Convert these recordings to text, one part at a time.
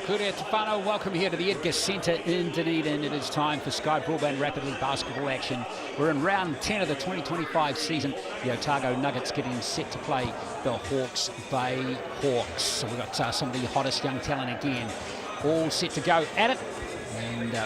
Kurea Tefano, welcome here to the Edgar Centre in Dunedin. It is time for Sky Broadband Rapid League basketball action. We're in round 10 of the 2025 season. The Otago Nuggets getting set to play the Hawke's Bay Hawks. So we've got some of the hottest young talent again, all set to go at it. And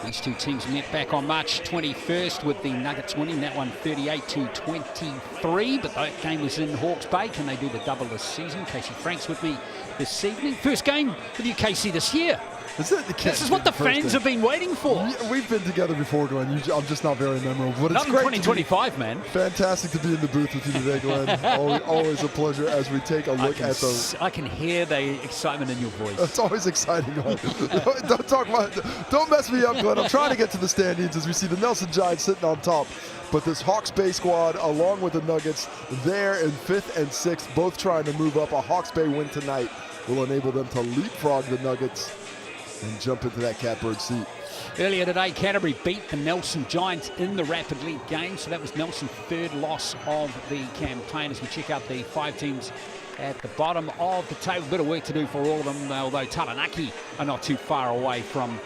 these two teams met back on March 21st with the Nuggets winning that one 38-23, but that game was in Hawke's Bay. Can they do the double this season? Casey Frank's with me this evening. First game with you, Casey, this year. This is what the fans have been waiting for. Yeah, we've been together before, Glenn. I'm just not very memorable. But not it's great in 2025, man. Fantastic to be in the booth with you today, Glenn. always a pleasure as we take a look at those. I can hear the excitement in your voice. It's always exciting. Don't mess me up, Glenn. I'm trying to get to the standings as we see the Nelson Giants sitting on top. But this Hawke's Bay squad, along with the Nuggets, there in 5th and 6th, both trying to move up. A Hawke's Bay win tonight will enable them to leapfrog the Nuggets and jump into that catbird seat. Earlier today, Canterbury beat the Nelson Giants in the Rapid League game. So that was Nelson's third loss of the campaign. As we check out the 5 teams at the bottom of the table. Bit of work to do for all of them, although Taranaki are not too far away from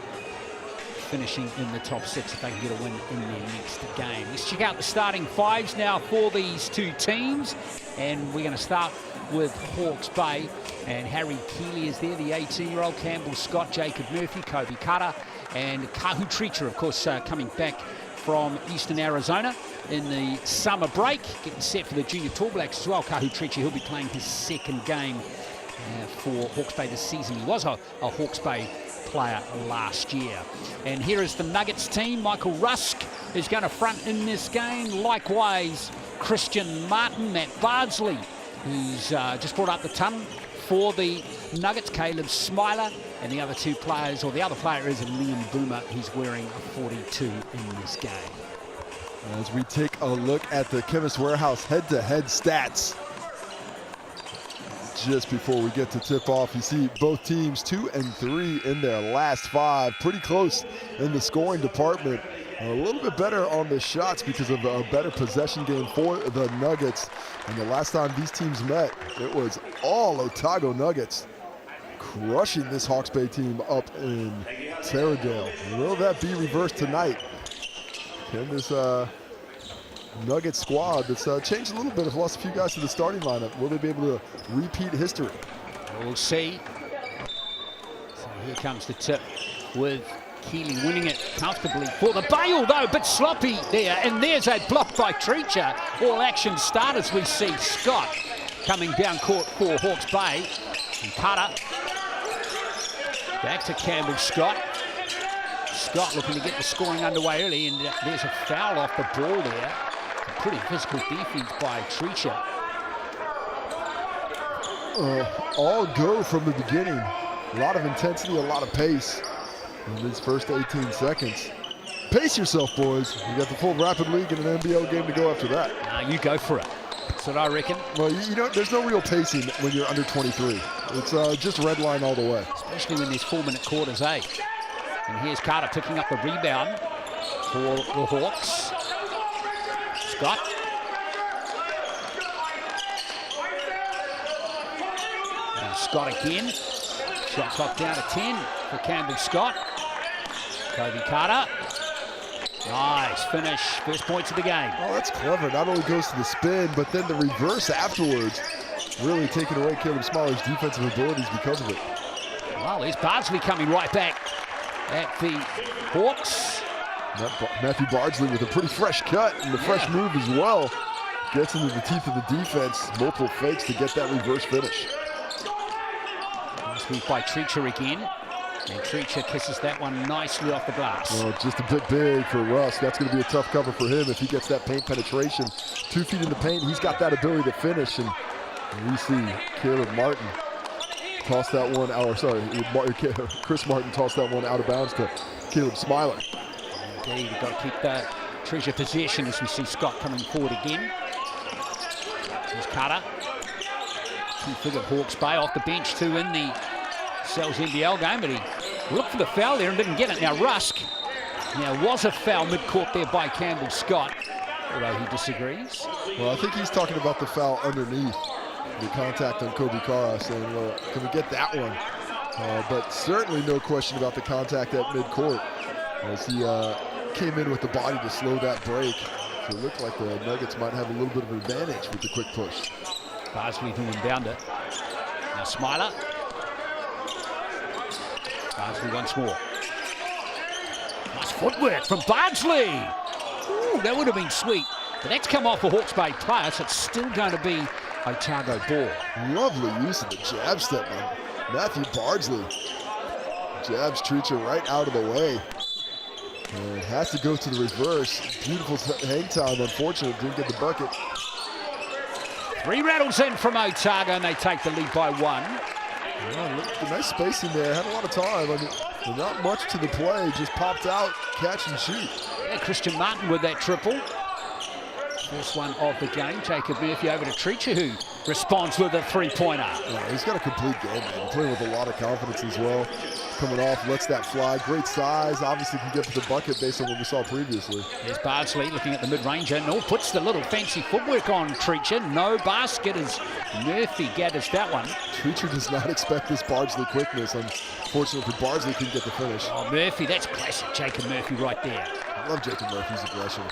finishing in the top 6 if they can get a win in their next game. Let's check out the starting 5s now for these two teams. And we're going to start with Hawke's Bay. And Harry Keeley is there, the 18-year-old, Campbell Scott, Jacob Murphy, Kobe Carter, and Kahu Treacher, of course, coming back from Eastern Arizona in the summer break, getting set for the Junior Tall Blacks as well. Kahu Treacher, he'll be playing his second game for Hawke's Bay this season. He was a Hawke's Bay player last year. And here is the Nuggets team. Michael Rusk is going to front in this game. Likewise, Christian Martin, Matt Bardsley, who's just brought up the ton for the Nuggets, Caleb Smiler, and the other two players, or the other player is Liam Boomer, who's wearing a 42 in this game. As we take a look at the Chemist Warehouse head-to-head stats, just before we get to tip-off, you see both teams 2 and 3 in their last 5. Pretty close in the scoring department. A little bit better on the shots because of a better possession game for the Nuggets. And the last time these teams met, it was all Otago Nuggets crushing this Hawke's Bay team up in Taradale. Will that be reversed tonight? Can this Nuggets squad that's changed a little bit, have lost a few guys to the starting lineup, will they be able to repeat history? We'll see. So here comes the tip with Keeley winning it comfortably for the Bay, although a bit sloppy there. And there's a block by Treacher. All action start as we see Scott coming down court for Hawke's Bay. And Carter back to Campbell Scott. Scott looking to get the scoring underway early, and there's a foul off the ball there. A pretty physical defense by Treacher. All go from the beginning. A lot of intensity, a lot of pace in these first 18 seconds. Pace yourself, boys. You got the full Rapid League and an NBL game to go after that. Nah, you go for it. That's what I reckon. Well, you know, there's no real pacing when you're under 23. It's just red line all the way. Especially when there's 4-minute quarters, eh? And here's Carter picking up the rebound for the Hawks. Scott. Now Scott again. Shot clock down to 10 for Campbell Scott. Kobe Carter. Nice finish. First points of the game. Oh, that's clever. Not only goes to the spin, but then the reverse afterwards. Really taking away Caleb Smiler's defensive abilities because of it. Well, there's Bardsley coming right back at the Hawks. Matthew Bardsley with a pretty fresh cut and the fresh move as well. Gets into the teeth of the defense. Multiple fakes to get that reverse finish. Nice move by Treacher again. And Treacher kisses that one nicely off the glass. Well, just a bit big for Russ. That's going to be a tough cover for him if he gets that paint penetration. 2 feet in the paint, he's got that ability to finish. And we see Caleb Martin toss that one out, or sorry, Chris Martin tossed that one out of bounds to Caleb Smiler. Indeed, you've got to keep that Treasure possession as we see Scott coming forward again. Here's Carter. Key figure of Hawke's Bay off the bench too in the Cells NBL game, but he looked for the foul there and didn't get it. Now Rusk, there was a foul mid-court there by Campbell Scott, although he disagrees. Well, I think he's talking about the foul underneath the contact on Kobe Carter, saying, well, can we get that one? But certainly no question about the contact at midcourt as he came in with the body to slow that break. So it looked like the Nuggets might have a little bit of an advantage with the quick push. Bardsley who inbound it. Now Smiler. Bardsley once more. Nice footwork from Bardsley. Ooh, that would have been sweet. But that's come off a Hawke's Bay player, so it's still going to be Otago ball. Lovely use of the jab step on Matthew Bardsley. Jabs Treacher right out of the way. And has to go to the reverse. Beautiful hang time, unfortunately, didn't get the bucket. 3 rattles in from Otago, and they take the lead by 1. Yeah, look, the nice spacing there, had a lot of time. I mean, not much to the play, just popped out, catch and shoot. Yeah, Christian Martin with that triple. First one of the game. Jacob Murphy over to Treacher, who responds with a 3-pointer. Yeah, he's got a complete game, man. Playing with a lot of confidence as well. Coming off, lets that fly. Great size. Obviously can get to the bucket based on what we saw previously. There's Bardsley looking at the mid-ranger. No, puts the little fancy footwork on Treacher. No basket as Murphy gathers that one. Treacher does not expect this Bardsley quickness. Unfortunately for Bardsley, couldn't get the finish. Oh, Murphy, that's classic Jacob Murphy right there. I love Jacob Murphy's aggression.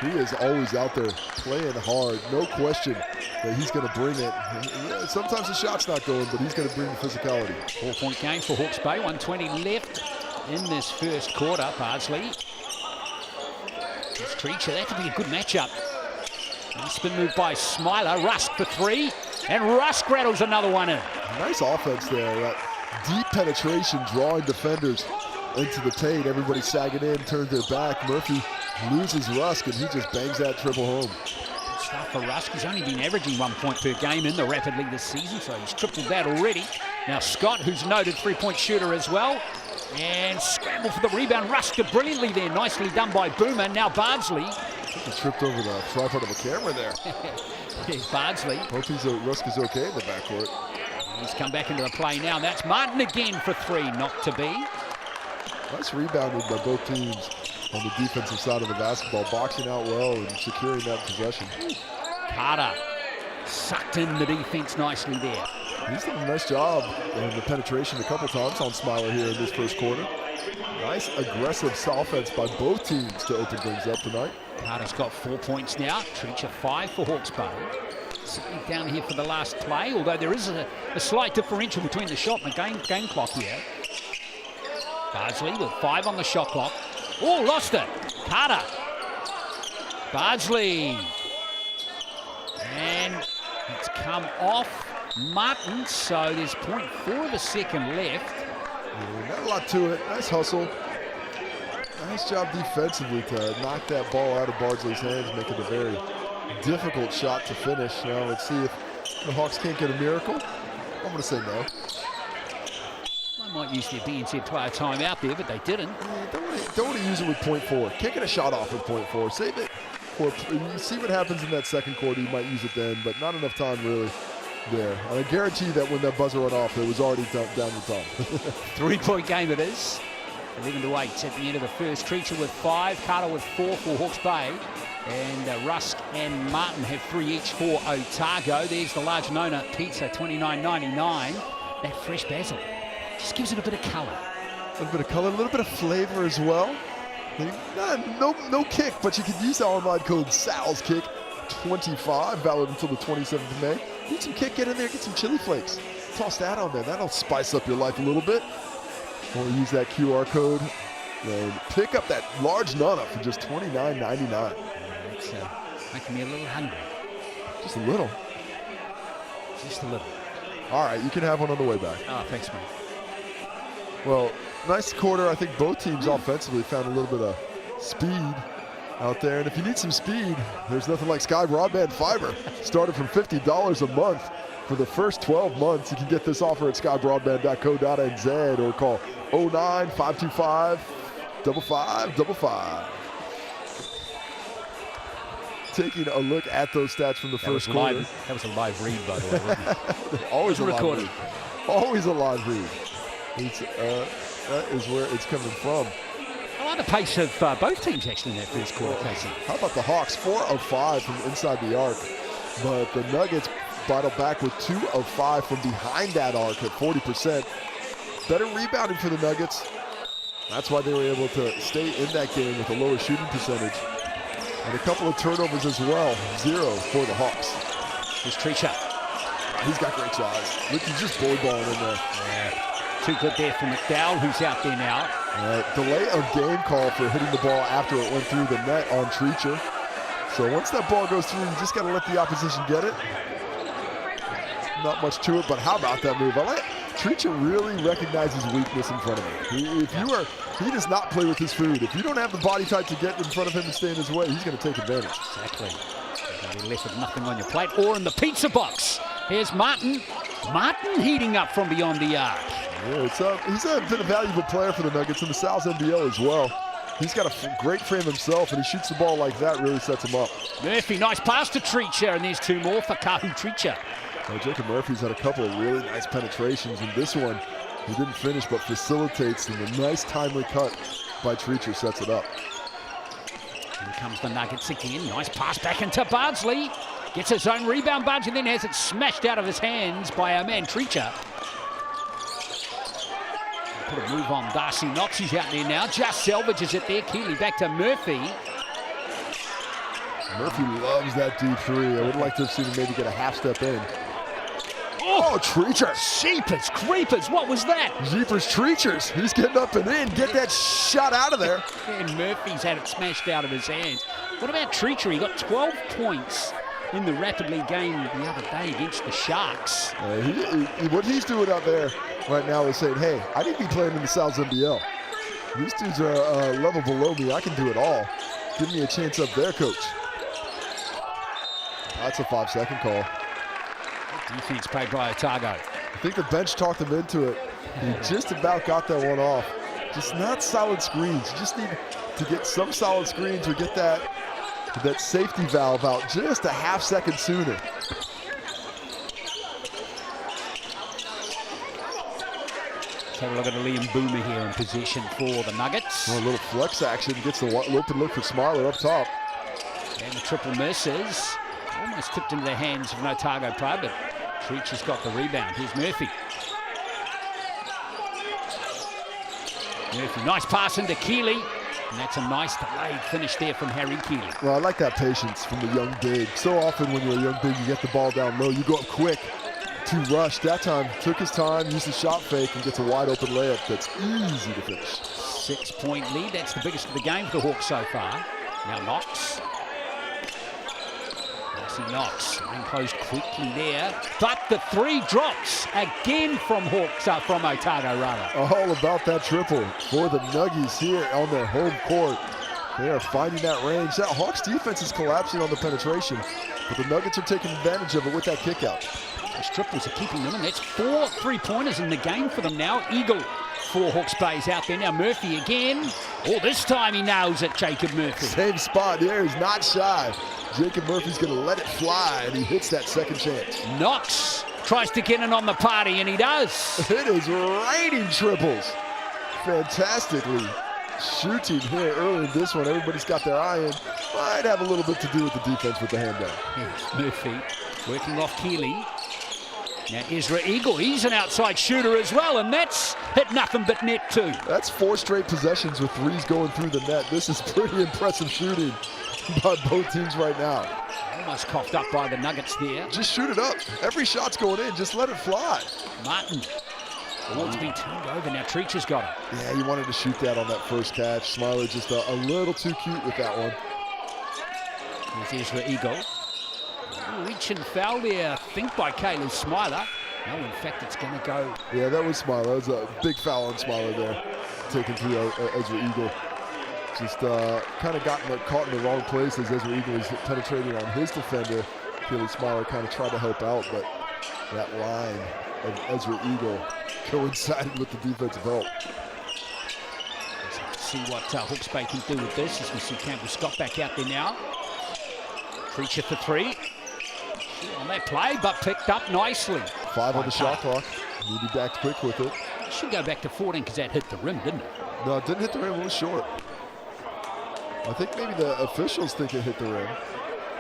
He is always out there playing hard. No question that he's going to bring it. Yeah, sometimes the shot's not going, but he's going to bring the physicality. 4-point game for Hawke's Bay. 1:20 left in this first quarter. Bardsley. It's Treacher. That could be a good matchup. Nice spin move by Smiler. Rusk for 3. And Rusk rattles another one in. Nice offense there. That deep penetration, drawing defenders into the paint. Everybody sagging in, turns their back. Murphy loses Rusk, and he just bangs that triple home. Good stuff for Rusk. He's only been averaging 1 point per game in the Rapid League this season, so he's tripled that already. Now Scott, who's noted 3-point shooter as well, and scramble for the rebound. Rusk did brilliantly there. Nicely done by Boomer. Now Bardsley. He tripped over the tripod of the camera there. There's Bardsley. Hope Rusk is okay in the backcourt. He's come back into the play now. That's Martin again for 3. Not to be. Nice rebounding by both teams on the defensive side of the basketball, boxing out well and securing that possession. Carter sucked in the defense nicely there. He's done a nice job in the penetration a couple times on Smiler here in this first quarter. Nice aggressive offense by both teams to open things up tonight. Carter's got 4 points now. Treacher 5 for Hawke's Bay. Sitting down here for the last play, although there is a slight differential between the shot and the game clock here. Bardsley with 5 on the shot clock. Oh, lost it. Carter. Bardsley. And it's come off Martin, so there's 0.4 of a second left. Yeah, not a lot to it. Nice hustle. Nice job defensively to knock that ball out of Bardsley's hands, making a very difficult shot to finish. Now let's see if the Hawks can't get a miracle. I'm going to say no. Might use their BNZ player time out there, but they didn't. Don't want to use it with 0.4. Can't get a shot off with 0.4. Save it for, you see what happens in that second quarter. You might use it then, but not enough time really there. I guarantee that when that buzzer went off, it was already down the time. 3-point game it is. 11-8 at the end of the first. Treacher with 5, Carter with 4 for Hawke's Bay. And Rusk and Martin have 3 each for Otago. There's the large Nona pizza, $29.99. That fresh basil. Just gives it a bit of colour. A little bit of color, a little bit of flavor as well. No kick, but you can use the online code SALSKICK25, valid until the 27th of May. Need some kick, get in there, get some chili flakes. Toss that on there. That'll spice up your life a little bit. Or use that QR code and pick up that large Nana for just $29.99. It's making me a little hungry. Just a little. Just a little. All right, you can have one on the way back. Oh, thanks, mate. Well, nice quarter. I think both teams offensively found a little bit of speed out there. And if you need some speed, there's nothing like Sky Broadband Fiber. Started from $50 a month for the first 12 months. You can get this offer at skybroadband.co.nz or call 09-525-5555. Taking a look at those stats from the first quarter. That was a live read, by the way, wasn't it? Always a live read. Always a live read. That is where it's coming from. I like the pace of both teams actually in that first quarter, Casey. How about the Hawks? 4 of 5 from inside the arc. But the Nuggets battle back with 2 of 5 from behind that arc at 40%. Better rebounding for the Nuggets. That's why they were able to stay in that game with a lower shooting percentage. And a couple of turnovers as well. 0 for the Hawks. Here's Treacher. He's got great size. Look, he's just bully balling in there. Yeah. Too good there for McDowell, who's out there now. Delay of game call for hitting the ball after it went through the net on Treacher. So once that ball goes through, you just got to let the opposition get it. Not much to it, but how about that move? Treacher really recognizes weakness in front of him. He does not play with his food. If you don't have the body type to get in front of him and stay in his way, he's going to take advantage. Exactly. You're going to be left with nothing on your plate or in the pizza box. Here's Martin. Martin heating up from beyond the arc. Yeah, he's been a valuable player for the Nuggets in the South NBL as well. He's got a great frame himself, and he shoots the ball like that, really sets him up. Murphy, nice pass to Treacher, and there's 2 more for Kahu Treacher. Well, Jacob Murphy's had a couple of really nice penetrations, and this one he didn't finish but facilitates, and a nice timely cut by Treacher sets it up. Here comes the Nuggets again. Nice pass back into Bardsley. Gets his own rebound, Budge, and then has it smashed out of his hands by our man Treacher. Put a move on Darcy Knox, he's out there now. Just salvages it there. Keeley back to Murphy. Murphy loves that deep three. I would like to have seen him maybe get a half step in. Oh, Treacher. Jeepers creepers, what was that? Jeepers Treachers. He's getting up and in. Get that shot out of there. And Murphy's had it smashed out of his hands. What about Treacher? He got 12 points in the Rapid League game the other day against the Sharks. What he's doing out there right now is saying, hey, I need to be playing in the South NBL. These dudes are a level below me. I can do it all. Give me a chance up there, coach. That's a 5-second call. Defense played by Otago. I think the bench talked him into it. He just about got that one off. Just not solid screens. You just need to get some solid screens or get that safety valve out just a half second sooner. Let's have a look at Liam Boomer here in position for the Nuggets. Well, a little flex action, gets the open look for Smiler up top. And the triple misses. Almost tipped into the hands of an Otago player, but Treacher's got the rebound. Here's Murphy. Murphy, nice pass into Keeley. And that's a nice delayed finish there from Harry Keeley. Well, I like that patience from the young big. So often when you're a young big, you get the ball down low, you go up quick to rush. That time, took his time, used the shot fake, and gets a wide open layup that's easy to finish. 6-point lead, that's the biggest of the game for the Hawks so far. Now Knox. Knox, line closed quickly there, but the 3 drops again from Otago rather. All about that triple for the Nuggies here on their home court. They are finding that range. That Hawks defense is collapsing on the penetration, but the Nuggets are taking advantage of it with that kick out. Those triples are keeping them, and that's 4 3-pointers in the game for them now. Eagle for Hawke's Bay's out there. Now Murphy again. Oh, this time he nails it, Jacob Murphy. Same spot here, he's not shy. Jacob Murphy's gonna let it fly, and he hits that second chance. Knox tries to get in on the party, and he does. It is raining triples. Fantastically shooting here early in this one. Everybody's got their eye in. Might have a little bit to do with the defense with the hand down. Here's Murphy working off Keeley. Now Ezra Eagle, he's an outside shooter as well, and that's hit nothing but net too. That's 4 straight possessions with 3s going through the net. This is pretty impressive shooting by both teams right now. Almost coughed up by the Nuggets there. Just shoot it up. Every shot's going in. Just let it fly. Martin. Ball's been turned over. Now Treacher's got it. Yeah, he wanted to shoot that on that first catch. Smiler just a little too cute with that one. Here's Ezra Eagle. Reach and foul there, I think, by Caleb Smiler. No, in fact, it's going to go. Yeah, that was Smiler. That was a big foul on Smiler there, taken through Ezra Eagle. Just kind of caught in the wrong place as Ezra Eagle was penetrating on his defender. Caleb Smiler kind of tried to help out, but that line of Ezra Eagle coincided with the defensive help. Let's see what Hawke's Bay can do with this as we see Campbell Scott back out there now. Treacher for 3. On that play, but picked up nicely. 5 on the shot clock. Need to be back quick with it. Should go back to 14 because that hit the rim, didn't it? No, it didn't hit the rim. It was short. I think maybe the officials think it hit the rim,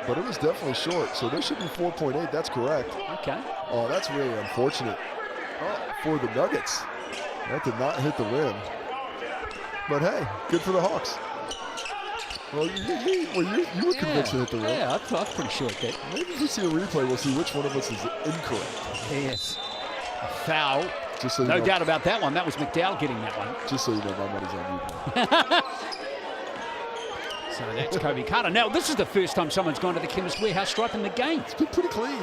but it was definitely short. So there should be 4.8. That's correct. Okay. Oh, that's really unfortunate for the Nuggets. That did not hit the rim. But hey, good for the Hawks. Well, you were convinced to hit the rim. Yeah, I was pretty sure it did. Maybe if we see a replay, we'll see which one of us is incorrect. Yes. A foul. Just so you no know, doubt about that one. That was McDowell getting that one. Just so you know, my money's on you. So that's Kobe Carter. Now, this is the first time someone's gone to the Chemist Warehouse stripe in the game. It's been pretty clean.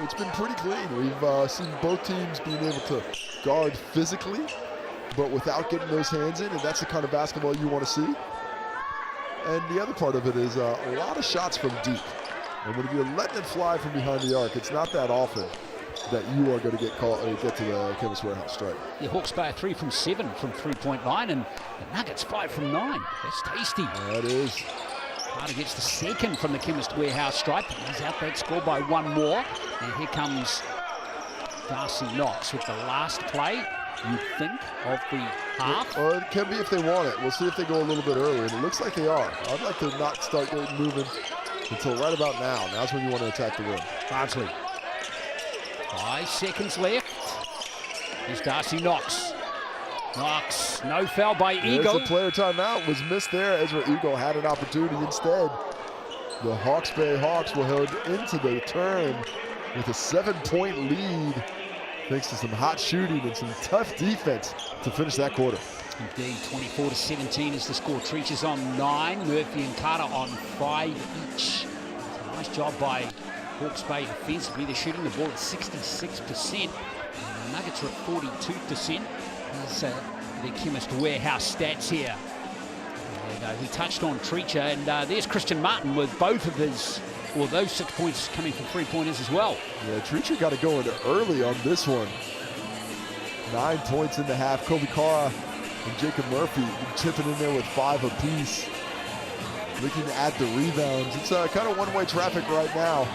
It's been pretty clean. We've seen both teams being able to guard physically, but without getting those hands in, and that's the kind of basketball you want to see. And the other part of it is a lot of shots from deep. And when you're letting it fly from behind the arc, it's not that often that you are going to get to the Chemist Warehouse stripe. Yeah, Hawks Bay 3 from 7 from three-point line, and the Nuggets 5 from 9. That's tasty. That is. Carter gets the second from the Chemist Warehouse stripe. He's out that score by one more. And here comes Darcy Knox with the last play, you'd think, of the half. Or it can be if they want it. We'll see if they go a little bit earlier. And it looks like they are. I'd like to not start getting moving until right about now. Now's when you want to attack the rim. Bardsley. 5 seconds left. Here's Darcy Knox. Knox, no foul by Eagle. The player timeout was missed there. Ezra Eagle had an opportunity instead. The Hawks Bay Hawks will head into the turn with a 7-point lead thanks to some hot shooting and some tough defense to finish that quarter. Indeed, 24-17 is the score. Treach is on 9, Murphy and Carter on 5 each. It's a nice job by Hawks Bay defensively. They're shooting the ball at 66%. And the Nuggets are at 42%. There's the Chemist Warehouse stats here. And, we touched on Treacher, and there's Christian Martin with both of his, well, those 6 points coming from three-pointers as well. Yeah, Treacher got to go in early on this one. 9 points in the half. Kobe Cara and Jacob Murphy chipping in there with 5 apiece. Looking at the rebounds. It's kind of one-way traffic right now.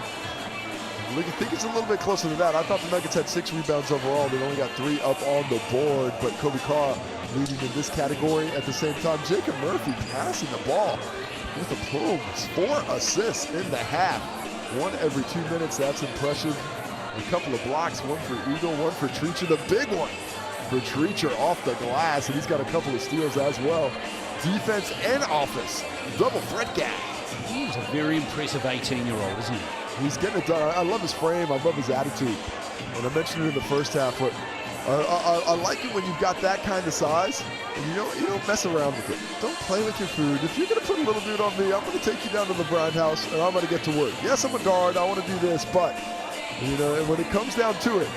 I think it's a little bit closer to that. I thought the Nuggets had 6 rebounds overall. They only got 3 up on the board, but Kobe Cara leading in this category. At the same time, Jacob Murphy passing the ball with the plumes. 4 assists in the half. 1 every 2 minutes. That's impressive. A couple of blocks, 1 for Eagle, 1 for Treacher. The big one for Treacher off the glass, and he's got a couple of steals as well. Defense and offense. Double threat gap. He's a very impressive 18-year-old, isn't he? He's getting it done. I love his frame. I love his attitude. And I mentioned it in the first half, but I like it when you've got that kind of size and you don't mess around with it. Don't play with your food. If you're going to put a little dude on me, I'm going to take you down to the Brown house and I'm going to get to work. Yes, I'm a guard. I want to do this, but and when it comes down to it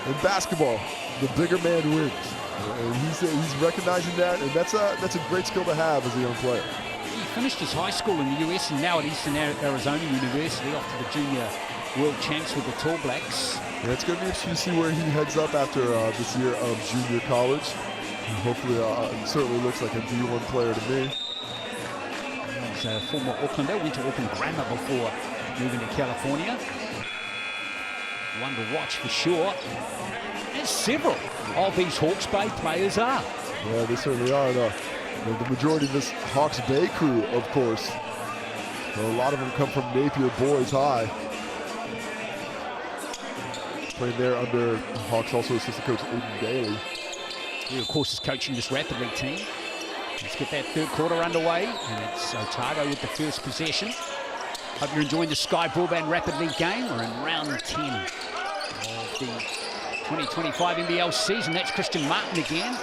in basketball, the bigger man wins. And he's recognizing that, and that's a great skill to have as a young player. He finished his high school in the US and now at Eastern Arizona University, off to the junior world champs with the Tall Blacks. Yeah, it's going to be interesting to see where he heads up after this year of junior college. And hopefully, it certainly looks like a D1 player to me. He's a former Aucklander, went to Auckland Grammar before moving to California. One to watch for sure. And several of these Hawks Bay players are. Yeah, they certainly are. The majority of this Hawks Bay crew, of course. A lot of them come from Napier Boys High. Playing there under Hawks also assistant coach Aiden Daly. He, of course, is coaching this Rapid League team. Let's get that third quarter underway. And it's Otago with the first possession. Hope you're enjoying the Sky Broadband Rapid League game. We're in round 10 of the 2025 NBL season. That's Christian Martin again.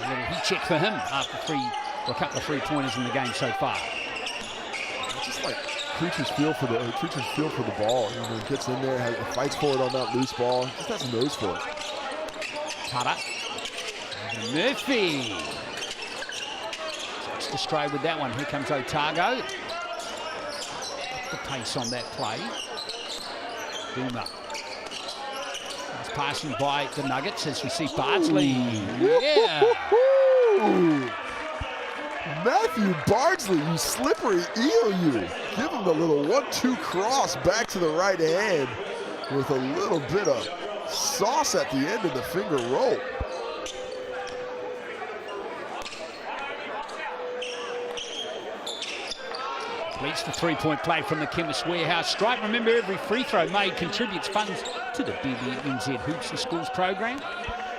A little heat check for him after a couple of three-pointers in the game so far. Just like Treacher's feel for the ball. He gets in there, fights for it on that loose ball. Just has a nose for it. Carter. Murphy. Touch the stride with that one. Here comes Otago. The pace on that play. Boomer. It's passing by the Nuggets as we see Bardsley. Yeah. Matthew Bardsley, you slippery eel, you. Give him the little 1-2 cross back to the right hand with a little bit of sauce at the end of the finger roll. Leads the three-point play from the Chemist Warehouse stripe. Remember, every free throw made contributes funds to the BBNZ Hoops and Schools program.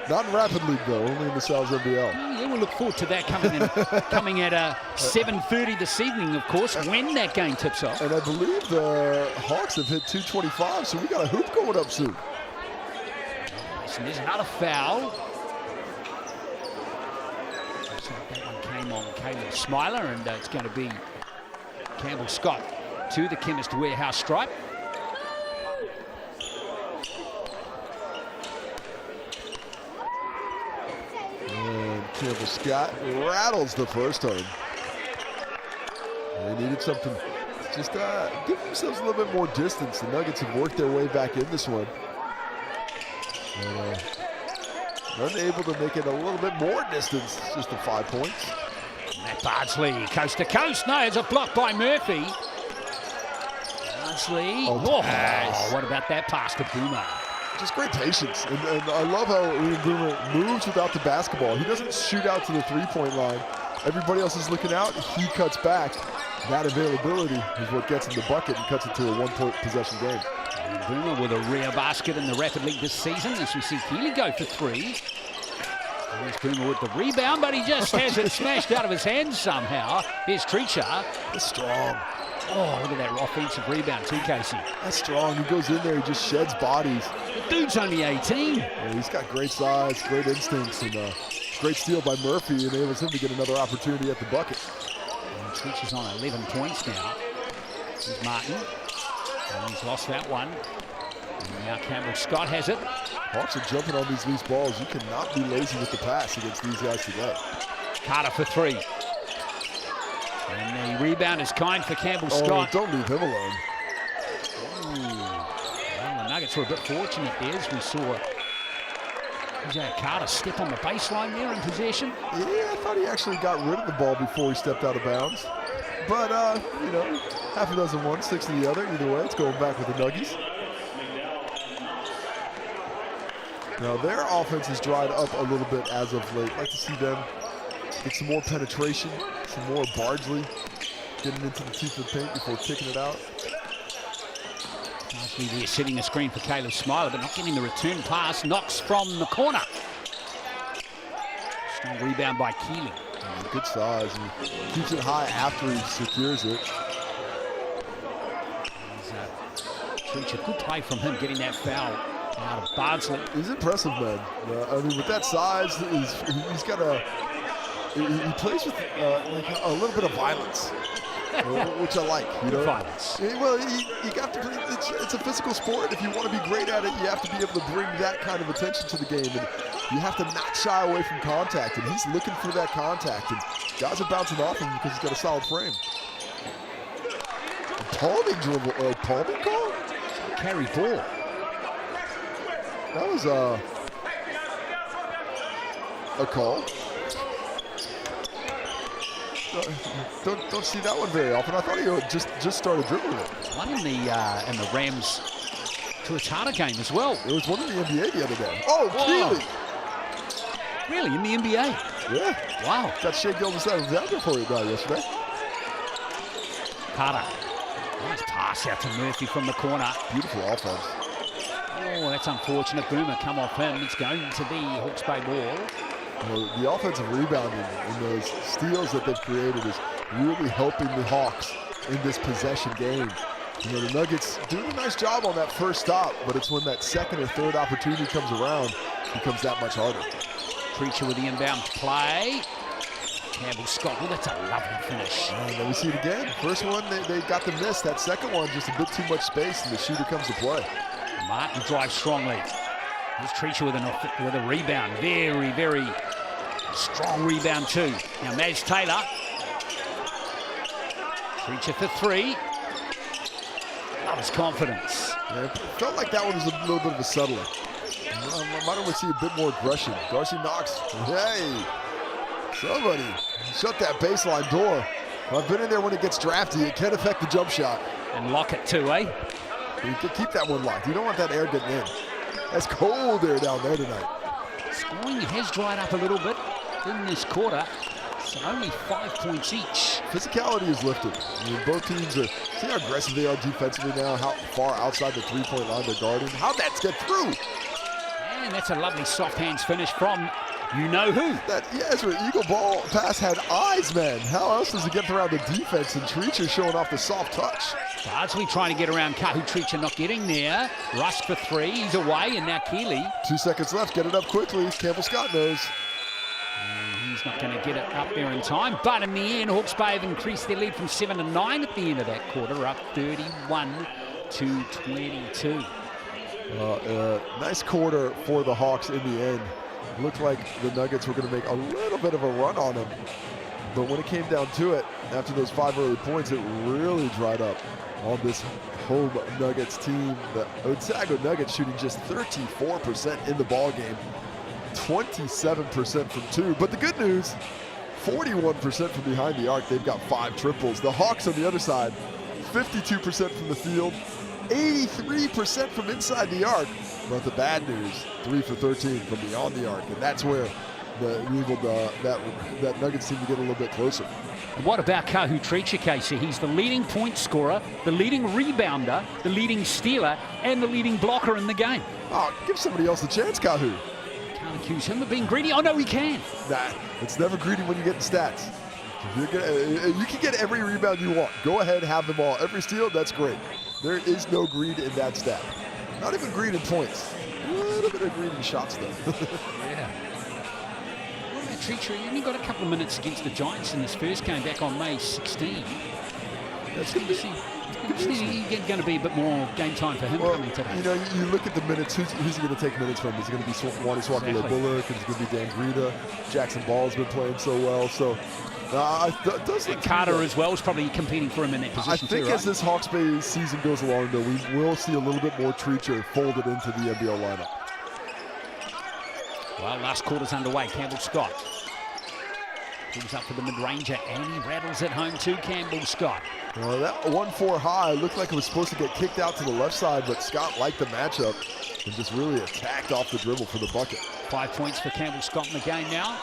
Not in Rapid League, though, only in the Sal's NBL. Yeah, we'll look forward to that coming at 7:30 this evening, of course, when that game tips off. And I believe the Hawks have hit 225, so we got a hoop going up soon. And there's another foul. Looks like that one came on Caleb Smiler, and it's going to be Campbell Scott to the Chemist Warehouse stripe. And Campbell Scott rattles the first time. They needed something, just give themselves a little bit more distance. The Nuggets have worked their way back in this one. And, unable to make it a little bit more distance, just the 5 points. Matt Bardsley, coast to coast. No, it's a block by Murphy. Bardsley. Oh, what about that pass to Boomer? Just great patience. And I love how Ian Boomer moves without the basketball. He doesn't shoot out to the three-point line. Everybody else is looking out. He cuts back. That availability is what gets him the bucket and cuts it to a one-point possession game. Boomer with a rare basket in the Rapid League this season, as we see Keeley go for three. There's Boomer with the rebound, but he just has it smashed out of his hands somehow. Here's Treacher. That's strong. Oh, look at that offensive rebound too, Casey. That's strong. He goes in there, he just sheds bodies. The dude's only 18. Yeah, he's got great size, great instincts, and great steal by Murphy enables him to get another opportunity at the bucket. And Treacher's on 11 points now. Here's Martin. And he's lost that one. And now Campbell Scott has it. Hawks are jumping on these loose balls. You cannot be lazy with the pass against these guys today. Carter for three. And the rebound is kind for Campbell Scott. Don't leave him alone. Well, the Nuggets were a bit fortunate there, as we saw Carter step on the baseline there in possession. Yeah, I thought he actually got rid of the ball before he stepped out of bounds. But, you know, half a dozen one, 6 to the other. Either way, it's going back with the Nuggies. Now, their offense has dried up a little bit as of late. I'd like to see them get some more penetration, some more Bardsley getting into the teeth of the paint before kicking it out. Bardsley there setting the screen for Caleb Smiler, but not getting the return pass. Knocks from the corner. Strong rebound by Keeley. Good size. He keeps it high after he secures it. Treacher, good play from him getting that foul out of Bardsley. He's impressive, man. I mean, with that size, he's got a... He plays with like a little bit of violence, which I like. You know, violence. Well, you got to. It's a physical sport. If you want to be great at it, you have to be able to bring that kind of attention to the game, and you have to not shy away from contact. And he's looking for that contact, and guys are bouncing off him because he's got a solid frame. A palming dribble, palming call? Carry ball. That was a call. Don't see that one very often. I thought he just started dribbling it. One in the Rams Tuatara game as well. There was one in the NBA the other day. Oh, Keeley! Really, in the NBA? Yeah. Wow. Got Shea Gilgeous-Alexander for you yesterday. Carter. Nice pass out to Murphy from the corner. Beautiful offense. Oh, that's unfortunate. Boomer come off him. It's going to the Hawke's Bay ball. Well, the offensive rebounding and those steals that they've created is really helping the Hawks in this possession game. You know, the Nuggets doing a nice job on that first stop, but it's when that second or third opportunity comes around, it becomes that much harder. Treacher with the inbound play. Campbell Scott, well, that's a lovely finish. And then we see it again. First one, they got the miss. That second one, just a bit too much space, and the shooter comes to play. Martin drives strongly. Here's Treacher with a rebound. Very, very strong rebound too. Now Maz Taylor. Treacher for three. That was confidence. Yeah, it felt like that one was a little bit of a settler. I might want to see a bit more aggression. Darcy Knox, hey, somebody shut that baseline door. I've been in there when it gets drafty. It can affect the jump shot. And lock it too, eh? You can keep that one locked. You don't want that air getting in. That's cold air down there tonight. Scoring has dried up a little bit in this quarter. So only 5 points each. Physicality is lifted. I mean, both teams are, see how aggressive they are defensively now, how far outside the three-point line they're guarding. How'd that get through? And that's a lovely soft hands finish from you-know-who. That Eagle ball pass had eyes, man. How else does he get around the defense? And Treacher showing off the soft touch. Bardsley trying to get around Kahu. Treacher not getting there. Rusk for three. He's away, and now Keeley. 2 seconds left. Get it up quickly. Campbell Scott knows. He's not going to get it up there in time. But in the end, Hawke's Bay have increased their lead from 7 to 9 at the end of that quarter, up 31 to 22. Nice quarter for the Hawks in the end. Looked like the Nuggets were going to make a little bit of a run on them. But when it came down to it, after those 5 early points, it really dried up on this home Nuggets team. The Otago Nuggets shooting just 34% in the ball game, 27% from 2. But the good news, 41% from behind the arc. They've got 5 triples. The Hawks on the other side, 52% from the field, 83% from inside the arc. But the bad news, 3 for 13 from beyond the arc. And that's where that Nuggets seem to get a little bit closer. What about Kahu Treacher, Casey? He's the leading point scorer, the leading rebounder, the leading stealer, and the leading blocker in the game. Oh, give somebody else a chance, Kahu. Can't accuse him of being greedy. Oh, no, he can. Nah, it's never greedy when you get the stats. You can get every rebound you want. Go ahead, have them all. Every steal, that's great. There is no greed in that stat. Not even greed in points. A little bit of greed in shots, though. Yeah. What about Treacher? He only got a couple of minutes against the Giants in his first game back on May 16. That's going to be a bit more game time for him coming today. You know, you look at the minutes. Who's he going to take minutes from? Is it going to be Wani Swapila Bullock? Is it going to be Dan Greta? Jackson Ball's been playing so well. So, and Carter as well is probably competing for him in that position. I think as this Hawks Bay season goes along, though, we will see a little bit more Treacher folded into the NBL lineup. Well, last quarter's underway. Campbell Scott pulls up for the mid-ranger, and he rattles it home to Campbell Scott. Well, that 1-4 high looked like it was supposed to get kicked out to the left side, but Scott liked the matchup and just really attacked off the dribble for the bucket. 5 points for Campbell Scott in the game now.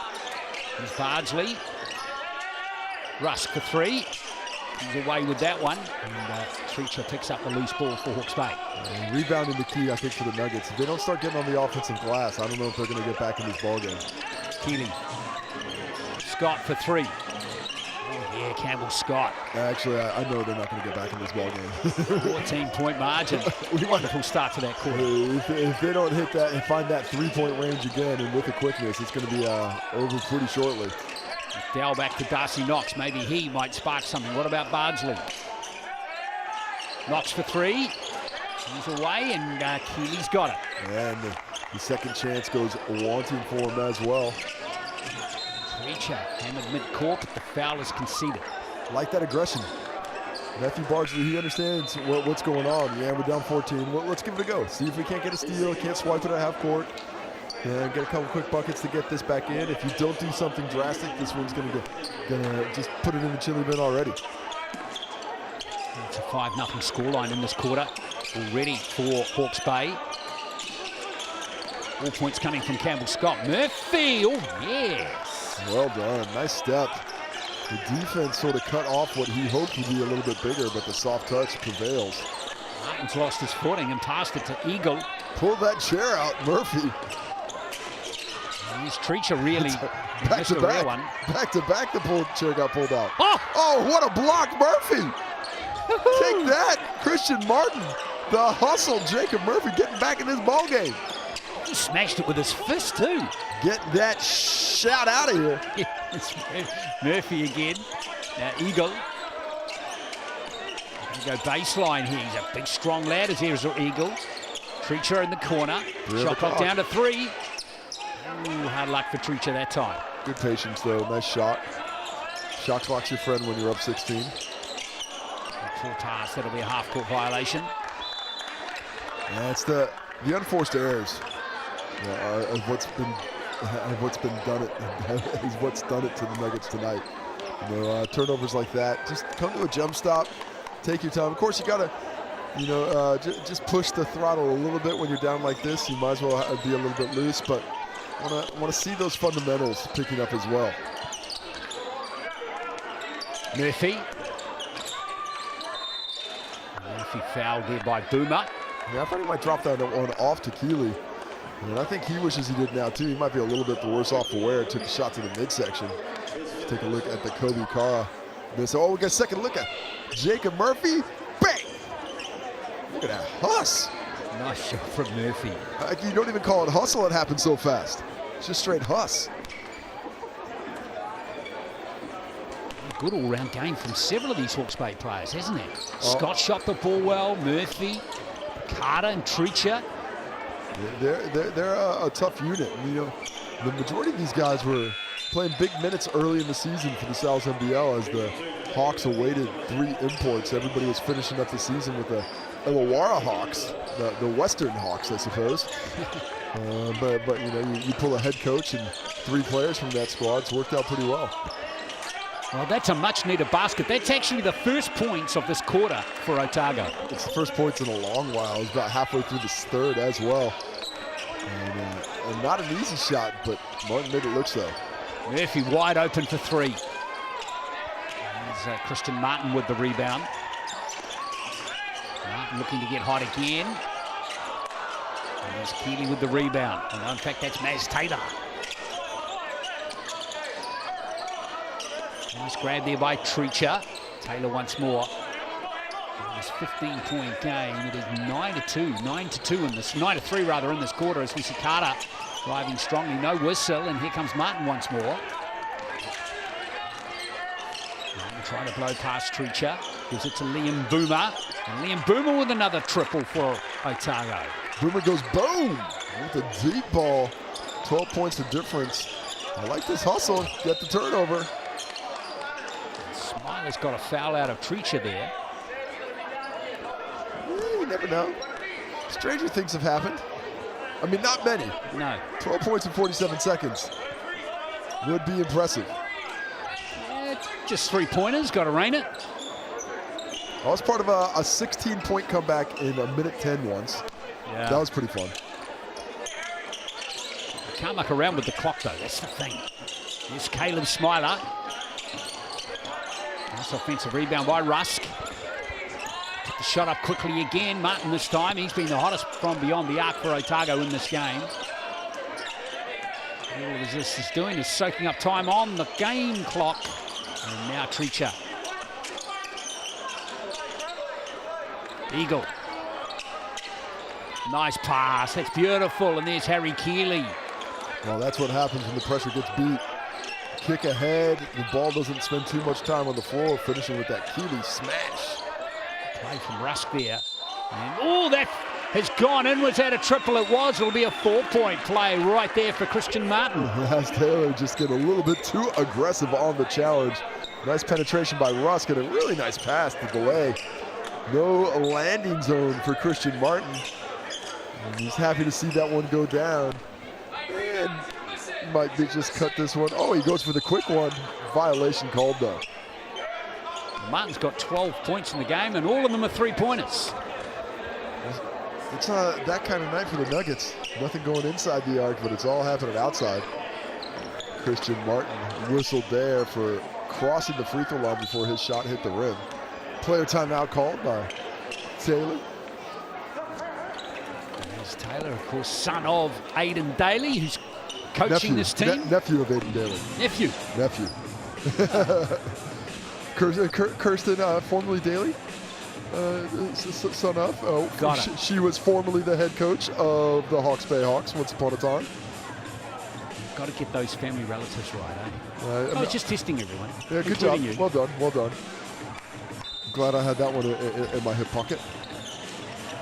Here's Bardsley. Rusk for three. He's away with that one. And Treacher picks up the loose ball for Hawke's Bay. Rebounding the key, I think, for the Nuggets. If they don't start getting on the offensive glass, I don't know if they're going to get back in this ballgame. Keeley. Scott for three. Oh, yeah, Campbell Scott. Actually, I know they're not going to get back in this ballgame. 14-point margin. Wonderful start to that quarter. If they don't hit that and find that three-point range again and with the quickness, it's going to be over pretty shortly. Dowell back to Darcy Knox. Maybe he might spark something. What about Bardsley? Knox for three. He's away, and Keeley's got it. And the second chance goes wanting for him as well. Treacher hammered mid-court, but the foul is conceded. Like that aggression. Matthew Bardsley, he understands what's going on. Yeah, we're down 14. Well, let's give it a go. See if we can't get a steal, can't swipe it at half court. And get a couple quick buckets to get this back in. If you don't do something drastic, this one's gonna just put it in the chili bin already. It's a 5-0 scoreline in this quarter already for Hawke's Bay. All points coming from Campbell Scott. Murphy, oh yes. Well done, nice step. The defense sort of cut off what he hoped would be a little bit bigger, but the soft touch prevails. Martin's lost his footing and passed it to Eagle. Pull that chair out, Murphy. Here's Treacher really back to back. One. Back to back, the chair got pulled out. Oh, what a block, Murphy! Take that, Christian Martin. The hustle, Jacob Murphy getting back in this ball game. He smashed it with his fist too. Get that shot out of here. It's Murphy again. Now Eagle. Go baseline here. He's a big, strong lad. As here's Eagle. Treacher in the corner. Shot clock down to 3. Ooh, hard luck for Treacher that time. Good patience, though. Nice shot. Shot clock's your friend when you're up 16. Full pass. That'll be a half-court violation. Yeah, it's the unforced errors of what's done it to the Nuggets tonight. You know, turnovers like that. Just come to a jump stop. Take your time. Of course, you gotta, just push the throttle a little bit when you're down like this. You might as well be a little bit loose, but want to see those fundamentals picking up as well. Murphy fouled there by Boomer. Yeah, I thought he might drop that one off to Keeley. And I think he wishes he did now too. He might be a little bit the worse off for wear. Took a shot to the midsection. Let's take a look at the Kobe Kara miss. Oh, we got a second look at Jacob Murphy. Bang! Look at that hustle. Nice shot from Murphy. You don't even call it hustle, it happens so fast. It's just straight hustle. Good all-round game from several of these Hawke's Bay players, hasn't it? Scott shot the ball well, Murphy, Carter and Treacher. They're a tough unit. You know, the majority of these guys were playing big minutes early in the season for the NZNBL as the Hawks awaited 3 imports. Everybody was finishing up the season with the Illawarra Hawks, the Western Hawks, I suppose. But you know, you pull a head coach and 3 players from that squad. It's worked out pretty well. Well, that's a much-needed basket. That's actually the first points of this quarter for Otago. It's the first points in a long while. It's about halfway through this third as well. And not an easy shot, but Martin made it look so. Murphy wide open for 3. There's Christian Martin with the rebound. Martin looking to get hot again. And there's Keeley with the rebound. And in fact, that's Maz Taylor. Nice grab there by Treacher. Taylor once more. This 15-point game. It is 9-2. 9-2 in this. 9-3 rather in this quarter as we see Carter driving strongly. No whistle, and here comes Martin once more. Martin trying to blow past Treacher. Gives it to Liam Boomer. And Liam Boomer with another triple for Otago. Boomer goes boom with a deep ball. 12 points of difference. I like this hustle. Get the turnover. Smiler's got a foul out of Treacher there. You never know. Stranger things have happened. I mean, not many. No. 12 points in 47 seconds. Would be impressive. Just 3-pointers, got to rain it. I was part of a 16-point comeback in a minute 10 once. Yeah. That was pretty fun. Can't muck around with the clock, though. That's the thing. Here's Caleb Smiler. Nice offensive rebound by Rusk. Took the shot up quickly again. Martin this time. He's been the hottest from beyond the arc for Otago in this game. All this is doing is soaking up time on the game clock. And now Treacher. Eagle. Nice pass. That's beautiful. And there's Harry Keeley. Well, that's what happens when the pressure gets beat. Kick ahead. The ball doesn't spend too much time on the floor, finishing with that Keeley smash. Play from Rusk there. And, oh, that has gone in. Was that a triple? It was. It'll be a 4-point play right there for Christian Martin. As Taylor just get a little bit too aggressive on the challenge. Nice penetration by Rusk and a really nice pass to delay. No landing zone for Christian Martin. And he's happy to see that one go down. And might be just cut this one. Oh, he goes for the quick one. Violation called though. Martin's got 12 points in the game, and all of them are 3-pointers. It's that kind of night for the Nuggets. Nothing going inside the arc, but it's all happening outside. Christian Martin whistled there for crossing the free throw line before his shot hit the rim. Player timeout called by Taylor. There's Taylor, of course, son of Aiden Daly, who's coaching this team. Nephew of Aiden Daly. Nephew. Kirsten, formerly Daly, son of. She was formerly the head coach of the Hawke's Bay Hawks once upon a time. Got to get those family relatives right, eh? Just testing everyone. Yeah, good job. You. Well done, well done. Glad I had that one in my hip pocket.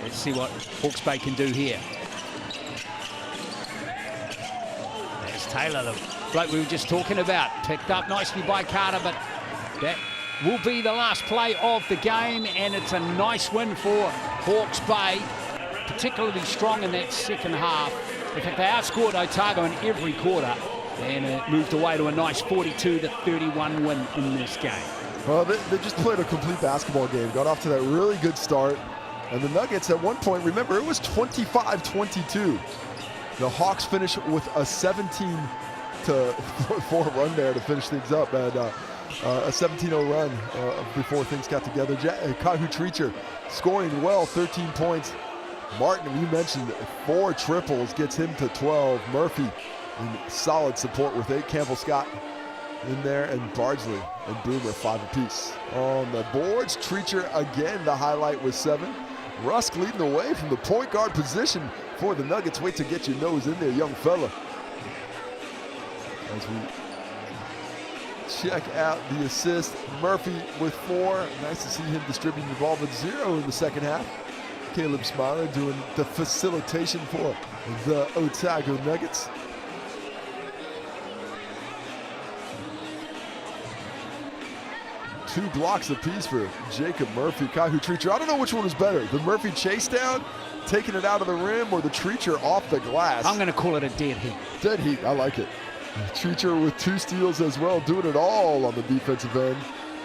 Let's see what Hawke's Bay can do here. There's Taylor, the bloke we were just talking about. Picked up nicely by Carter, but that will be the last play of the game, and it's a nice win for Hawke's Bay, particularly strong in that second half. In fact, they outscored Otago in every quarter, and it moved away to a nice 42-31 win in this game. Well, they just played a complete basketball game, got off to that really good start. And the Nuggets at one point, remember, it was 25-22. The Hawks finished with a 17-4 run there to finish things up, and a 17-0 run before things got together. Kahu Treacher scoring well, 13 points. Martin, you mentioned 4 triples, gets him to 12. Murphy in solid support with 8. Campbell Scott in there, and Bardsley and Boomer 5 apiece. On the boards, Treacher again, the highlight with 7. Rusk leading the way from the point guard position for the Nuggets. Wait to get your nose in there, young fella. As we check out the assist, Murphy with 4. Nice to see him distributing the ball, but 0 in the second half. Caleb Smiler doing the facilitation for the Otago Nuggets. Two blocks apiece for Jacob Murphy, Kaihu Treacher. I don't know which one is better, the Murphy chase down, taking it out of the rim, or the Treacher off the glass. I'm going to call it a dead heat. Dead heat, I like it. Treacher with 2 steals as well, doing it all on the defensive end.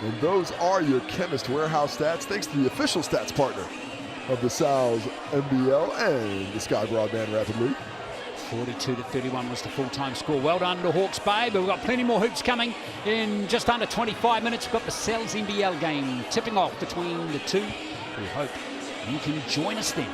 And those are your Chemist Warehouse stats, thanks to the official stats partner of the Sal's NBL and the Sky Broadband Rapid League. 42-31 was the full-time score. Well done to Hawke's Bay, but we've got plenty more hoops coming in just under 25 minutes. We've got the Sal's NBL game tipping off between the two. We hope you can join us then.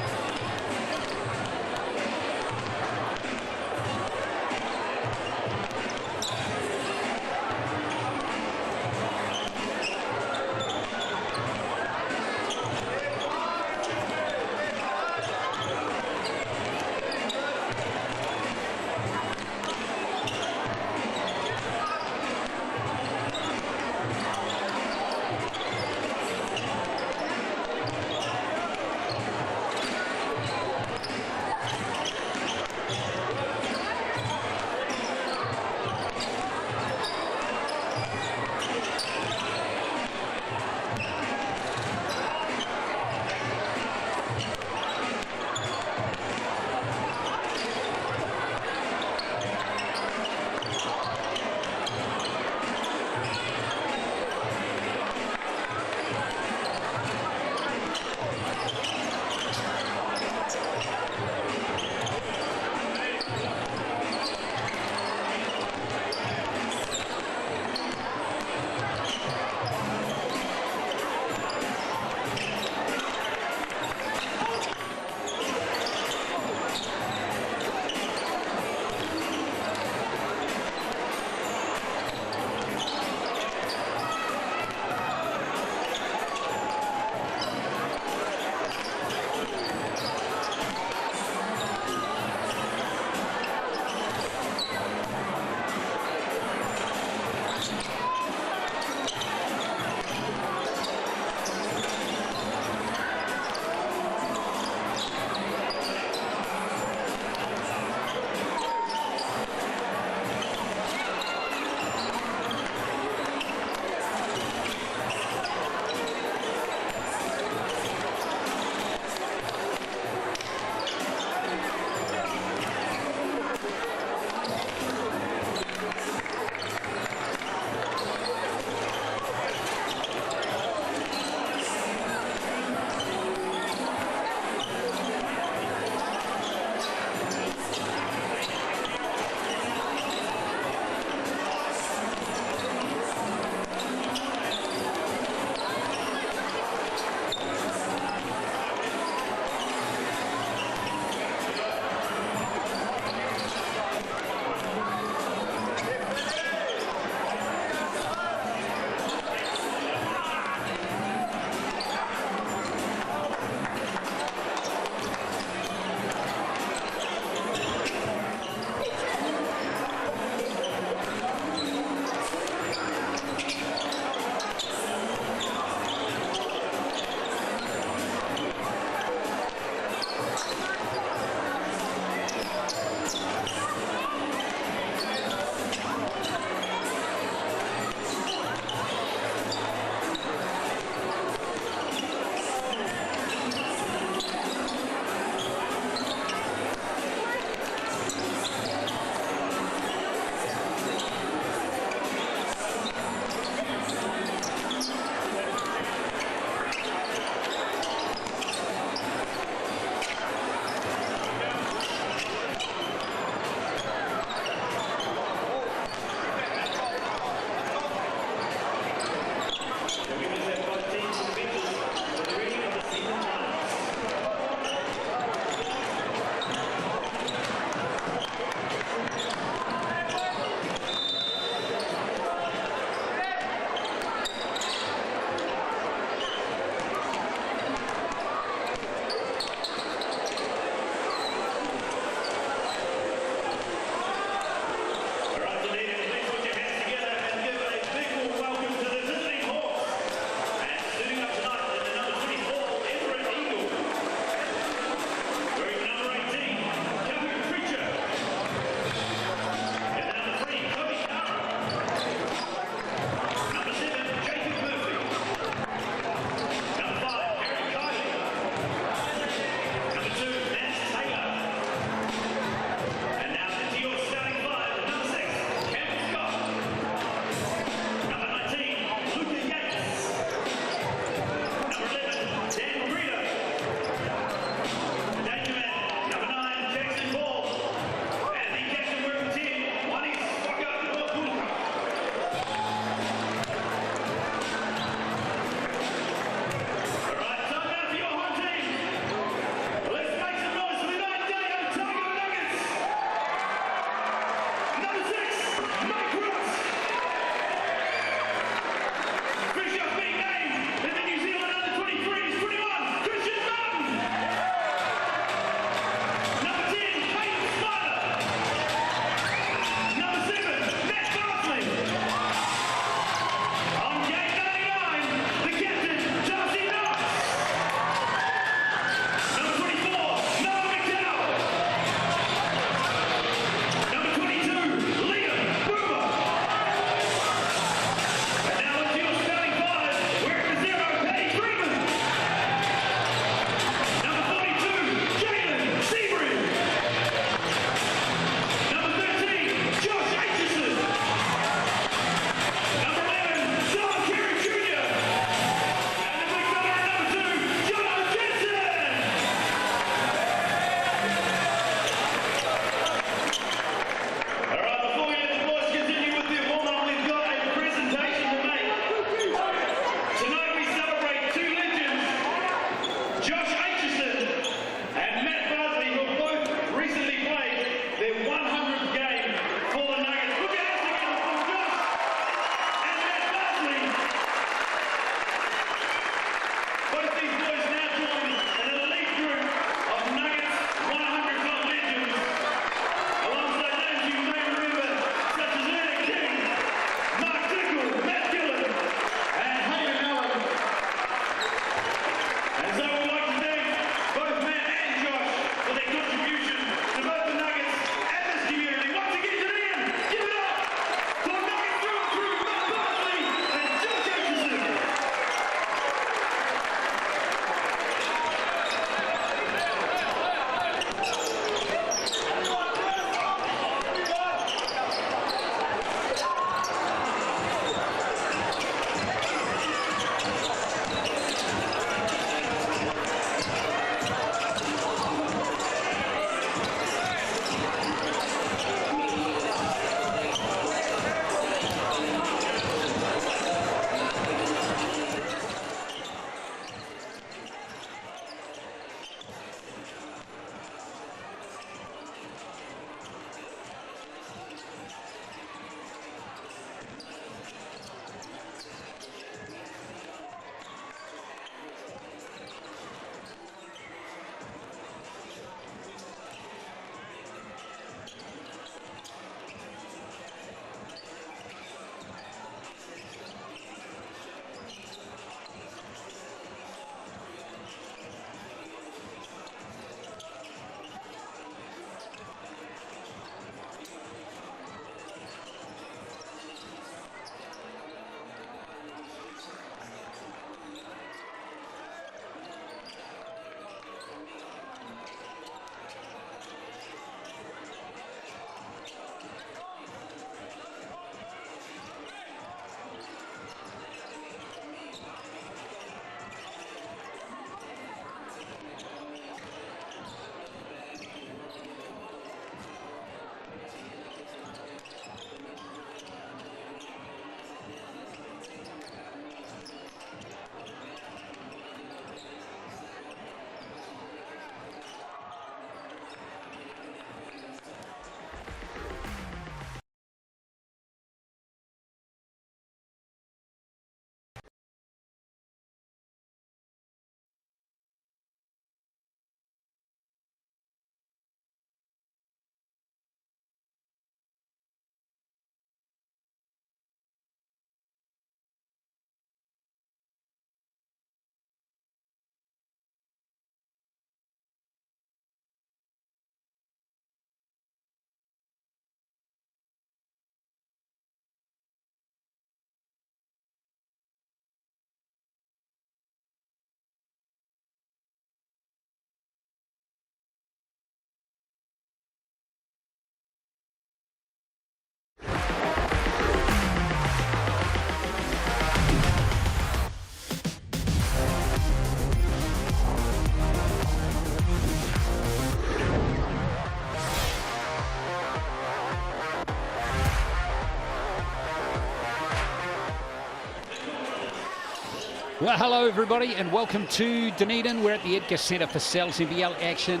Well, hello everybody and welcome to Dunedin. We're at the Edgar Centre for NZNBL action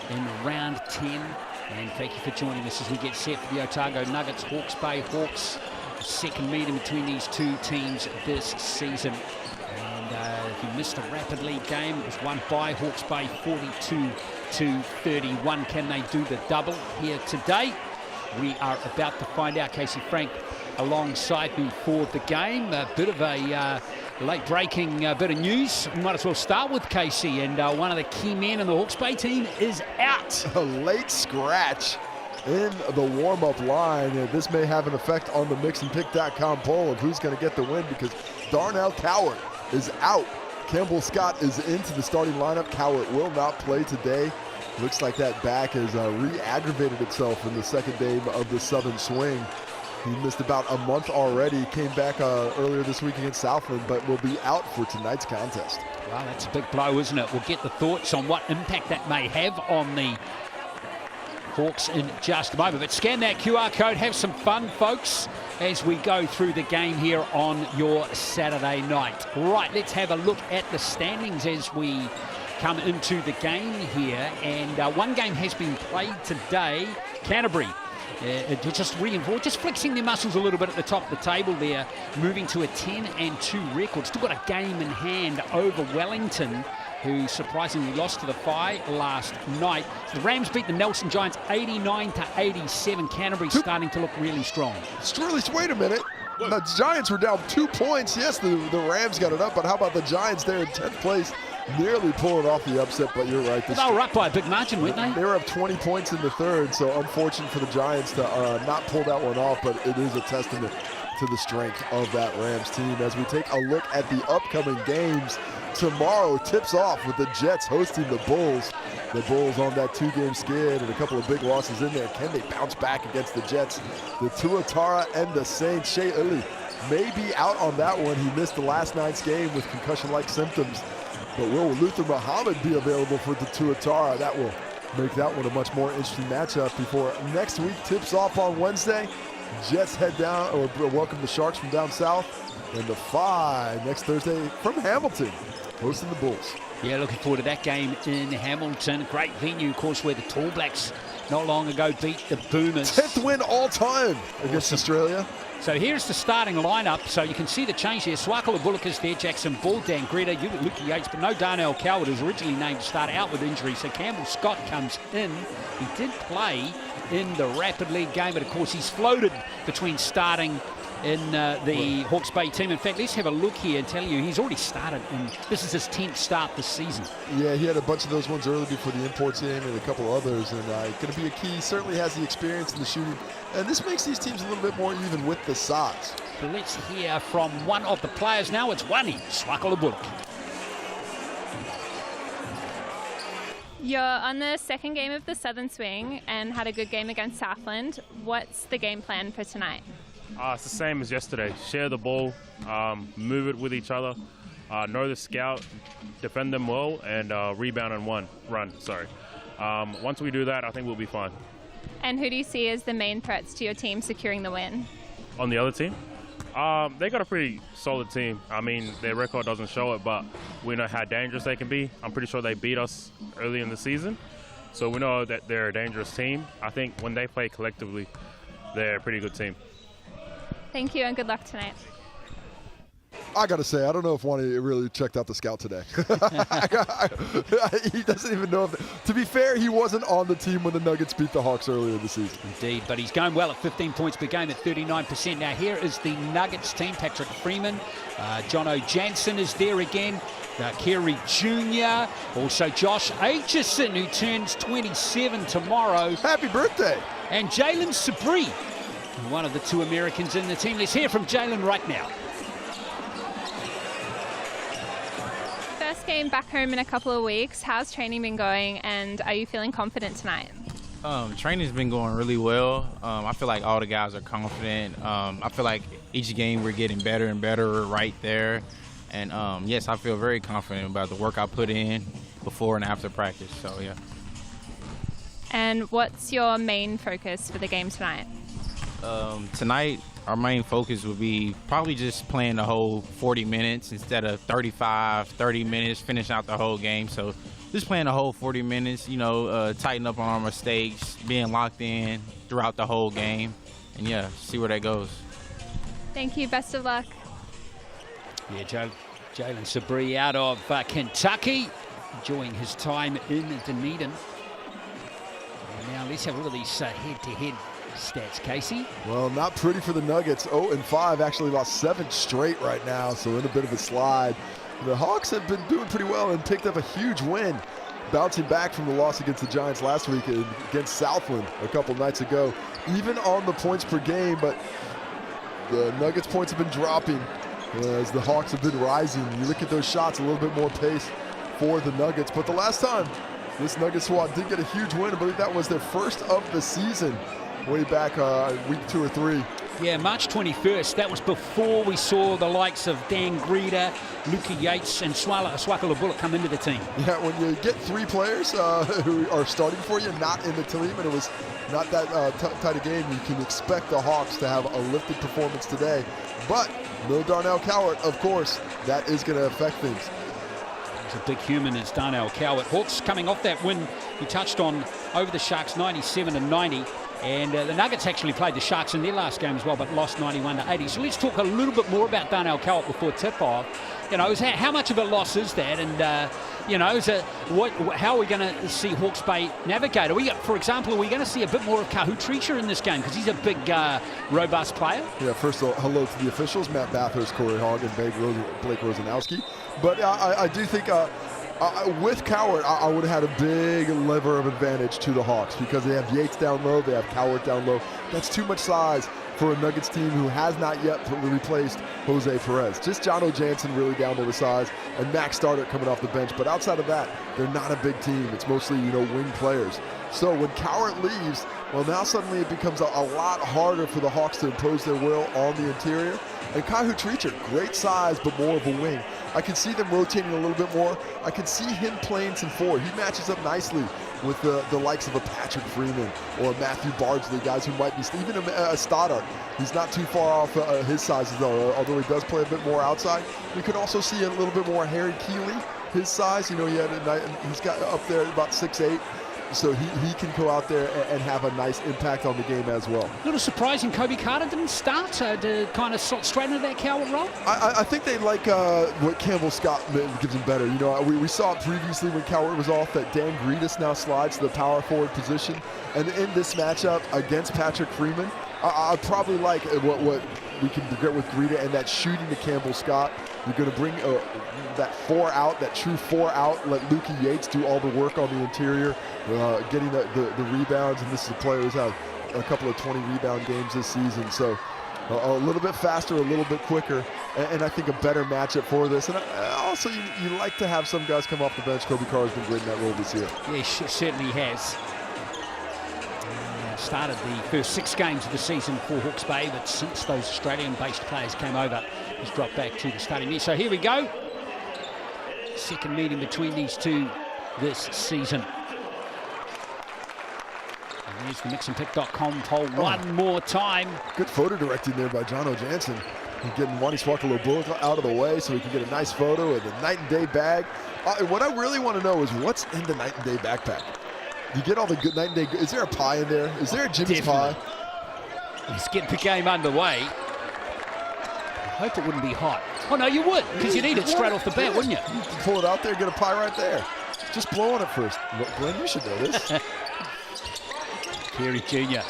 in round 10. And thank you for joining us as we get set for the Otago Nuggets Hawke's Bay Hawks. Second meeting between these two teams this season. And if you missed the Rapid League game, it was won by Hawke's Bay 42-31. Can they do the double here today? We are about to find out. Casey Frank alongside me for the game. A bit of a late-breaking bit of news. We might as well start with Casey, and one of the key men in the Hawke's Bay team is out. A late scratch in the warm-up line. This may have an effect on the mixandpick.com poll of who's going to get the win, because Darnell Cowart is out. Campbell Scott is into the starting lineup. Cowart will not play today. Looks like that back has re-aggravated itself in the second game of the Southern Swing. He missed about a month already. Came back earlier this week against Southland, but will be out for tonight's contest. Well, that's a big blow, isn't it? We'll get the thoughts on what impact that may have on the Hawks in just a moment. But scan that QR code. Have some fun, folks, as we go through the game here on your Saturday night. Right, let's have a look at the standings as we come into the game here. And one game has been played today. Canterbury. Just flexing their muscles a little bit at the top of the table there, moving to a 10-2 record. Still got a game in hand over Wellington, who surprisingly lost to the Phi last night. So the Rams beat the Nelson Giants 89-87. Canterbury starting to look really strong. Wait a minute. The Giants were down 2 points. Yes, the Rams got it up, but how about the Giants there in 10th place? Nearly pulling off the upset, but you're right. Well, they were up by a big margin, weren't they? They were up 20 points in the third, so unfortunate for the Giants to not pull that one off, but it is a testament to the strength of that Rams team. As we take a look at the upcoming games, tomorrow tips off with the Jets hosting the Bulls. The Bulls on that 2-game skid and a couple of big losses in there. Can they bounce back against the Jets? The Tuatara and the Saints. Shea Ili may be out on that one. He missed the last night's game with concussion-like symptoms. But will Luther Muhammad be available for the Tuatara? That will make that one a much more interesting matchup before next week tips off on Wednesday. Jets head down, or welcome the Sharks from down south. And the Phi next Thursday from Hamilton, hosting the Bulls. Yeah, looking forward to that game in Hamilton. Great venue, of course, where the Tall Blacks not long ago beat the Boomers. 10th win all time against Australia. So here's the starting lineup. So you can see the change here. Swakala Bullock is there, Jackson Ball, Dan Greta, Luke Yates, but no Darnell Cowart, who was originally named to start out with injury. So Campbell Scott comes in. He did play in the Rapid League game, but of course he's floated between starting in the Hawke's Bay team. In fact, let's have a look here and tell you he's already started, and this is his 10th start this season. Yeah, he had a bunch of those ones early before the imports game and a couple others, and going to be a key. He certainly has the experience in the shooting, and this makes these teams a little bit more even with the size. So let's hear from one of the players now. It's Wani Swakala Bullock. You're on the second game of the Southern Swing and had a good game against Southland. What's the game plan for tonight? It's the same as yesterday. Share the ball, move it with each other, know the scout, defend them well, and rebound and run. Once we do that, I think we'll be fine. And who do you see as the main threats to your team securing the win? On the other team? They got a pretty solid team. I mean, their record doesn't show it, but we know how dangerous they can be. I'm pretty sure they beat us early in the season, so we know that they're a dangerous team. I think when they play collectively, they're a pretty good team. Thank you and good luck tonight. I got to say, I don't know if Wani really checked out the scout today. He doesn't even know if... To be fair, he wasn't on the team when the Nuggets beat the Hawks earlier this season. Indeed, but he's going well at 15 points per game at 39%. Now here is the Nuggets team. Patrick Freeman, Jono Jansen is there again. Kerry Jr., also Josh Aitchison, who turns 27 tomorrow. Happy birthday. And Jalen Sabri, one of the two Americans in the team. Let's hear from Jalen right now. First game back home in a couple of weeks. How's training been going, and are you feeling confident tonight? Training's been going really well. I feel like all the guys are confident. I feel like each game we're getting better and better right there. And yes, I feel very confident about the work I put in before and after practice, so yeah. And what's your main focus for the game tonight? Tonight, our main focus would be probably just playing the whole 40 minutes instead of 35, 30 minutes, finishing out the whole game. So just playing the whole 40 minutes, you know, tighten up on our mistakes, being locked in throughout the whole game, and yeah, see where that goes. Thank you. Best of luck. Yeah, Jalen Sabri out of Kentucky, enjoying his time in Dunedin. And now let's have a look at these head-to-head stats, Casey. Well, not pretty for the Nuggets. 0-5, actually lost 7 straight right now, so in a bit of a slide. The Hawks have been doing pretty well and picked up a huge win, bouncing back from the loss against the Giants last week and against Southland a couple nights ago, even on the points per game, but the Nuggets points have been dropping as the Hawks have been rising. You look at those shots, a little bit more pace for the Nuggets. But the last time this Nuggets squad did get a huge win, I believe that was their first of the season way back week 2 or 3. Yeah, March 21st. That was before we saw the likes of Dan Grida, Luka Yates, and Swakala Bullock come into the team. Yeah, when you get 3 players who are starting for you, not in the team, and it was not that tight a game, you can expect the Hawks to have a lifted performance today. But no Darnell Cowart, of course, that is going to affect things. It's a big human, it's Darnell Cowart. Hawks coming off that win you touched on over the Sharks, 97-90. And the Nuggets actually played the Sharks in their last game as well, but lost 91-80. So let's talk a little bit more about Darnell Cowart before tip-off. You know, how much of a loss is that? And, you know, how are we going to see Hawke's Bay navigate? For example, are we going to see a bit more of Kahu Treacher in this game? Because he's a big, robust player. Yeah, first of all, hello to the officials, Matt Bathurst, Corey Hogg, and Blake Rosanowski. But I do think with Cowart, I would have had a big lever of advantage to the Hawks because they have Yates down low, they have Cowart down low. That's too much size for a Nuggets team who has not yet replaced Jose Perez. Just Jono Jansen really down there with size, and Max Stoddard coming off the bench. But outside of that, they're not a big team. It's mostly, you know, wing players. So when Cowart leaves, well, now suddenly it becomes a lot harder for the Hawks to impose their will on the interior. And Kahu Treacher, great size, but more of a wing. I can see them rotating a little bit more. I can see him playing some forward. He matches up nicely with the likes of a Patrick Freeman or a Matthew Bardsley, guys who might be, even a Stoddard. He's not too far off his sizes, though, although he does play a bit more outside. We could also see a little bit more Harry Keeley, his size. You know, he's got up there about 6'8". So he can go out there and have a nice impact on the game as well. A little surprising Kobe Carter didn't start to kind of straight into that Cowart role. I think they like what Campbell Scott gives him better. You know, we saw it previously when Cowart was off that Dan Gredis now slides to the power forward position. And in this matchup against Patrick Freeman, I probably like what we can get with Grida and that shooting to Campbell Scott. You're going to bring that 4 out, that true 4 out, let Luka Yates do all the work on the interior, getting the rebounds. And this is a player who's had a couple of 20 rebound games this season. So a little bit faster, a little bit quicker, and I think a better matchup for this. And also, you like to have some guys come off the bench. Kobe Carter's been great in that role this year. Yeah, he certainly has. Started the first 6 games of the season for Hawke's Bay, but since those Australian-based players came over, he's dropped back to the starting there. So here we go. Second meeting between these two this season. And there's the mixandpick.com poll one more time. Good photo directing there by Jono Jansen. He's getting Wani Swakala Bullock out of the way so he can get a nice photo of the night and day bag. What I really want to know is what's in the night and day backpack. You get all the good night and day. Is there a pie in there? Is there a Jimmy's pie? Let's get the game underway. I hope it wouldn't be hot. Oh, no, you would, because you'd eat it straight off the bat, wouldn't you? You can pull it out there, get a pie right there. Just blow on it first. Glenn, you should know this. Carey Jr.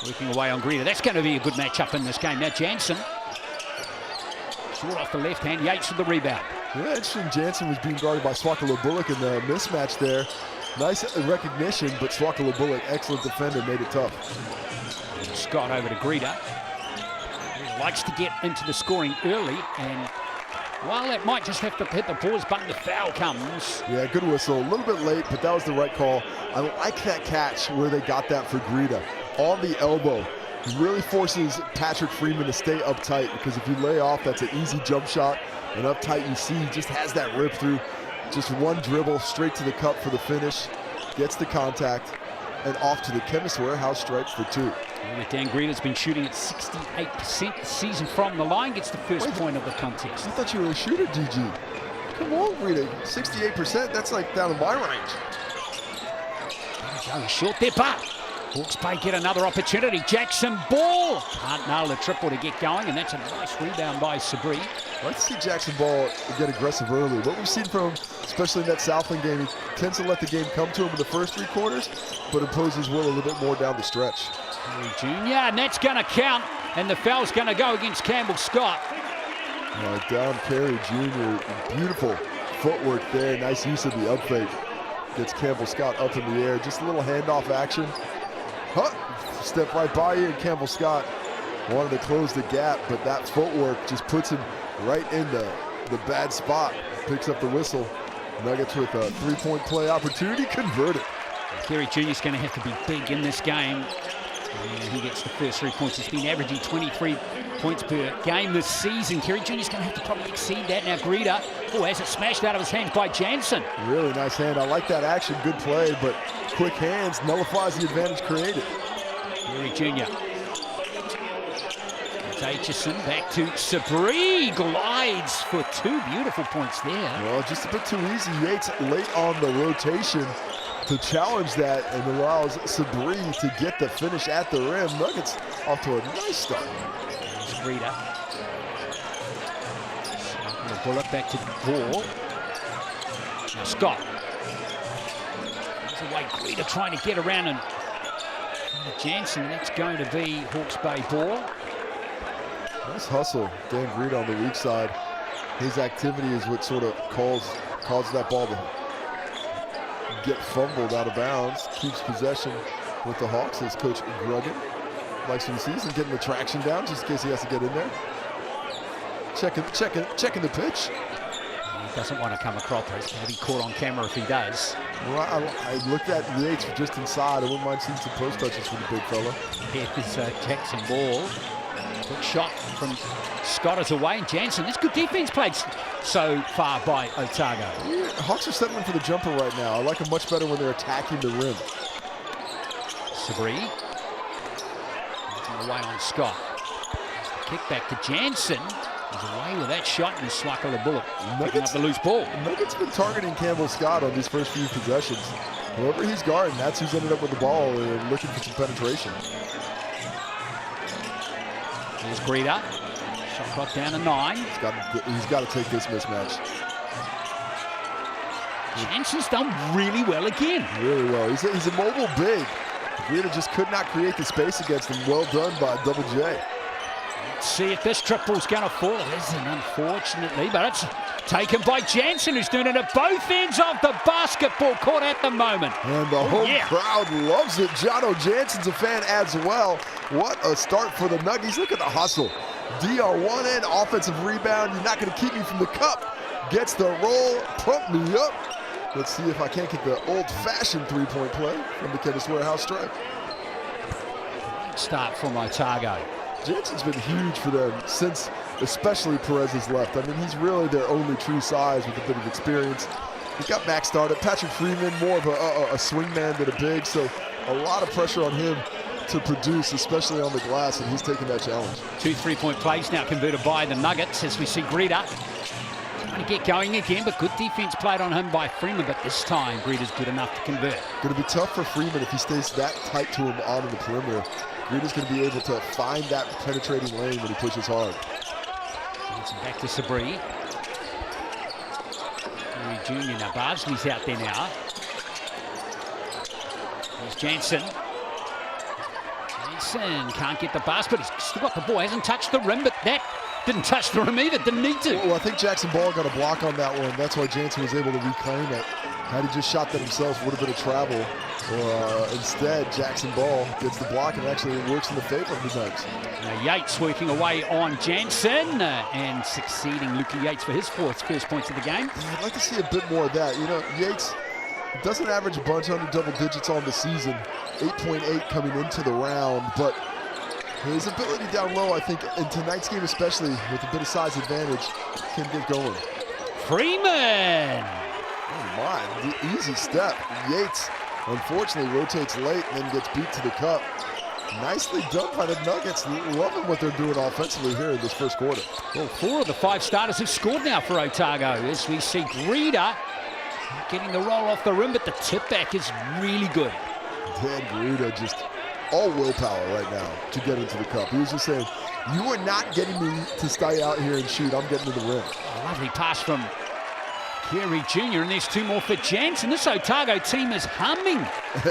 working away on Greta. That's going to be a good matchup in this game. Now, Jansen. Short off the left hand. Yates with the rebound. Yeah, interesting. Jansen was being guarded by Swakala Bullock in the mismatch there. Nice recognition, but Swakala Bullock, excellent defender, made it tough. Scott over to Greta. He likes to get into the scoring early, and while that might just have to hit the pause button, the foul comes. Yeah, good whistle. A little bit late, but that was the right call. I like that catch where they got that for Greta. On the elbow. Really forces Patrick Freeman to stay uptight, because if you lay off, that's an easy jump shot. And uptight, you see he just has that rip through. Just one dribble straight to the cup for the finish. Gets the contact, and off to the Chemist Warehouse strikes the 2. Dan Greta's been shooting at 68% this season from the line, gets the first point of the contest. I thought you were a shooter, DG. Come on, Greta. 68%, that's like down in my range. There we go, short there, but Hawke's Bay get another opportunity. Jackson Ball can't nail the triple to get going, and that's a nice rebound by Sabri. Let's see Jackson Ball get aggressive early. What we've seen from him, especially in that Southland game, he tends to let the game come to him in the first 3 quarters, but imposes will a little bit more down the stretch. Jr., and that's going to count, and the foul's going to go against Campbell Scott. Down Carey Jr., beautiful footwork there, nice use of the up fake. Gets Campbell Scott up in the air, just a little handoff action. Step right by you, and Campbell Scott wanted to close the gap, but that footwork just puts him right in the bad spot. Picks up the whistle. Nuggets with a 3-point play opportunity, converted. Carey Jr. is going to have to be big in this game. And he gets the first 3 points. He's been averaging 23 points per game this season. Carey Jr. is going to have to probably exceed that. Now Greta, has it smashed out of his hands by Jansen. Really nice hand. I like that action. Good play, but quick hands nullifies the advantage created. Carey Jr. Aitchison back to Sabri, glides for 2 beautiful points there. Well, just a bit too easy. Yates late on the rotation to challenge that and allows Sabri to get the finish at the rim. Nuggets off to a nice start. There's Greta. The bullet back to Ball. Now Scott. There's away Greta trying to get around and Jansen. That's going to be Hawke's Bay ball. Nice hustle, Dan Greta on the weak side. His activity is what sort of causes that ball to get fumbled out of bounds. Keeps possession with the Hawks as Coach Gruggen likes for the season, getting the traction down just in case he has to get in there. Checking the pitch. He doesn't want to come across. He's going to be caught on camera if he does. Well, I looked at Yates just inside. I wouldn't mind seeing some post touches from the big fella. Here's Jackson Ball. Quick shot from Scott is away, and Jansen. That's good defense played so far by Otago. Yeah, Hawks are settling for the jumper right now. I like them much better when they're attacking the rim. Sabri. Away on Scott. Kick back to Jansen. He's away with that shot, and Swaka the bullet picking up the loose ball. Nuggets been targeting Campbell Scott on these first few possessions. Whoever he's guarding, that's who's ended up with the ball and looking for some penetration. Here's Greta. Shot clock down to 9. He's got to take this mismatch. Jansen's done really well again. Really well. He's a mobile big. Greta just could not create the space against him. Well done by Double J. Let's see if this triple's going to fall. It isn't, unfortunately, but it's taken by Jansen, who's doing it at both ends of the basketball court at the moment. And the home crowd loves it. Jono Jansen's a fan as well. What a start for the Nuggies. Look at the hustle. D on one end, offensive rebound. You're not going to keep me from the cup. Gets the roll, pump me up. Let's see if I can't get the old-fashioned three-point play from the Chemist Warehouse stripe. Start from Otago. Jansen's been huge for them since especially Perez has left. I mean, he's really their only true size with a bit of experience. He got Max started. Patrick Freeman, more of a swingman than a big, so a lot of pressure on him to produce, especially on the glass, and he's taking that challenge. 2 3-point plays now converted by the Nuggets as we see Greta trying to get going again, but good defense played on him by Freeman, but this time Greta's good enough to convert. Going to be tough for Freeman if he stays that tight to him on the perimeter. Greta's going to be able to find that penetrating lane when he pushes hard. Back to Sabri. Junior now, Bardsley's out there now. There's Jansen. Jansen can't get the basket. He's still got the ball. Hasn't touched the rim, but that didn't touch the rim either. Didn't need to. Well, I think Jackson Ball got a block on that one. That's why Jansen was able to reclaim it. Had he just shot that himself, would have been a travel. Instead, Jackson Ball gets the block, and actually it works in the favor of the Nuggets. Yates working away on Jansen and succeeding Luka Yates for his first points of the game. I'd like to see a bit more of that. You know, Yates doesn't average a bunch under double digits on the season, 8.8 coming into the round, but his ability down low, I think, in tonight's game especially, with a bit of size advantage, can get going. Freeman! Oh my, the easy step. Yates, unfortunately, rotates late and then gets beat to the cup. Nicely done by the Nuggets. Loving what they're doing offensively here in this first quarter. Well, 4 of the 5 starters have scored now for Otago, as we see Greeder getting the roll off the rim, but the tip back is really good. Dan Greeder just all willpower right now to get into the cup. He was just saying, you are not getting me to stay out here and shoot. I'm getting to the rim. A lovely pass from Carey Jr., and there's 2 more for Jansen. This Otago team is humming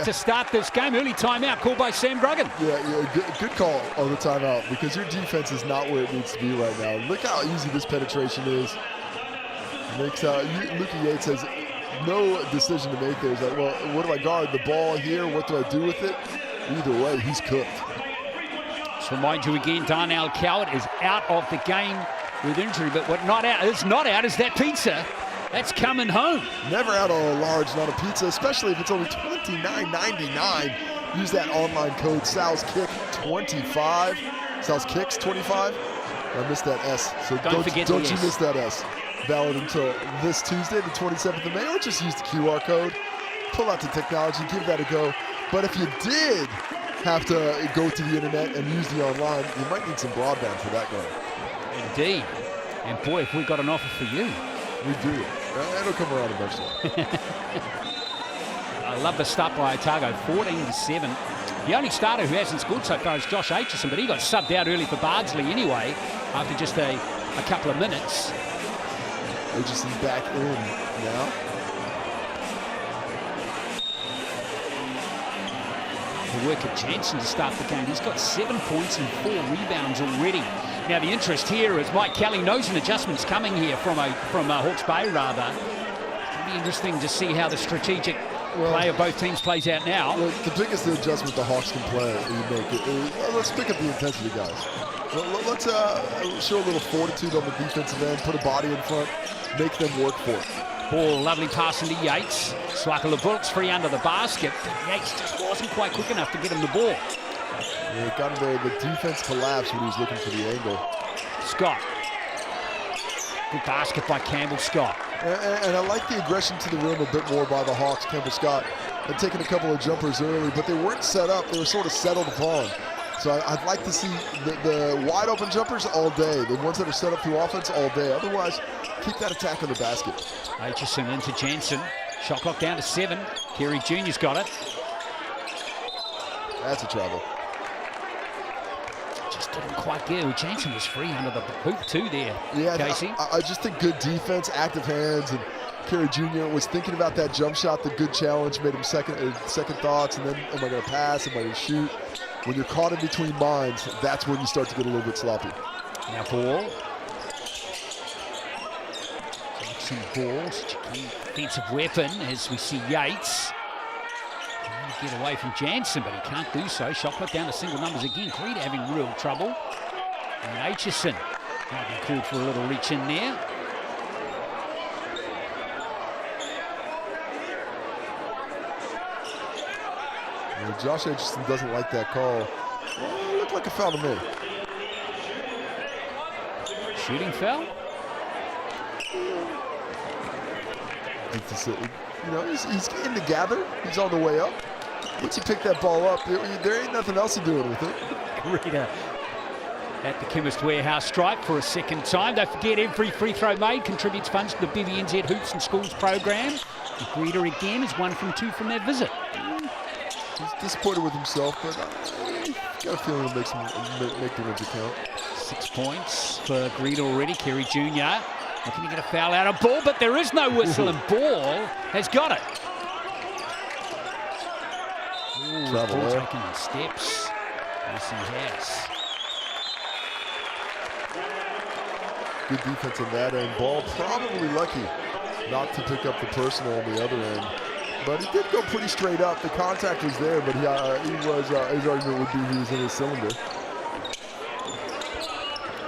to start this game. Early timeout called by Sam Gruggan. Yeah, good call on the timeout, because your defense is not where it needs to be right now. Look how easy this penetration is. Luka Yates has no decision to make there. He's like, well, what do I guard? The ball here? What do I do with it? Either way, he's cooked. Just remind you again, Darnell Coward is out of the game with injury, but what not out is that pizza. That's coming home. Never out on a large, not a pizza, especially if it's only $29.99. Use that online code Sal's Kick 25. Sal's Kicks 25. I missed that S, so don't you miss that S. Valid until this Tuesday, the 27th of May, or just use the QR code. Pull out the technology, give that a go. But if you did have to go to the internet and use the online, you might need some broadband for that going. Indeed. And boy, if we got an offer for you. We do. It'll come around eventually. I love the start by Otago, 14-7. The only starter who hasn't scored so far is Josh Aitchison, but he got subbed out early for Bardsley anyway, after just a couple of minutes. Aitchison back in now. The work of Jansen to start the game. He's got 7 points and 4 rebounds already. Now the interest here is Mike Kelly knows an adjustment's coming here from Hawke's Bay rather. It's going to be interesting to see how the strategic play of both teams plays out now. Look, the biggest adjustment the Hawks can make let's pick up the intensity, guys. Let's show a little fortitude on the defensive end, put a body in front, make them work for it. Ball, lovely pass into Yates. Swaka LeBook's free under the basket. Yates just wasn't quite quick enough to get him the ball. Yeah, got him there. The defense collapsed when he was looking for the angle. Scott. Good basket by Campbell Scott. And I like the aggression to the rim a bit more by the Hawks. Campbell Scott had taken a couple of jumpers early, but they weren't set up. They were sort of settled upon. So I'd like to see the wide open jumpers all day. The ones that are set up through offense all day. Otherwise, keep that attack on the basket. Aitchison into Jansen. Shot clock down to 7. Carey Jr.'s got it. That's a travel. Just didn't quite get it. Jansen was free under the hoop too there, yeah, Casey. I just think good defense, active hands, and Carey Jr. was thinking about that jump shot. The good challenge made him second thoughts, and then, am I going to pass? Am I going to shoot? When you're caught in between minds, that's when you start to get a little bit sloppy. Now ball. Jackson ball, such a key defensive weapon as we see Yates. Trying to get away from Jansen, but he can't do so. Shot clock down to single numbers again. Creed having real trouble. And Aitchison might be called for a little reach in there. Josh Aitchison doesn't like that call. Well, it looked like a foul to me. Shooting foul? You know, he's getting to gather. He's on the way up. Once you pick that ball up, there ain't nothing else to do with it. Greeder at the Chemist Warehouse stripe for a second time. Don't forget, every free throw made contributes funds to the BBNZ Hoops and Schools program. Greeder again is 1 from 2 from their visit. He's disappointed with himself, but got a feeling he'll make the wins count. 6 points for Greed already. Carey Jr. looking to get a foul out of Ball, but there is no whistle, and Ball has got it. Ball taking the steps. Yes, he has. Good defense on that end. Ball probably lucky not to pick up the personal on the other end. But he did go pretty straight up. The contact was there, but his argument would be he was in his cylinder.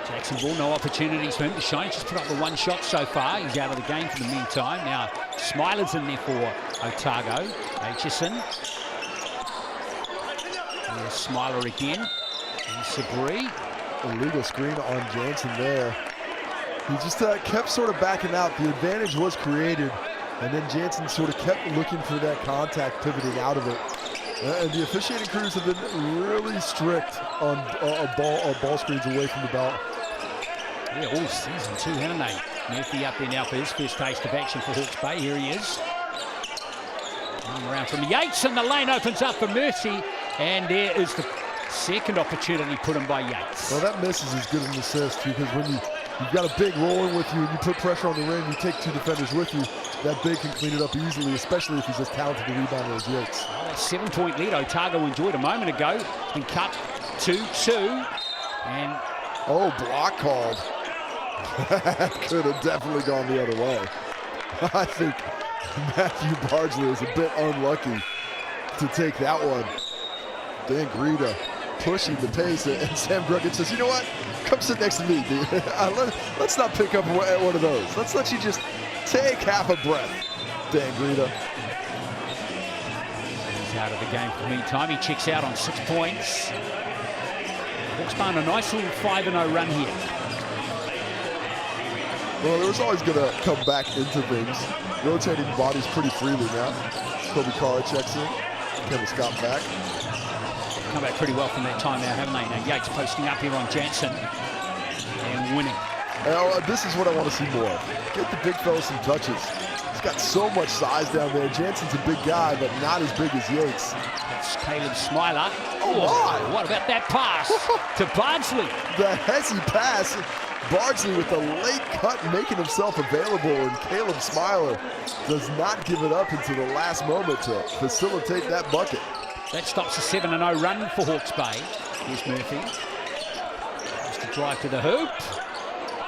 Jackson Ball, no opportunities for him to shine. Just put up the 1 shot so far. He's out of the game for the meantime. Now Smiler's in there for Otago. Aitchison. Here's Smiler again. And Sabri. Illegal screen on Jansen there. He just kept sort of backing out. The advantage was created. And then Jansen sort of kept looking for that contact, pivoting out of it. And the officiating crews have been really strict on ball screens away from the ball. Yeah, all season too, haven't they? Murphy up there now for his first taste of action for Hawke's Bay. Here he is. Running around from Yates, and the lane opens up for Mercy. And there is the second opportunity put in by Yates. Well, that miss is as good an assist because when you've got a big rolling with you and you put pressure on the rim, you take 2 defenders with you, that big can clean it up easily, especially if he's as talented a rebounder as Yates. Oh, 7-point lead Otago enjoyed a moment ago. It's been cut 2-2. And oh, block called. That could have definitely gone the other way. I think Matthew Bardsley is a bit unlucky to take that one. Dan Greta pushing the pace, and Sam Gruggett says, you know what? Come sit next to me, dude. Let's not pick up one of those. Let's let you just take half a breath, Dan Greta. He's out of the game for the meantime. He checks out on 6 points. Hawke's Bay on a nice little 5-0 run here. Well, it was always going to come back into things. Rotating bodies pretty freely now. Kobe Carr checks in. Kevin Scott back. Come back pretty well from that timeout, haven't they? Now Yates posting up here on Jansen and winning. Well, this is what I want to see more of. Get the big fella some touches. He's got so much size down there. Jansen's a big guy, but not as big as Yates. That's Caleb Smiler. Oh, my. What about that pass to Bardsley? The hezzy pass. Bardsley with the late cut making himself available, and Caleb Smiler does not give it up until the last moment to facilitate that bucket. That stops a 7-0 run for Hawke's Bay. Here's Murphy. Has to drive to the hoop.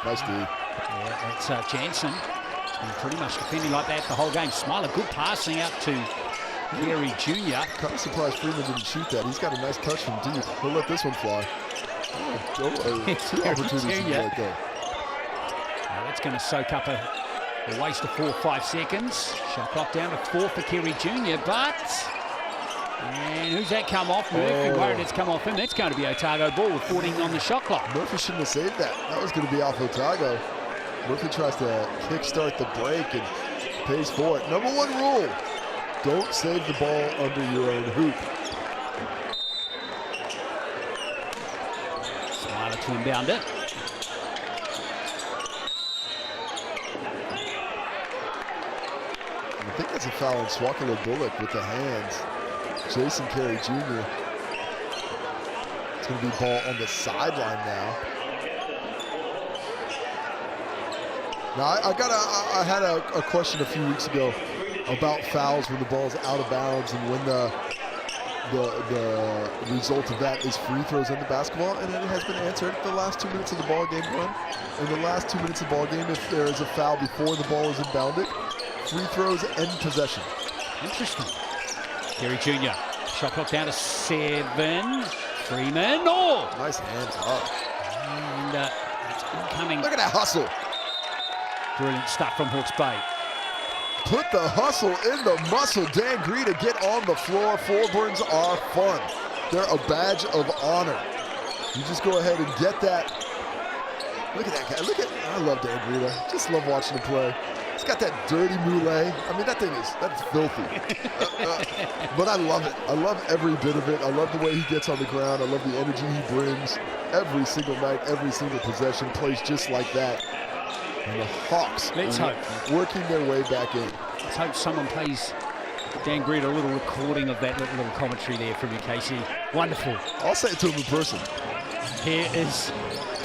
Nice D. Yeah, that's Jansen. He's been pretty much defending like that the whole game. Smiler, good passing out to Gary Jr. Kind of surprised Freeman didn't shoot that. He's got a nice touch from deep. He'll let this one fly. Two opportunities right there. Now that's going to soak up a waste of 4 or 5 seconds. Shot clock down to 4 for Kerry Jr. But and who's that come off? Murphy worried it's come off him. That's going to be Otago ball with 14 on the shot clock. Murphy shouldn't have saved that. That was going to be off Otago. Murphy tries to kickstart the break and pays for it. #1 rule: don't save the ball under your own hoop. To inbound it. I think that's a foul on Swakalo Bullock with the hands. Jason Carey Jr. It's going to be ball on the sideline now. Now I had a question a few weeks ago about fouls when the ball's out of bounds and when the result of that is free throws in the basketball, and it has been answered the last 2 minutes of the ball game run. In the last 2 minutes of the ball game, if there is a foul before the ball is inbounded, free throws end possession. Interesting. Gary Jr. Shot clock down to 7. Freeman. Oh! Nice hands up. And it's incoming. Look at that hustle. Brilliant stuff from Hawke's Bay. Put the hustle in the muscle. Dan Greta, get on the floor. Foreburns are fun. They're a badge of honor. You just go ahead and get that. Look at that guy. I love Dan Greta. Just love watching him play. He's got that dirty mullet. I mean, that's filthy. But I love it. I love every bit of it. I love the way he gets on the ground. I love the energy he brings. Every single night, every single possession plays just like that. And the Hawks working their way back in. Let's hope someone plays Dan Greta a little recording of that little commentary there from you, Casey. Wonderful. I'll say it to him in person. Here is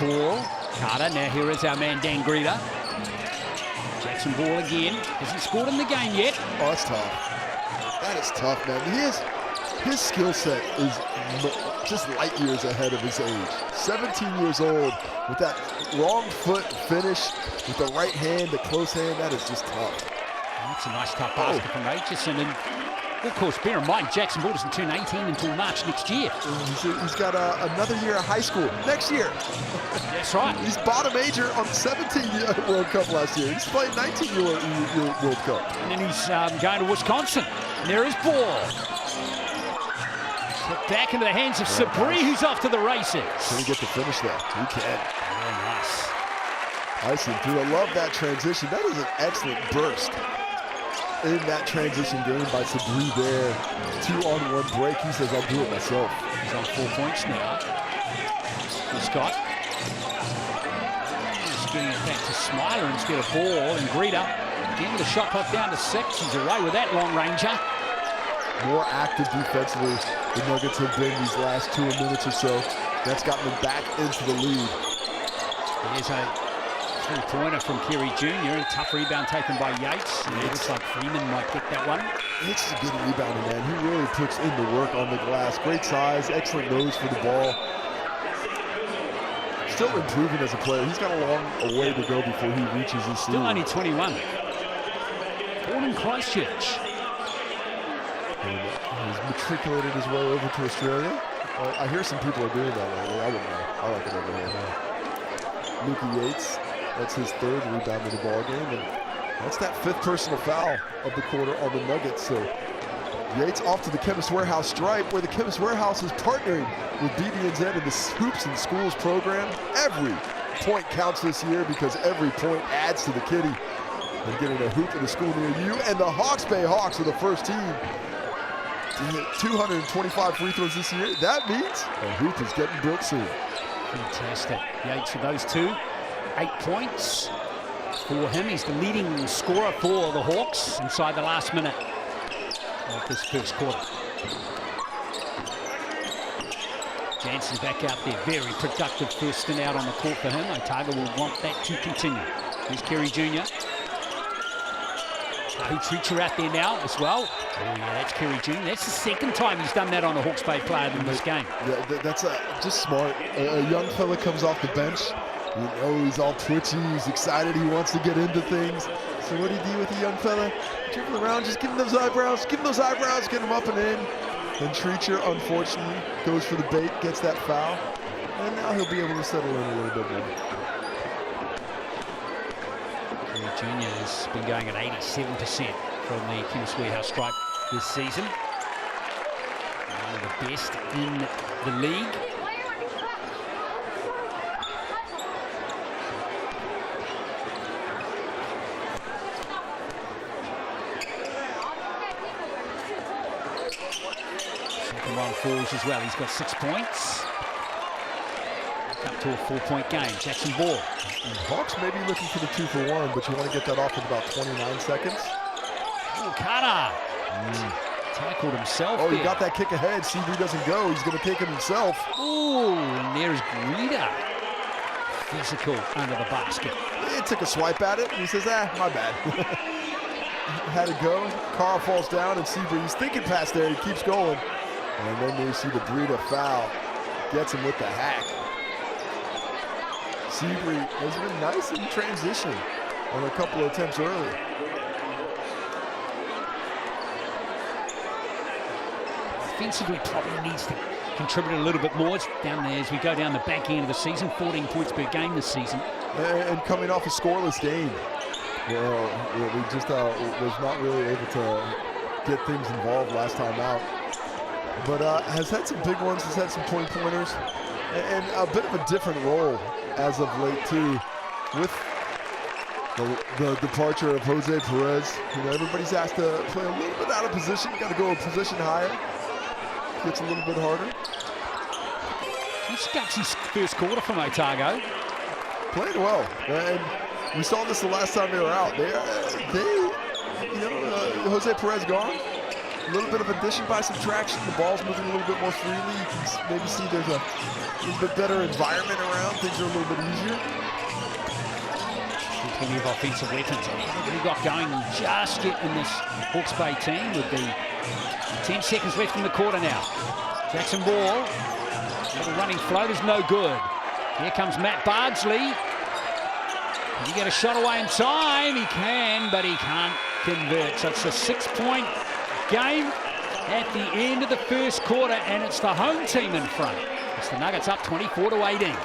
Ball. Carter. Now here is our man Dan Greta. Jackson Ball again. Hasn't scored in the game yet. Oh, that's tough. That is tough, man. His skill set is just light years ahead of his age. 17 years old with that wrong foot finish with the right hand, the close hand, that is just tough. That's a nice tough basket from Aitchison. And of course, bear in mind, Jackson Ball doesn't turn 18 until March next year. He's got another year of high school next year. That's right. He's bottom major on 17-year World Cup last year. He's playing 19-year World Cup. And then he's going to Wisconsin. And there is Ball. Put back into the hands of Sabri, who's off to the races. Can he get the finish there? He can. Very nice. Icing through. I love that transition. That is an excellent burst. in that transition game by Sabri there. 2-on-1 break. He says, I'll do it myself. He's on 4 points now. Scott. Just getting it back to Smiler instead of Ball, and Greta again with a shot clock down to 6. He's away with that long ranger. More active defensively the Nuggets have been these last 2 minutes or so. That's gotten them back into the lead. There's a three-pointer from Kerry Jr. and tough rebound taken by Yates. And it looks like Freeman might get that one. Yates is a good rebounder, man. He really puts in the work on the glass. Great size, excellent nose for the ball. Still improving as a player. He's got a long way to go before he reaches his ceiling. Still only 21. Born in Christchurch. He's matriculated his way over to Australia. I hear some people are doing that lately. I wouldn't know. I like it over here. Luka Yates, that's his 3rd rebound in the ball game, and that's that 5th personal foul of the quarter on the Nuggets. So Yates off to the Chemist Warehouse stripe, where the Chemist Warehouse is partnering with BB&Z in the Hoops and Schools program. Every point counts this year because every point adds to the kitty. And getting a hoop in a school near you, and the Hawke's Bay Hawks are the first team to hit 225 free throws this year. That means a hoop is getting built soon. Fantastic. Yates with those 2. 8 points for him. He's the leading scorer for the Hawks inside the last minute of this first quarter. Jansen back out there. Very productive first stint out on the court for him. Otago will want that to continue. Here's Kerry Jr. Treacher out there now as well. Oh yeah, that's Kerry Jr. That's the 2nd time he's done that on a Hawke's Bay player in this game. Yeah, that's just smart. A young fella comes off the bench. You know, he's all twitchy, he's excited, he wants to get into things. So what do you do with a young fella? Dribble around, just give him those eyebrows, get him up and in. And Treacher, unfortunately, goes for the bait, gets that foul. And now he'll be able to settle in a little bit more. Jr. has been going at 87% from the Chemist Warehouse stripe this season. One of the best in the league. Second one falls as well. He's got 6 points. Up to a 4-point game. Jackson Ball. And Hawks may be looking for the 2-for-1, but you want to get that off in about 29 seconds. Oh, Carter. Tackled himself. Oh, he got that kick ahead. CB doesn't go. He's going to take him himself. Oh, and there's Greta. Physical under the basket. He took a swipe at it, and he says, my bad. Had to go. Carr falls down, and Seabury, he's thinking past there. He keeps going. And then you see the Brita foul. Gets him with the hack. Seabury has been nice in transition on a couple of attempts earlier. Offensively, probably needs to contribute a little bit more. It's down there as we go down the back end of the season. 14 points per game this season. And coming off a scoreless game. Well, we just was not really able to get things involved last time out. But has had some big ones, has had some point-pointers, and a bit of a different role as of late too, with the departure of Jose Perez. You know, everybody's asked to play a little bit out of position. Got to go a position higher. Gets a little bit harder. He's got his first quarter from Otago. Playing well, and we saw this the last time they were out. Jose Perez gone. A little bit of addition by subtraction. The ball's moving a little bit more freely. You can maybe see there's a little bit better environment around. Things are a little bit easier. Plenty of offensive weapons. What we got going just getting this Hawke's Bay team with the 10 seconds left in the quarter now. Jackson Ball. Little running float is no good. Here comes Matt Bardsley. Can he get a shot away in time? He can, but he can't convert. So it's a 6-point game at the end of the first quarter, and it's the home team in front. It's the Nuggets up 24-18.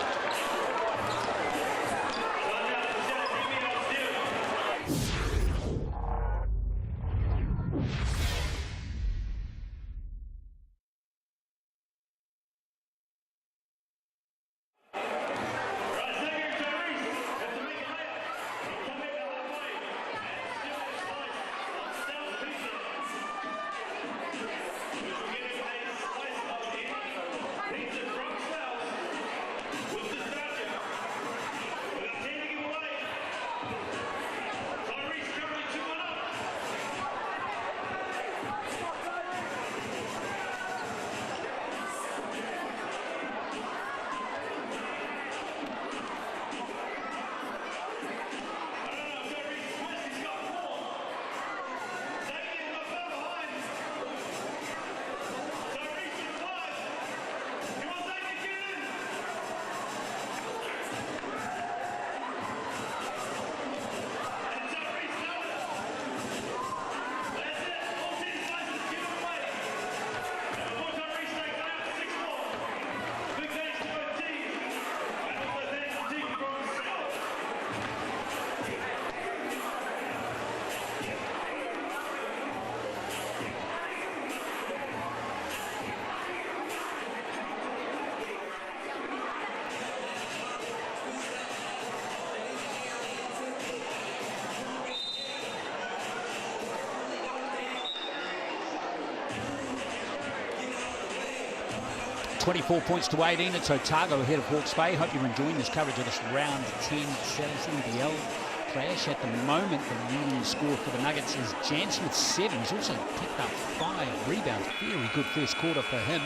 24 points to 18. It's Otago ahead of Hawke's Bay. Hope you're enjoying this coverage of this round 10 NZNBL clash. At the moment, the leading score for the Nuggets is Jansen with 7. He's also picked up 5 rebounds. Very good first quarter for him.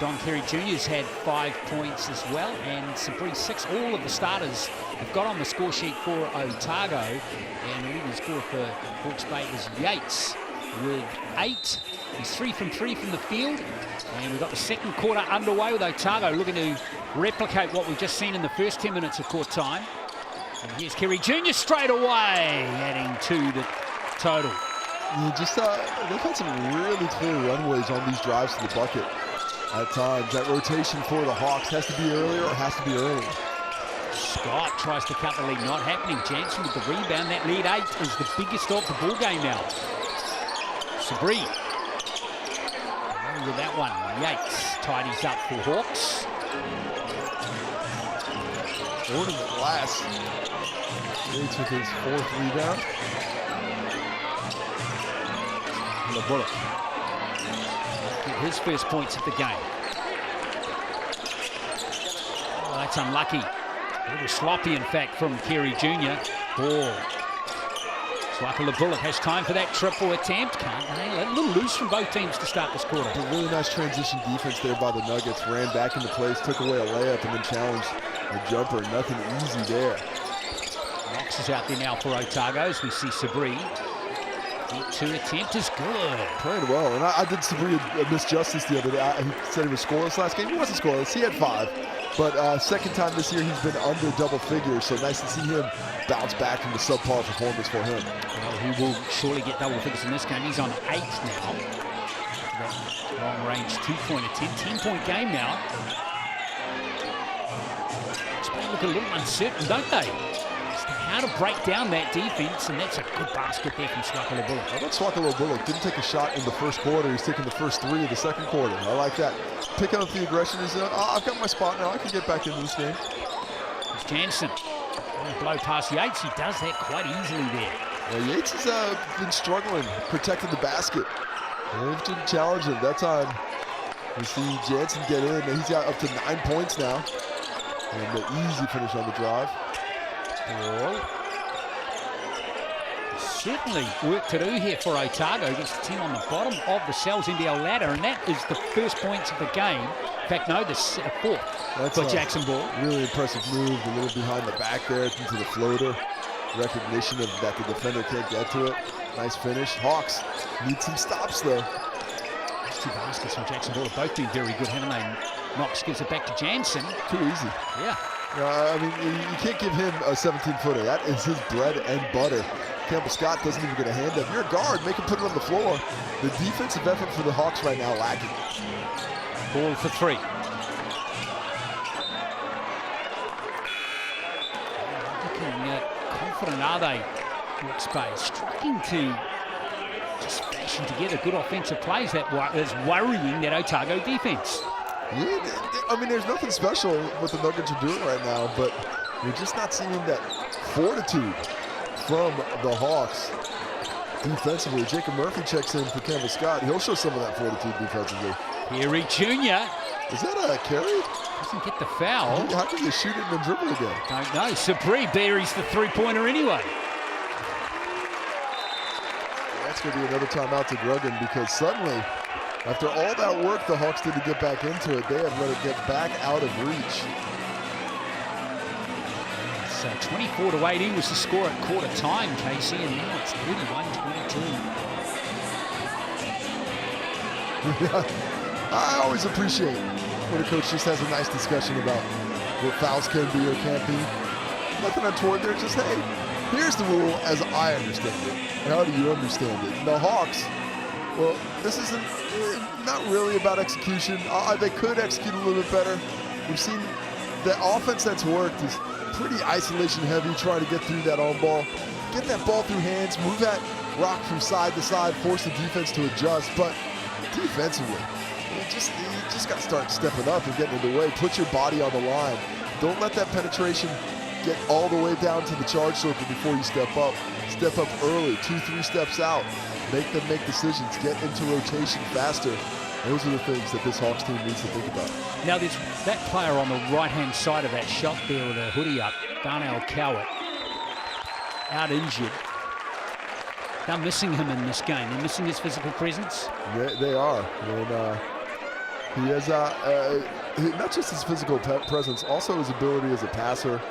Don Carey Jr.'s had 5 points as well, and Sabri 6. All of the starters have got on the score sheet for Otago, and the leading scorer for Hawke's Bay is Yates with 8. He's 3 from 3 from the field, and we've got the second quarter underway with Otago looking to replicate what we've just seen in the first 10 minutes of court time. And here's Carey Jr. straight away, adding to the total. You just they've had some really clear runways on these drives to the bucket. At times, that rotation for the Hawks has to be earlier or has to be early. Scott tries to cut the lead, not happening. Jansen with the rebound. That lead 8 is the biggest of the ball game now. Sabri. With that one, Yates tidies up for Hawks. Gordon Glass. Yates with his 4th rebound. And the bullet. His first points of the game. Oh, that's unlucky. A little sloppy, in fact, from Carey Jr. Ball. Swaka Bullet has time for that triple attempt. Can't nail it. A little loose from both teams to start this quarter. A really nice transition defense there by the Nuggets. Ran back into place, took away a layup, and then challenged a jumper. Nothing easy there. Knox is out there now for Otago as we see Sabri. Deep 2 attempt is good. Playing well, and I did Sabri a misjustice the other day. He said he was scoreless last game. He wasn't scoreless. He had 5. But second time this year, he's been under double figures, so nice to see him bounce back from the subpar performance for him. Well, he will surely get double figures in this game. He's on 8 now. Long-range 2-point attempt, 10-point game now. Spain look a little uncertain, don't they? As to how to break down that defense, and that's a good basket there from Swaka Bullock. I thought Swaka Bullock didn't take a shot in the first quarter. He's taking the first 3 of the second quarter. I like that. Picking up the aggression. He's I've got my spot now. I can get back into this game. It's Jansen. Blow past Yates. He does that quite easily there. Yeah, Yates has been struggling protecting the basket. They've been challenging that time. We see Jansen get in, and he's got up to 9 points now. And the easy finish on the drive. Ball. Certainly work to do here for Otago against the team on the bottom of the Cells NBL ladder, and that is the first points of the game. In fact, no, the 4th for Jackson Ball. Really impressive move, a little behind the back there into the floater. Recognition of that the defender can't get to it. Nice finish. Hawks need some stops though. Those 2 baskets from Jackson Ball have both been very good, haven't they? Knox gives it back to Jansen. Too easy. Yeah. I mean, you can't give him a 17-footer. That is his bread and butter. Campbell Scott doesn't even get a hand up. You're a guard, make him put it on the floor. The defensive effort for the Hawks right now lacking. Ball for 3. Looking confident, are they? Hawke's Bay struggling to just fashion together good offensive plays. That is worrying that Otago defense. Yeah, I mean, there's nothing special what the Nuggets are doing right now, but we're just not seeing that fortitude from the Hawks defensively. Jacob Murphy checks in for Campbell Scott. He'll show some of that fortitude defensively. Carey Jr. Is that a carry? Doesn't get the foul. How can you shoot it and then dribble again? Don't know. Sabri buries the 3-pointer anyway. That's going to be another timeout to Gruggan, because suddenly, after all that work the Hawks did to get back into it, they have let it get back out of reach. So 24-18 was the score at quarter time, Casey, and now it's 31-22. I always appreciate when a coach just has a nice discussion about what fouls can be or can't be. Nothing untoward there, just, hey, here's the rule as I understand it. How do you understand it? And the Hawks, well, this isn't not really about execution. They could execute a little bit better. We've seen the offense that's worked is pretty isolation heavy, trying to get through that on ball. Get that ball through hands, move that rock from side to side, force the defense to adjust. But defensively, you just got to start stepping up and getting in the way. Put your body on the line. Don't let that penetration get all the way down to the charge circle before you step up. Step up early, 2-3 steps out. Make them make decisions. Get into rotation faster. Those are the things that this Hawks team needs to think about. Now there's that player on the right-hand side of that shot there with a hoodie up, Darnell Cowett, out injured. They're missing him in this game. They're missing his physical presence. They are. And he has not just his physical presence, also his ability as a passer.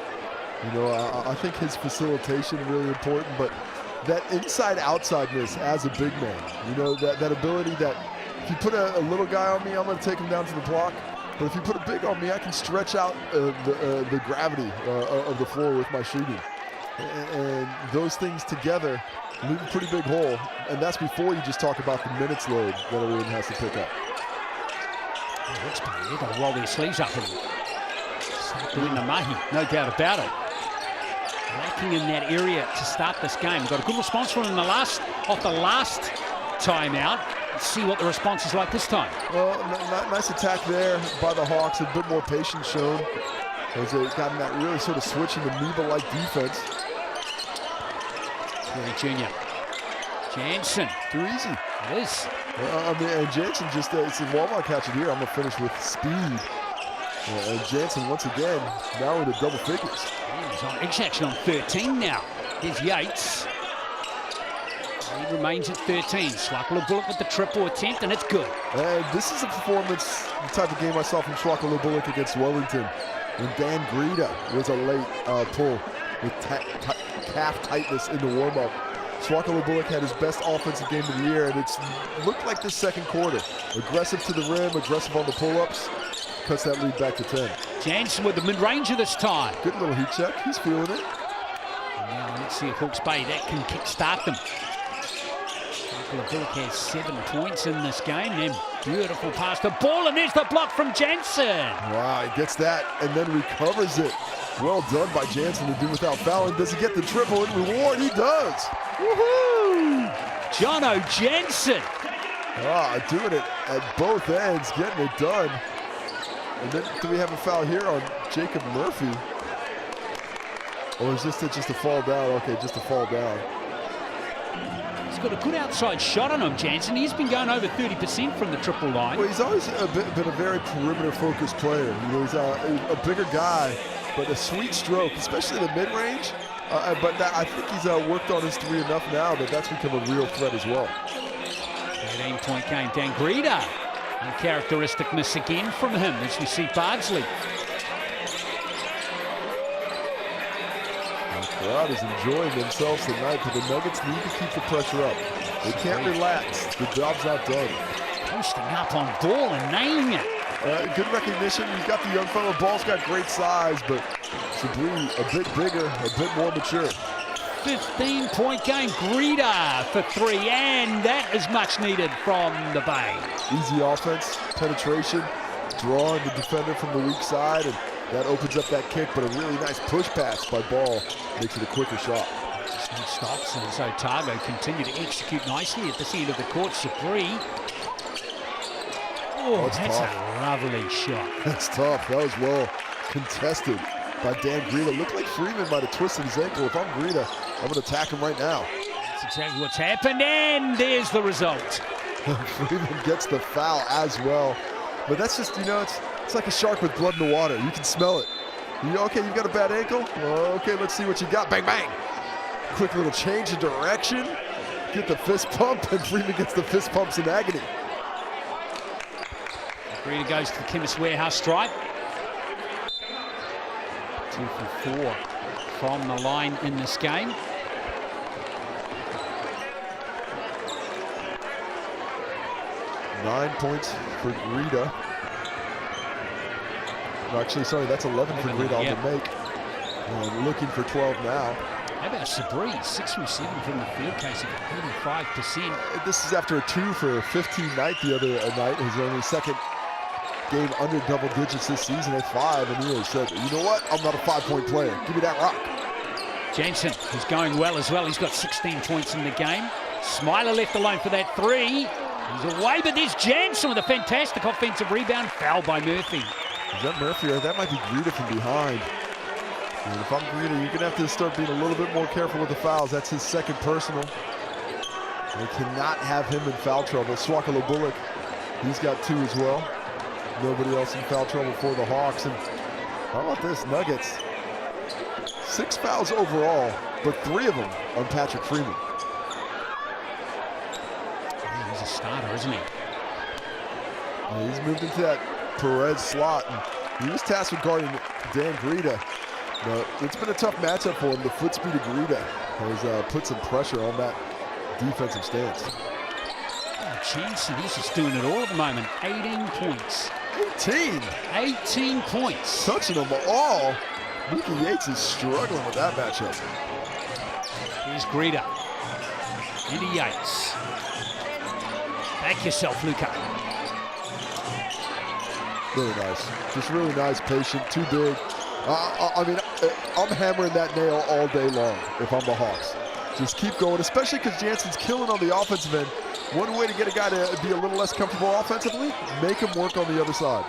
You know, I think his facilitation really important, but that inside-outsideness as a big man. You know, that ability that if you put a little guy on me, I'm going to take him down to the block. But if you put a big on me, I can stretch out the gravity of the floor with my shooting. And those things together leave a pretty big hole. And that's before you just talk about the minutes load that everyone has to pick up. They're going to roll their sleeves up and start doing the mahi, no doubt about it. Lacking in that area to start this game. Got a good response from him off the last timeout. Let's see what the response is like this time. Well, nice attack there by the Hawks. A bit more patience shown as they've gotten that really sort of switching amoeba-like defense. Really junior. Jansen. Too easy. It is. I mean, and Jansen just, it's a Walmart catch it here. I'm going to finish with speed. And Jansen, once again, now in the double figures. He's on action on 13 now. Here's Yates. He remains at 13. Swakala Bullock with the triple attempt, and it's good. And this is a performance, the type of game I saw from Swakala Bullock against Wellington. When Dan Greta was a late pull with calf tightness in the warm-up. Swakala Bullock had his best offensive game of the year, and it's looked like this second quarter. Aggressive to the rim, aggressive on the pull-ups. Cuts that lead back to 10. Jansen with the mid-ranger this time. Good little heat check. He's feeling it. And now let's see if Hawke's Bay, that can kickstart them. Bullock has 7 points in this game. Then beautiful pass to ball, and there's the block from Jansen. Wow, he gets that and then recovers it. Well done by Jansen to do without fouling. Does he get the triple in reward? He does. Woohoo! Jono Jansen. Doing it at both ends, getting it done. And then do we have a foul here on Jacob Murphy? Or is this just a fall down? Okay, just a fall down. He's got a good outside shot on him, Jansen. He's been going over 30% from the triple line. Well, he's always been a very perimeter-focused player. You know, he's a bigger guy, but a sweet stroke, especially the mid-range. But I think he's worked on his three enough now that that's become a real threat as well. 13-point game, Dan Greta. Uncharacteristic miss again from him as we see Bardsley. The crowd is enjoying themselves tonight, but the Nuggets need to keep the pressure up. They can't relax. The job's not done. Posting up on ball and nailing it. Good recognition. He's got the young fellow. Ball's got great size, but Sabri a bit bigger, a bit more mature. 15-point game. Greta for 3, and that is much needed from the Bay. Easy offense, penetration, drawing the defender from the weak side, and that opens up that kick, but a really nice push pass by Ball makes it a quicker shot. Just no stops, and so Otago continue to execute nicely at this end of the court. Sabri. Oh, that's tough. A lovely shot. That's tough. That was well contested by Dan Greta. Looked like Freeman might have twisted his ankle. If I'm Greta, I'm going to attack him right now. That's exactly what's happened, and there's the result. Freeman gets the foul as well. But that's just, you know, it's like a shark with blood in the water. You can smell it. Okay, you've got a bad ankle? Well, okay, let's see what you got. Bang, bang. Quick little change of direction. Get the fist pump, and Freeman gets the fist pumps in agony. Greta goes to the Chemist Warehouse stripe. 2 for 4 from the line in this game. Nine points for Greta. Actually, sorry, that's 11 for Greta on the make. And looking for 12 now. How about Sabri? 6 from 7 from the field, casing at 85%. This is after a 2 for 15 night the other night. His only second game under double digits this season at 5. And he really said, you know what? I'm not a 5-point player. Give me that rock. Jansen is going well as well. He's got 16 points in the game. Smiler left alone for that 3. He's away, but there's Jansen with a fantastic offensive rebound. Foul by Murphy. Is that Murphy, or that might be Greta from behind? And if I'm Greta, you're going to have to start being a little bit more careful with the fouls. That's his second personal. They cannot have him in foul trouble. Swakala Bullock He's got 2 as well. Nobody else in foul trouble for the Hawks. And how about this, Nuggets? 6 fouls overall, but 3 of them on Patrick Freeman. He's a starter, isn't he? Yeah, he's moved into that Perez slot. And he was tasked with guarding Dan Greta. But it's been a tough matchup for him. The foot speed of Greta has put some pressure on that defensive stance. Oh, Jansen, he's just doing it all at the moment. 18 points. 18 points. Touching them all. Mickey Yates is struggling with that matchup. Here's Greta. Into Yates. Back yourself, Luca. Really nice. Just really nice, patient, too big. I mean, I'm hammering that nail all day long if I'm the Hawks. Just keep going, especially because Jansen's killing on the offensive end. One way to get a guy to be a little less comfortable offensively, make him work on the other side.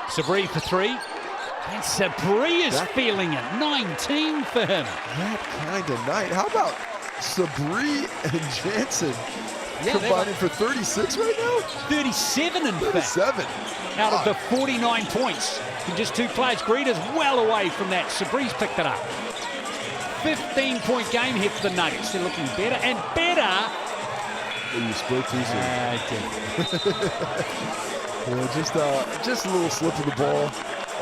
Sabri for 3. And Sabri is feeling it. 19 for him. That kind of night. How about Sabri and Jansen combining for 36 right now? 37 in 37. fact. Out of the 49 points in just 2 plays. Greta's well away from that. Sabri's picked it up. 15-point game here for the Nuggets. They're looking better and better. You spoke too soon. Yeah, just a little slip of the ball.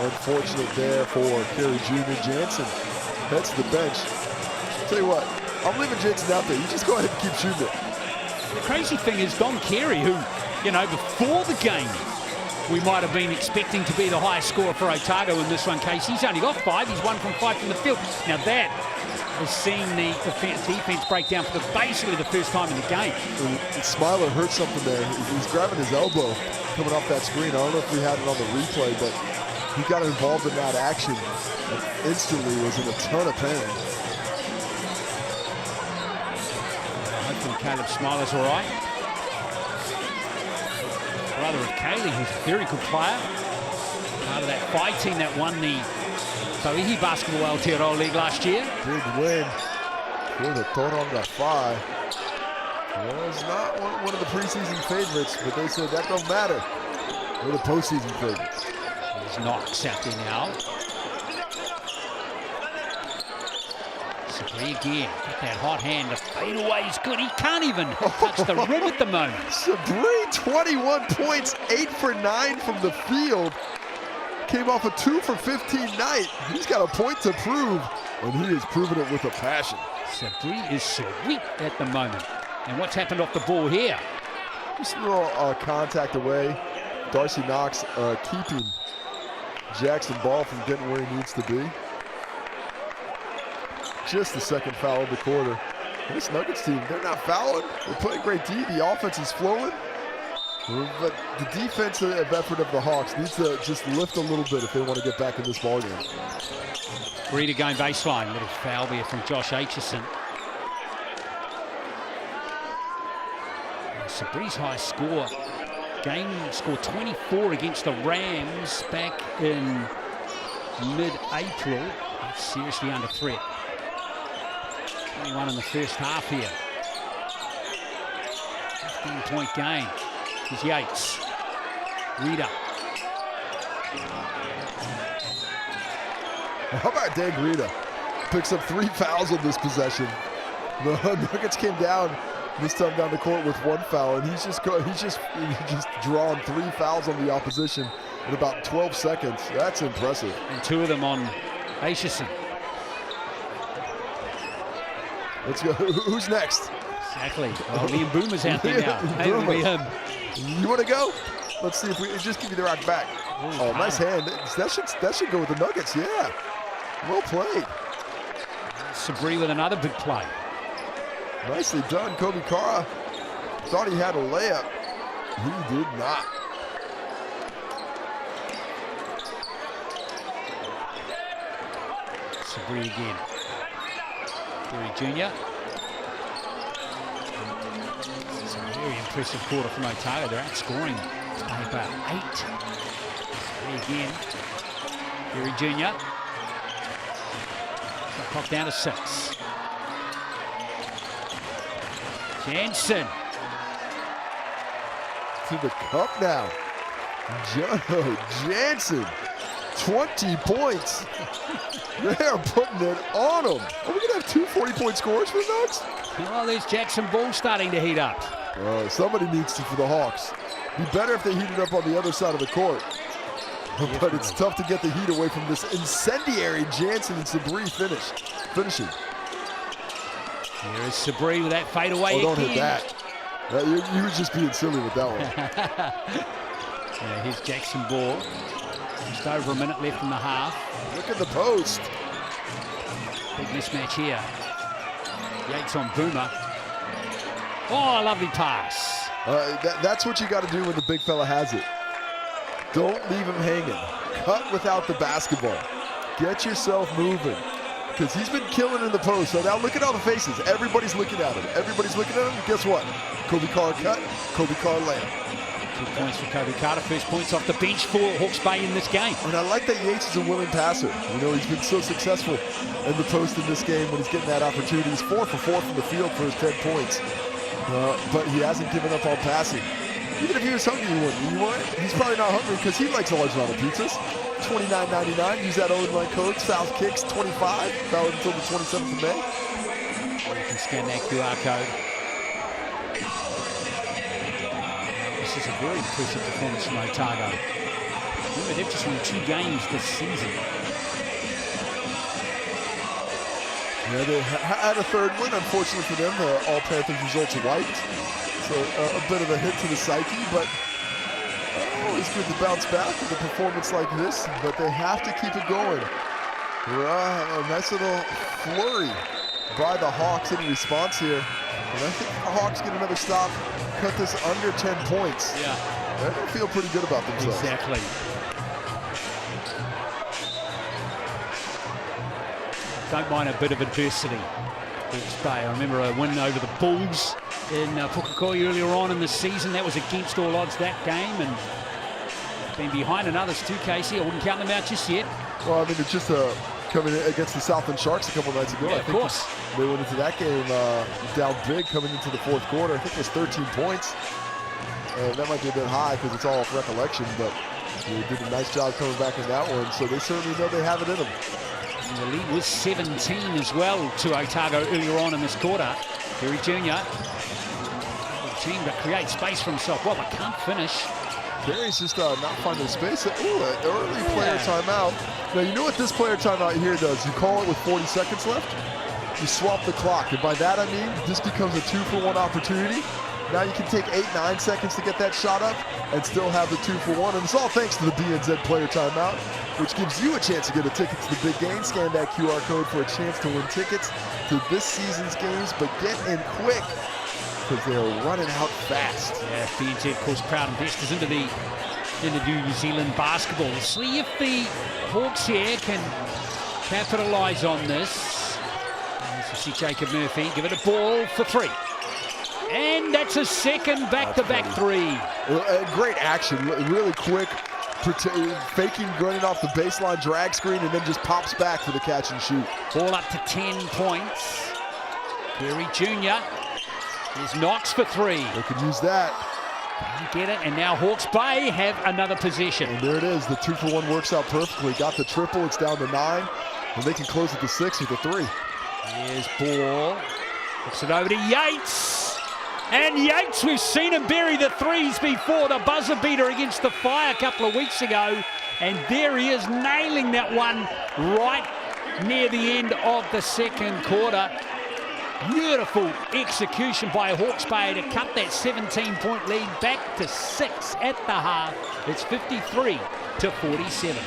Unfortunate there for Kerry Jr. Jansen heads to the bench. Tell you what, I'm leaving Jansen out there. You just go ahead and keep shooting it. The crazy thing is Don Carey, who, you know, before the game, we might have been expecting to be the highest scorer for Otago in this one case. He's only got 5. He's 1 from 5 from the field. Now that has seen the defense break down for basically the first time in the game. And Smiler hurt something there. He's grabbing his elbow coming off that screen. I don't know if we had it on the replay, but he got involved in that action and instantly was in a ton of pain. Hopefully Caleb Smiler's all right. Brother of Kaylee, who's a very good player. Part of that FI team that won the Tauihi Basketball Aotearoa League last year. Big win for the Tauranga FI. Was not one of the preseason favorites, but they said that don't matter. We're the postseason favorites. There's Knox out there now. Sabri again, got that hot hand. The fadeaway is good. He can't even touch the rim at the moment. Sabri, 21 points, 8 for 9 from the field. Came off a 2 for 15 night. He's got a point to prove, and he is proving it with a passion. Sabri is sweet at the moment. And what's happened off the ball here? Just a little contact away. Darcy Knox keeping Jackson Ball from getting where he needs to be. Just the second foul of the quarter. And this Nuggets team, they're not fouling. They're playing great D. The offense is flowing. But the defensive effort of the Hawks needs to just lift a little bit if they want to get back in this ballgame. Greta going baseline. Little foul there from Josh Aitchison. Sabri's high score. Game score 24 against the Rams back in mid-April. It's seriously under threat. 21 in the first half here. 15-point game. Here's Yates. Rita. How about Dan Greta? Picks up 3 fouls on this possession. The Nuggets came down this time down the court with 1 foul, and he's just drawn 3 fouls on the opposition in about 12 seconds. That's impressive. And 2 of them on Aitchison. Let's go. Who's next? Exactly. Oh, Liam Boomer's out there now. It'll be him. You want to go? Let's see if we just give you the rock back. Oh, nice hand. That should go with the Nuggets. Yeah. Well played. Sabri with another big play. Nicely done. Kobe Kara thought he had a layup. He did not. Sabri again. Kerry Jr. This is a very impressive quarter from Otago. They're outscoring by about 8. Sabri again. Kerry Jr. Got clock down to 6. Jansen. To the cup now. Jono Jansen, 20 points. They're putting it on them. Are we going to have two 40-point scores for the Nugs? Well, there's Jackson Ball starting to heat up. Somebody needs to for the Hawks. Be better if they heated up on the other side of the court. But it's tough to get the heat away from this incendiary Jansen and Sabri finishing. Here is Sabri with that fadeaway. Oh, don't hit that. You were just being silly with that one. Yeah, here's Jackson Ball. Just over a minute left in the half. Look at the post. Big mismatch here. Yates on Boomer. Oh, lovely pass. That's what you got to do when the big fella has it. Don't leave him hanging. Cut without the basketball. Get yourself moving. Because he's been killing in the post. So now look at all the faces. Everybody's looking at him. Everybody's looking at him. Guess what? Kobe Carr cut. Kobe Carr layup. 2 points for Kobe Carter. First points off the bench for Hawke's Bay in this game. And I like that Yates is a willing passer. You know, he's been so successful in the post in this game when he's getting that opportunity. He's 4 for 4 from the field for his 10 points. But he hasn't given up on passing. Even if he was hungry, he wouldn't. You know what? He's probably not hungry because he likes a large amount of pizzas. $29.99. Use that Owen code. South Kicks 25. Valid until the 27th of May. Or you can scan that QR code. This is a very impressive performance from Otago. Remember, they've just won 2 games this season. Yeah, they had a third win. Unfortunately for them, the All Panthers results wiped. So a bit of a hit to the psyche, but always good to bounce back with a performance like this. But they have to keep it going. A nice little flurry by the Hawks in response here. And I think the Hawks get another stop, cut this under 10 points. Yeah. They're going to feel pretty good about themselves. Exactly. Don't mind a bit of adversity. Hawke's Bay. I remember a win over the Bulls in Pukekohe earlier on in the season. That was against all odds, that game, and been behind in others too, Casey. I wouldn't count them out just yet. Well, I mean, it's just coming in against the Southland Sharks a couple nights ago. Yeah, I of think course. They went into that game down big coming into the fourth quarter. I think it was 13 points. That might be a bit high because it's all off recollection, but they did a nice job coming back in that one, so they certainly know they have it in them. And the lead was 17 as well to Otago earlier on in this quarter. Perry Jr. team to create space for himself. Well, they can't finish. Perry's just not finding space. Ooh, an early player timeout. Now, you know what this player timeout here does? You call it with 40 seconds left. You swap the clock. And by that, I mean, this becomes a 2-for-1 opportunity. Now you can take 8-9 seconds to get that shot up and still have the 2-for-1. And it's all thanks to the BNZ player timeout, which gives you a chance to get a ticket to the big game. Scan that QR code for a chance to win tickets to this season's games, but get in quick because they're running out fast. Yeah, BNZ, of course, proud investors into the New Zealand basketball. We'll see if the Hawks here can capitalise on this. As you see Jacob Murphy give it a ball for 3. And that's a second back-to-back 3. Great action, really quick, faking, running off the baseline drag screen, and then just pops back for the catch and shoot. Ball up to 10 points. Perry Jr. Here's Knox for 3. They could use that. Get it, and now Hawke's Bay have another possession. And there it is, the 2-for-1 works out perfectly. Got the triple, it's down to 9, and they can close it to 6 with a 3. Here's Ball, hooks it over to Yates. And Yates, we've seen him bury the 3s before, the buzzer beater against the Fire a couple of weeks ago. And there he is, nailing that one right near the end of the second quarter. Beautiful execution by Hawke's Bay to cut that 17-point lead back to 6 at the half. It's 53-47.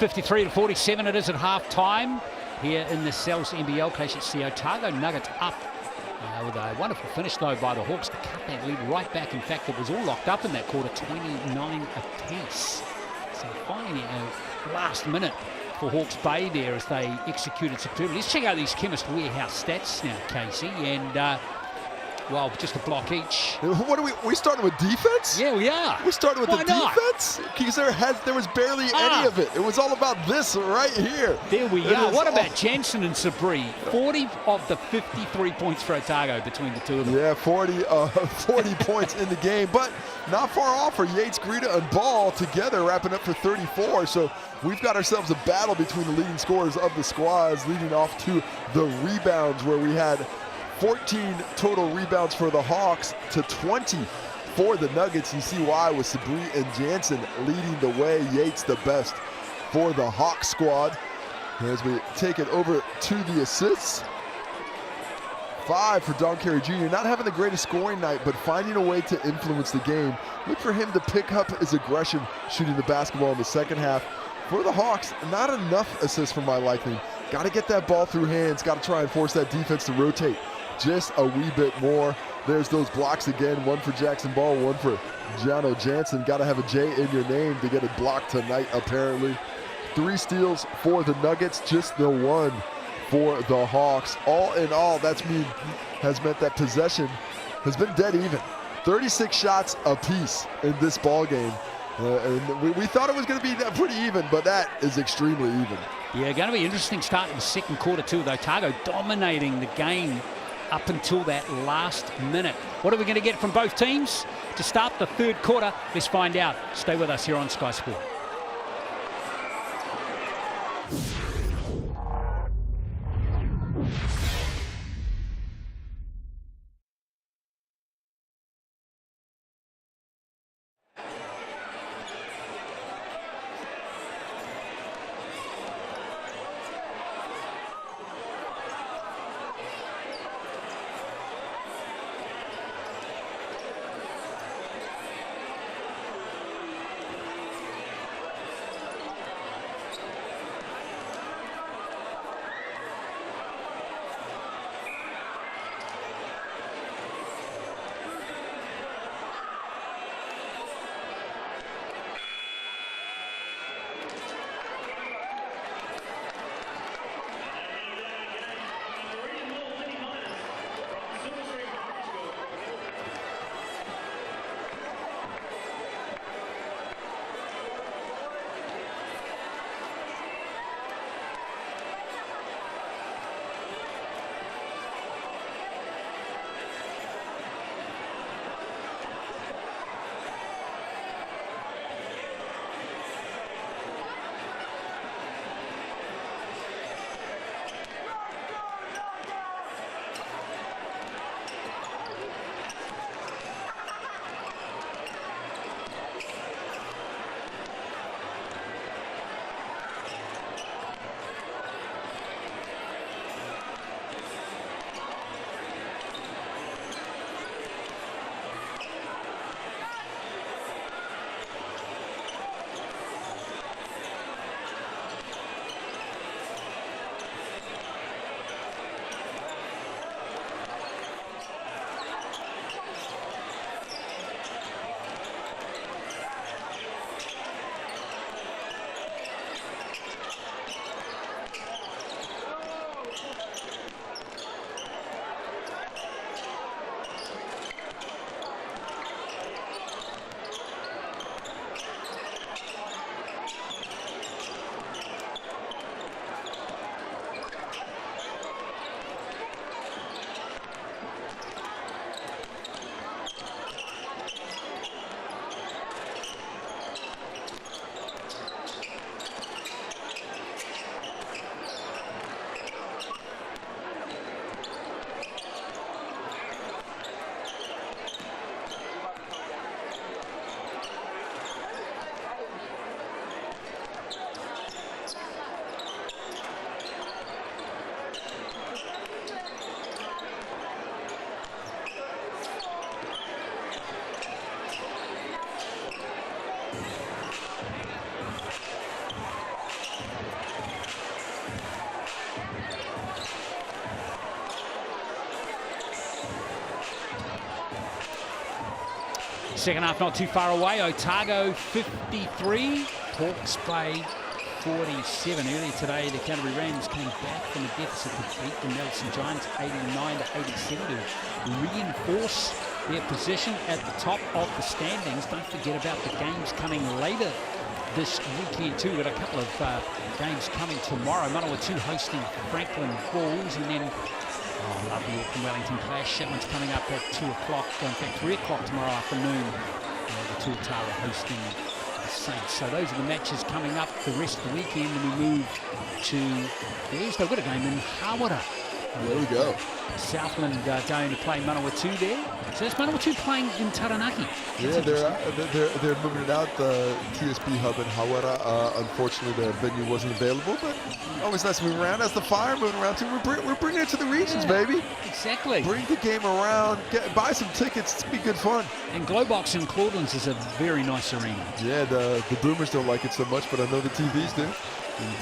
53-47 it is at half-time here in the NZNBL case. It's the Otago Nuggets up with a wonderful finish, though, by the Hawks to cut that lead right back. In fact, it was all locked up in that quarter, 29 apiece. So finally, last minute for Hawke's Bay there as they executed superbly. Let's check out these Chemist Warehouse stats now, Casey, and well, just a block each. What are we starting with defense? Yeah, we are. We started with Why the not? defense? Because there was barely any of it. It was all about this right here. There we It are. is What about Jensen and Sabri? 40 of the 53 points for Otago between the two of them. Yeah, 40 points in the game, but not far off for Yates, Greta, and Ball together, wrapping up for 34. So we've got ourselves a battle between the leading scorers of the squads, leading off to the rebounds, where we had 14 total rebounds for the Hawks to 20 for the Nuggets. You see why, with Sabri and Jansen leading the way. Yates the best for the Hawks squad. As we take it over to the assists. 5 for Don Carey Jr. Not having the greatest scoring night, but finding a way to influence the game. Look for him to pick up his aggression, shooting the basketball in the second half. For the Hawks, not enough assists for my liking. Got to get that ball through hands. Got to try and force that defense to rotate just a wee bit more. There's those blocks again. One for Jackson Ball, one for Jano Jansen. Got to have a J in your name to get it blocked tonight, apparently. 3 steals for the Nuggets, just the 1 for the Hawks. All in all, has meant that possession has been dead even. 36 shots apiece in this ball game. And we thought it was going to be pretty even, but that is extremely even. Yeah, going to be interesting start in the second quarter too, with Otago dominating the game up until that last minute. What are we going to get from both teams to start the third quarter? Let's find out. Stay with us here on Sky Sport. Second half not too far away. Otago 53, Hawke's Bay 47. Earlier today, the Canterbury Rams came back from a deficit to beat the Nelson Giants 89-87 to reinforce their position at the top of the standings. Don't forget about the games coming later this weekend too. We've got a couple of games coming tomorrow. Manawatu hosting Franklin Bulls, and then I love the Auckland-Wellington clash. That one's coming up at 2 o'clock, in fact 3 o'clock tomorrow afternoon. The Tuatara hosting the Saints. So those are the matches coming up the rest of the weekend, and we move to Thursday. We've got a game in Hawara. There we go. Southland going to play Manawatu there. So that's Manawatu playing in Taranaki. Yeah, they're moving it out, the TSB hub in Hawara. Unfortunately, the venue wasn't available, but always nice to move around. As the Fire moving around too, we're bringing it to the regions, baby. Exactly. Bring the game around, buy some tickets. It's be good fun. And Globox in Claudelands is a very nice arena. Yeah, the Boomers don't like it so much, but I know the TVs do.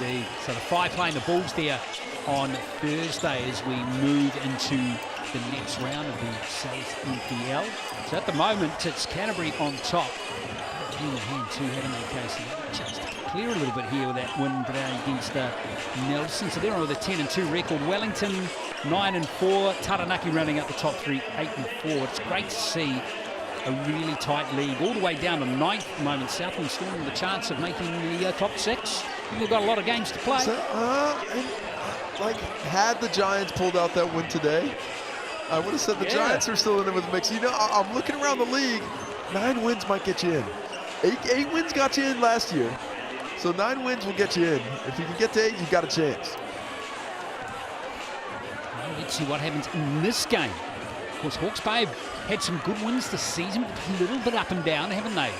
Indeed. So the Fire playing the Bulls there on Thursday as we move into the next round of the South NZNBL. So at the moment, it's Canterbury on top. In hand too, haven't they, Casey? Just clear a little bit here with that win today against Nelson. So they're on with a 10-2 record. Wellington 9-4. Taranaki rounding up the top three, 8-4. It's great to see a really tight league all the way down to 9th at the moment. Southland still with the chance of making the top 6. We've got a lot of games to play. So, had the Giants pulled out that win today, I would have said the Giants are still in it with the mix. You know, I'm looking around the league. 9 wins might get you in. 8 wins got you in last year. So 9 wins will get you in. If you can get to 8, you've got a chance. Well, let's see what happens in this game. Of course, Hawke's Bay have had some good wins this season, but a little bit up and down, haven't they?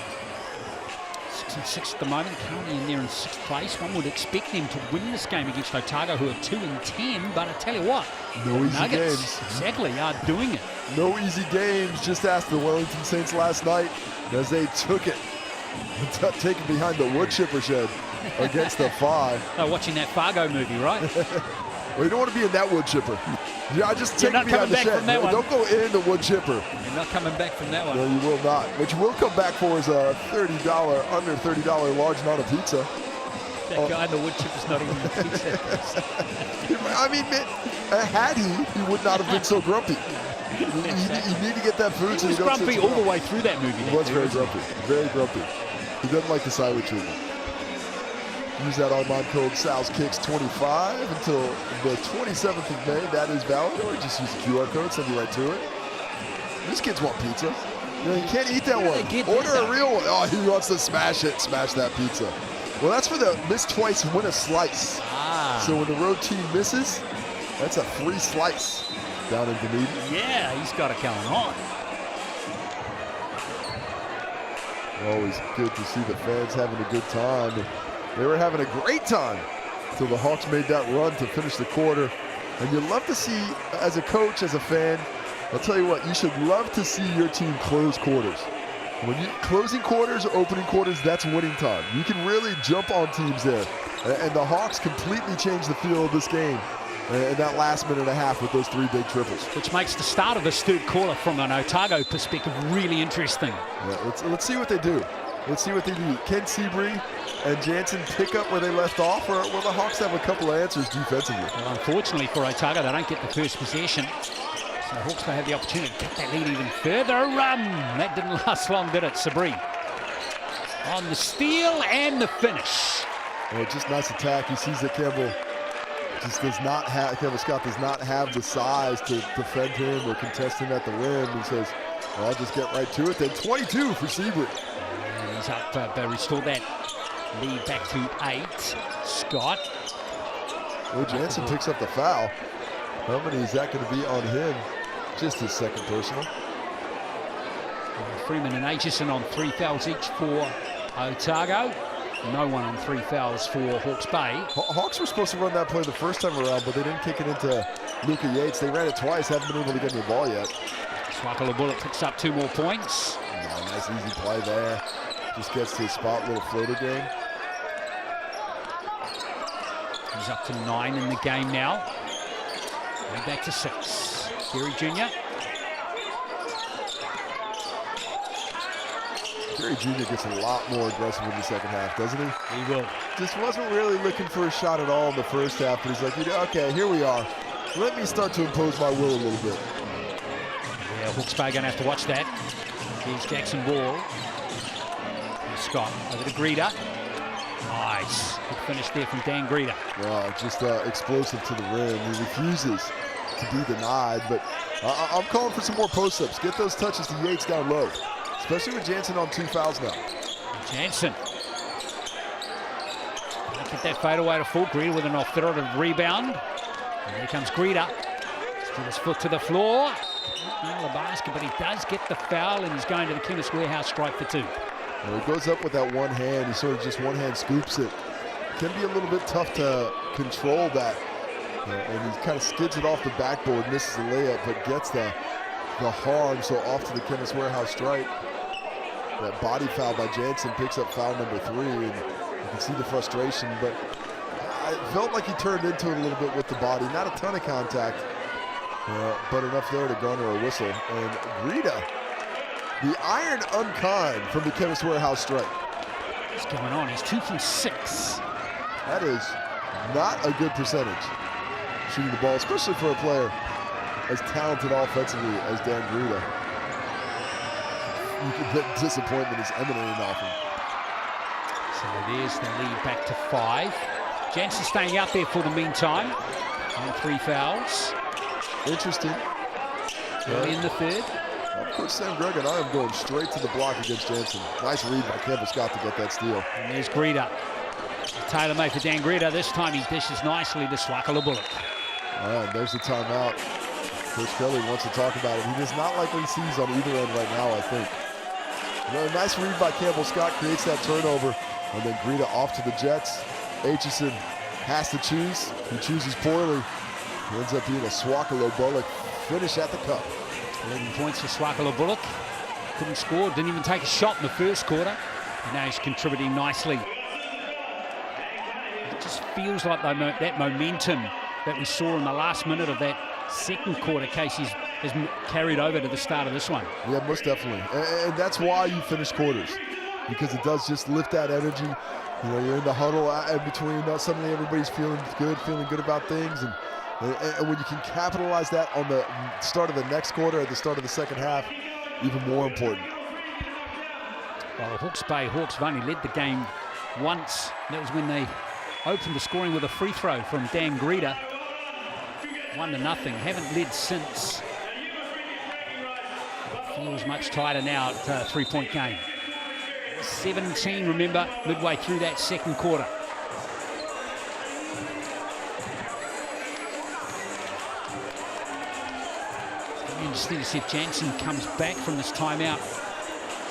6-6 at the moment, currently in there in 6th place. One would expect them to win this game against Otago, who are 2-10, but I tell you what, no easy Nuggets games. Exactly, are doing it. No easy games. Just asked the Wellington Saints last night as they took it, taken behind the wood chipper shed against the 5. Oh, watching that Fargo movie, right? Well, you don't want to be in that wood chipper. Yeah, just take me behind the shed. No, don't go in the wood chipper. You're not coming back from that one. No, you will not. What you will come back for is a $30, under $30 large amount of pizza. That guy in the wood chipper's not even a pizza. I mean, man, had he would not have been so grumpy. You need to get that food. He was grumpy all the way through that movie. He was very grumpy. Very grumpy. He doesn't like the silent treatment. Use that online code SalsKicks25 until the 27th of May. That is valid. Or just use the QR code, send you right to it. These kids want pizza. You know, you can't eat that one. Order a real one. Oh, he wants to smash it. Smash that pizza. Well, that's for the miss twice, win a slice. So when the road team misses, that's a free slice down in Dunedin. Yeah, he's got it going on. Always good to see the fans having a good time. They were having a great time until the Hawks made that run to finish the quarter. And you love to see, as a coach, as a fan, I'll tell you what, you should love to see your team close quarters. When you closing quarters or opening quarters, that's winning time. You can really jump on teams there. And the Hawks completely changed the feel of this game in that last minute and a half with those 3 big triples. Which makes the start of this third quarter from an Otago perspective really interesting. Yeah, let's see what they do. Let's see what they do. Can Seabury and Jansen pick up where they left off, or will the Hawks have a couple of answers defensively? Well, unfortunately for Otago, they don't get the first possession. So Hawks will have the opportunity to cut that lead even further. That didn't last long, did it? Sabri on the steal and the finish. Well, just nice attack. He sees that Campbell Scott does not have the size to defend him or contest him at the rim. He says, well, I'll just get right to it. Then 22 for Seabury. He's up, restored that lead back to 8. Scott. Well, Jansen picks up the foul. How many is that going to be on him? Just his second personal. Freeman and Aitchison on 3 fouls each for Otago. No one on 3 fouls for Hawke's Bay. Hawks were supposed to run that play the first time around, but they didn't kick it into Luka Yates. They ran it twice, haven't been able to get him the ball yet. Swakala Bullet picks up 2 more points. Nice easy play there. Just gets to his spot, little floater game. He's up to 9 in the game now. Way back to 6. Gary Jr. Gary Jr. gets a lot more aggressive in the second half, doesn't he? He will. Just wasn't really looking for a shot at all in the first half, but he's like, okay, here we are. Let me start to impose my will a little bit. Yeah, Hawke's Bay going to have to watch that. Here's Jackson Wall. Here's Scott over to Greeter. Nice. Good finish there from Dan Greeter. Just explosive to the rim. He refuses to be denied, but I'm calling for some more post-ups. Get those touches to Yates down low, especially with Jansen on 2 fouls now. Jansen. Get that fadeaway to full. Greeter with an off-throw rebound. And here comes Greeter. Still his foot to the floor. Not the basket, but he does get the foul, and he's going to the Chemist Warehouse strike for 2. Well, he goes up with that one hand. He sort of just one-hand scoops it. Can be a little bit tough to control that. And he kind of skids it off the backboard, misses the layup, but gets the harm, so off to the Chemist Warehouse strike. That body foul by Jansen picks up foul number 3, and you can see the frustration, but I felt like he turned into it a little bit with the body. Not a ton of contact, but enough there to garner a whistle. And Greeter, the iron unkind from the Chemist Warehouse strike. What's going on? He's 2 from 6. That is not a good percentage shooting the ball, especially for a player as talented offensively as Dan Greeter. The disappointment is emanating off him. So there's the lead back to 5. Jansen staying out there for the meantime. And 3 fouls. Interesting. Early in the third. Of course, Sam Greg and I am going straight to the block against Jansen. Nice read by Campbell Scott to get that steal. And there's Greeter. Taylor made for Dan Greeter. This time he dishes nicely to Swakala Bullock. And there's the timeout. Coach Kelly wants to talk about it. He does not like what he sees on either end right now, I think. Nice read by Campbell Scott, creates that turnover. And then Greeter off to the Jets. Aitchison has to choose. He chooses poorly. It ends up being a Swakala Bullock finish at the cup. 11 points for Swakala Bullock. Couldn't score, didn't even take a shot in the first quarter. And now he's contributing nicely. It just feels like that momentum that we saw in the last minute of that second quarter, Casey's has carried over to the start of this one. Yeah, most definitely. And that's why you finish quarters, because it does just lift that energy. You know, you're in the huddle in between. Suddenly everybody's feeling good about things. And when you can capitalize that on the start of the next quarter, at the start of the second half, even more important. Well, Hawke's Bay Hawks have only led the game once. That was when they opened the scoring with a free throw from Dan Greeter. 1-0. Haven't led since. Feels much tighter now at a 3-point game. 17, remember, midway through that second quarter. Interesting to see if Jansen comes back from this timeout.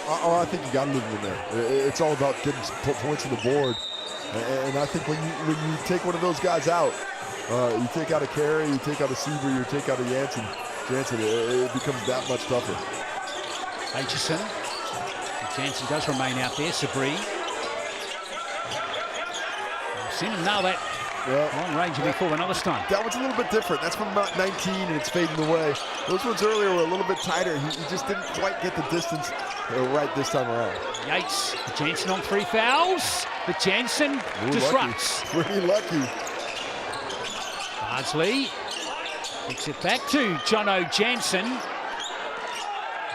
I think you got to leave him in there. It's all about getting points on the board. And I think when you take one of those guys out, you take out a Carey, you take out a Seaver, you take out a Jansen, it becomes that much tougher. Aitchison. Jansen does remain out there. Sabri. We've seen him nail that long range before another time. That one's a little bit different. That's from about 19 and it's fading away. Those ones earlier were a little bit tighter. He just didn't quite get the distance right this time around. Yates. Jansen on 3 fouls. But Jansen disrupts. Pretty lucky. Bardsley kicks it back to Jono Jansen.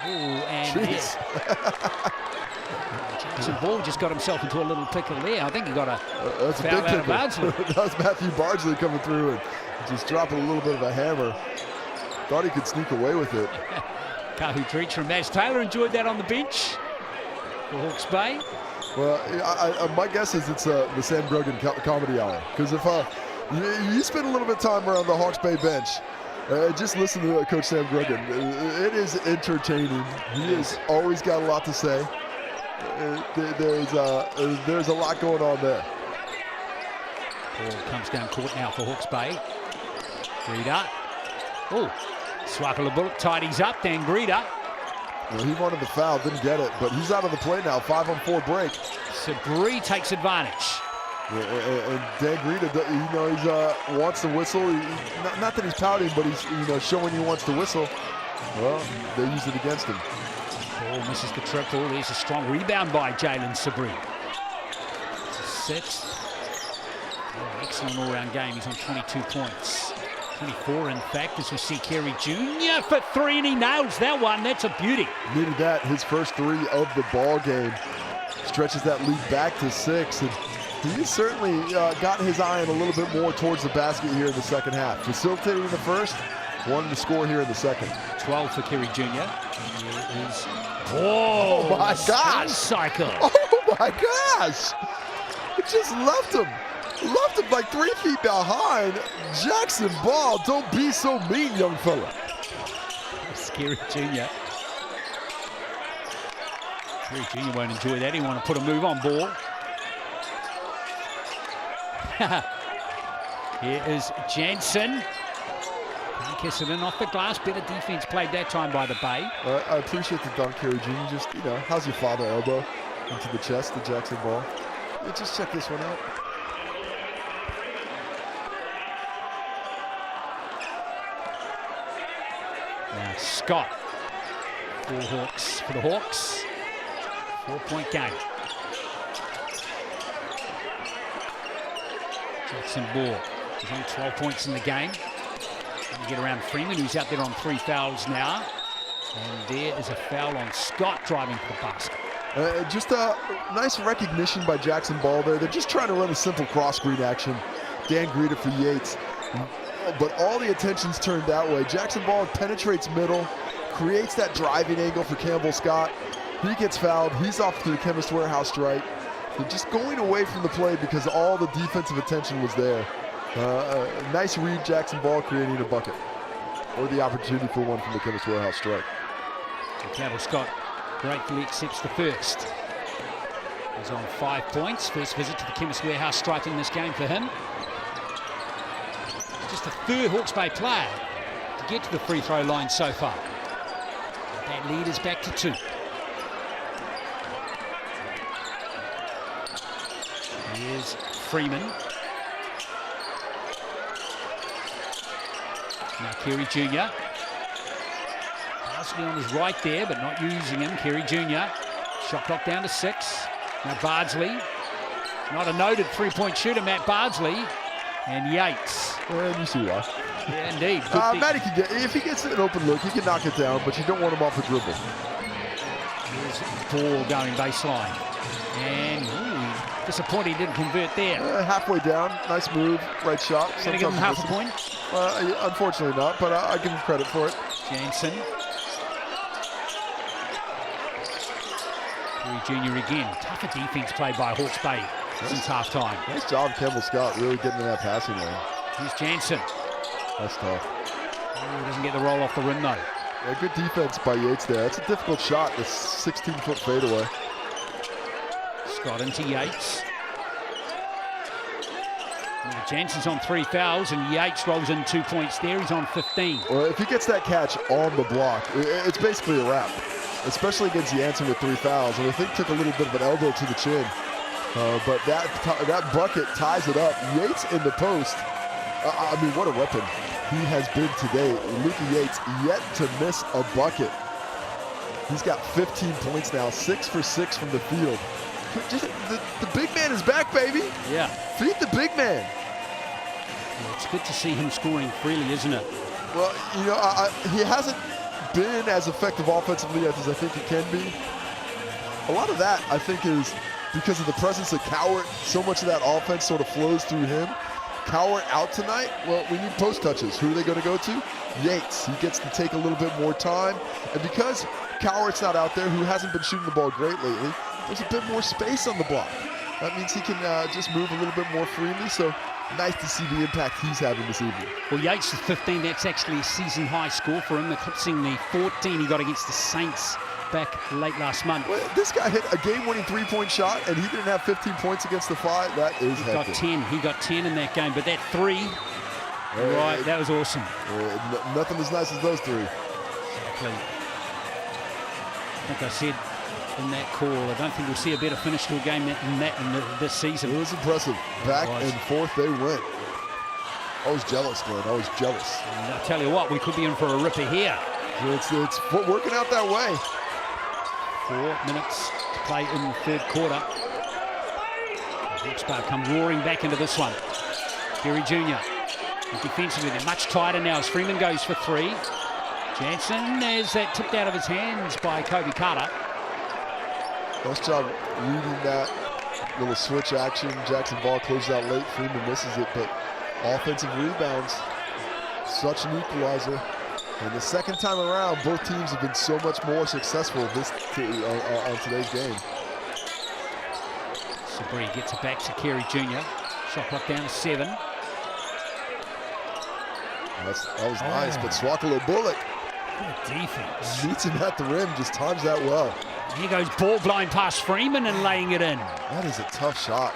Ooh, and Jansen Ball just got himself into a little pickle there. I think he got a foul out of Bardsley. That was Matthew Bardsley coming through and just dropping a little bit of a hammer. Thought he could sneak away with it. Kahu Treach from Maz Taylor enjoyed that on the bench for Hawke's Bay. Well, my guess is it's the Sam Grogan comedy hour. Because if you spend a little bit of time around the Hawke's Bay bench, just listen to Coach Sam Grogan. It is entertaining. He has always got a lot to say. There's a lot going on there. Ball comes down court now for Hawke's Bay. Greeter. Oh, Swakala Bullock tidies up. Dan Greeter. Well, he wanted the foul, didn't get it, but he's out of the play now. 5-on-4 break. Sabri takes advantage. And Dan Greeter, he wants to whistle. Not that he's pouting, but he's showing he wants to whistle. Well, they use it against him. Ball misses the triple. There's a strong rebound by Jalen Sabri. Sixth. Oh, excellent all-round game. He's on 22 points. 24, in fact, as we see Kerry Jr. for three, and he nails that one. That's a beauty. Needed that. His first three of the ball game. Stretches that lead back to 6. And he's certainly got his eye in a little bit more towards the basket here in the second half. Facilitating in the first, wanted to score here in the second. 12 for Kerry Jr. Here is... Oh, my gosh! Cycle. Oh my gosh! It just left him. Left him like 3 feet behind. Jackson Ball, don't be so mean, young fella. Kerry Jr. Kerry Jr. won't enjoy that. He want to put a move on ball. Here is Jansen. Kiss it in off the glass. Better defense played that time by the Bay. I appreciate the dunk, Kerry Jr. Just, you know, how's your father elbow into the chest, the Jackson Ball? Yeah, just check this one out. Now Scott. 4 Hawks for the Hawks. 4-point game. Jackson Ball. He's on 12 points in the game. Going to get around Freeman, who's out there on 3 fouls now. And there is a foul on Scott driving to the basket. Just a nice recognition by Jackson Ball there. They're just trying to run a simple cross-screen action. Dan greeted for Yates. But all the attention's turned that way. Jackson Ball penetrates middle, creates that driving angle for Campbell Scott. He gets fouled. He's off to the Chemist Warehouse strike. They're just going away from the play because all the defensive attention was there. Nice read, Jackson Ball creating a bucket. Or the opportunity for one from the Chemist Warehouse strike. So Campbell Scott gratefully accepts the first. He's on 5 points. First visit to the Chemist Warehouse strike in this game for him. Just the 3rd Hawke's Bay player to get to the free throw line so far. That lead is back to 2. Here's Freeman. Now Kerry Jr. Bardsley on his right there, but not using him. Kerry Jr. Shot clock down to 6. Now Bardsley. Not a noted 3-point shooter, Matt Bardsley. And Yates. And you see why. Yeah, indeed. Matty can get, if he gets an open look, he can knock it down, but you don't want him off the dribble. Here's Ball going baseline. And disappointed he didn't convert there. Halfway down, nice move, right shot. Going to give him half a point? Unfortunately not, but I give him credit for it. Jansen. Kerry Jr. again. Tougher defense played by Hawke's Bay since halftime. Nice job, Campbell Scott, really getting in that passing lane. Here's Jansen. That's tough. Oh, doesn't get the roll off the rim though. Yeah, good defense by Yates there. That's a difficult shot, the 16-foot fadeaway. Scott into Yates. Now Jansen's on 3 fouls and Yates rolls in 2 points there. He's on 15. Well, if he gets that catch on the block, it's basically a wrap, especially against Jansen with 3 fouls. And I think took a little bit of an elbow to the chin. But that bucket ties it up. Yates in the post. I mean, what a weapon he has been today. Luka Yates yet to miss a bucket. He's got 15 points now, 6 for 6 from the field. Just, the big man is back, baby. Yeah. Feed the big man. Well, it's good to see him scoring freely, isn't it? Well, you know, he hasn't been as effective offensively as I think he can be. A lot of that, I think, is because of the presence of Cowart. So much of that offense sort of flows through him. Cowart out tonight, well, we need post touches. Who are they going to go to? Yates. He gets to take a little bit more time. And because Cowart's not out there, who hasn't been shooting the ball great lately, there's a bit more space on the block. That means he can just move a little bit more freely. So nice to see the impact he's having this evening. Well, Yates with 15, that's actually a season high score for him, eclipsing the 14 he got against the Saints back late last month. Well, this guy hit a game-winning 3-point shot, and he didn't have 15 points against the Five. That is hectic. He got 10 in that game, but that 3, right, that was awesome. Nothing as nice as those 3. Exactly. I think I said in that call, I don't think we'll see a better finish to a game than that in this season. It was impressive. Back and forth they went. I was jealous, Glenn. I was jealous. And I'll tell you what, we could be in for a ripper here. It's working out that way. 4 minutes to play in the third quarter. Hawke's Bay come roaring back into this one. Kerry Jr. Defensively, they're much tighter now as Freeman goes for 3. Jansen has that tipped out of his hands by Kobe Carter. Nice job reading that little switch action. Jackson ball closes out late. Freeman misses it, but offensive rebounds, such an equalizer. And the second time around, both teams have been so much more successful on today's game. Sabri gets it back to Kerry Jr. Shot clock down to 7. That was nice, but Swakalo Bullock, Good defense. meets him at the rim, just times that well. Here goes ball blind past Freeman and laying it in. That is a tough shot.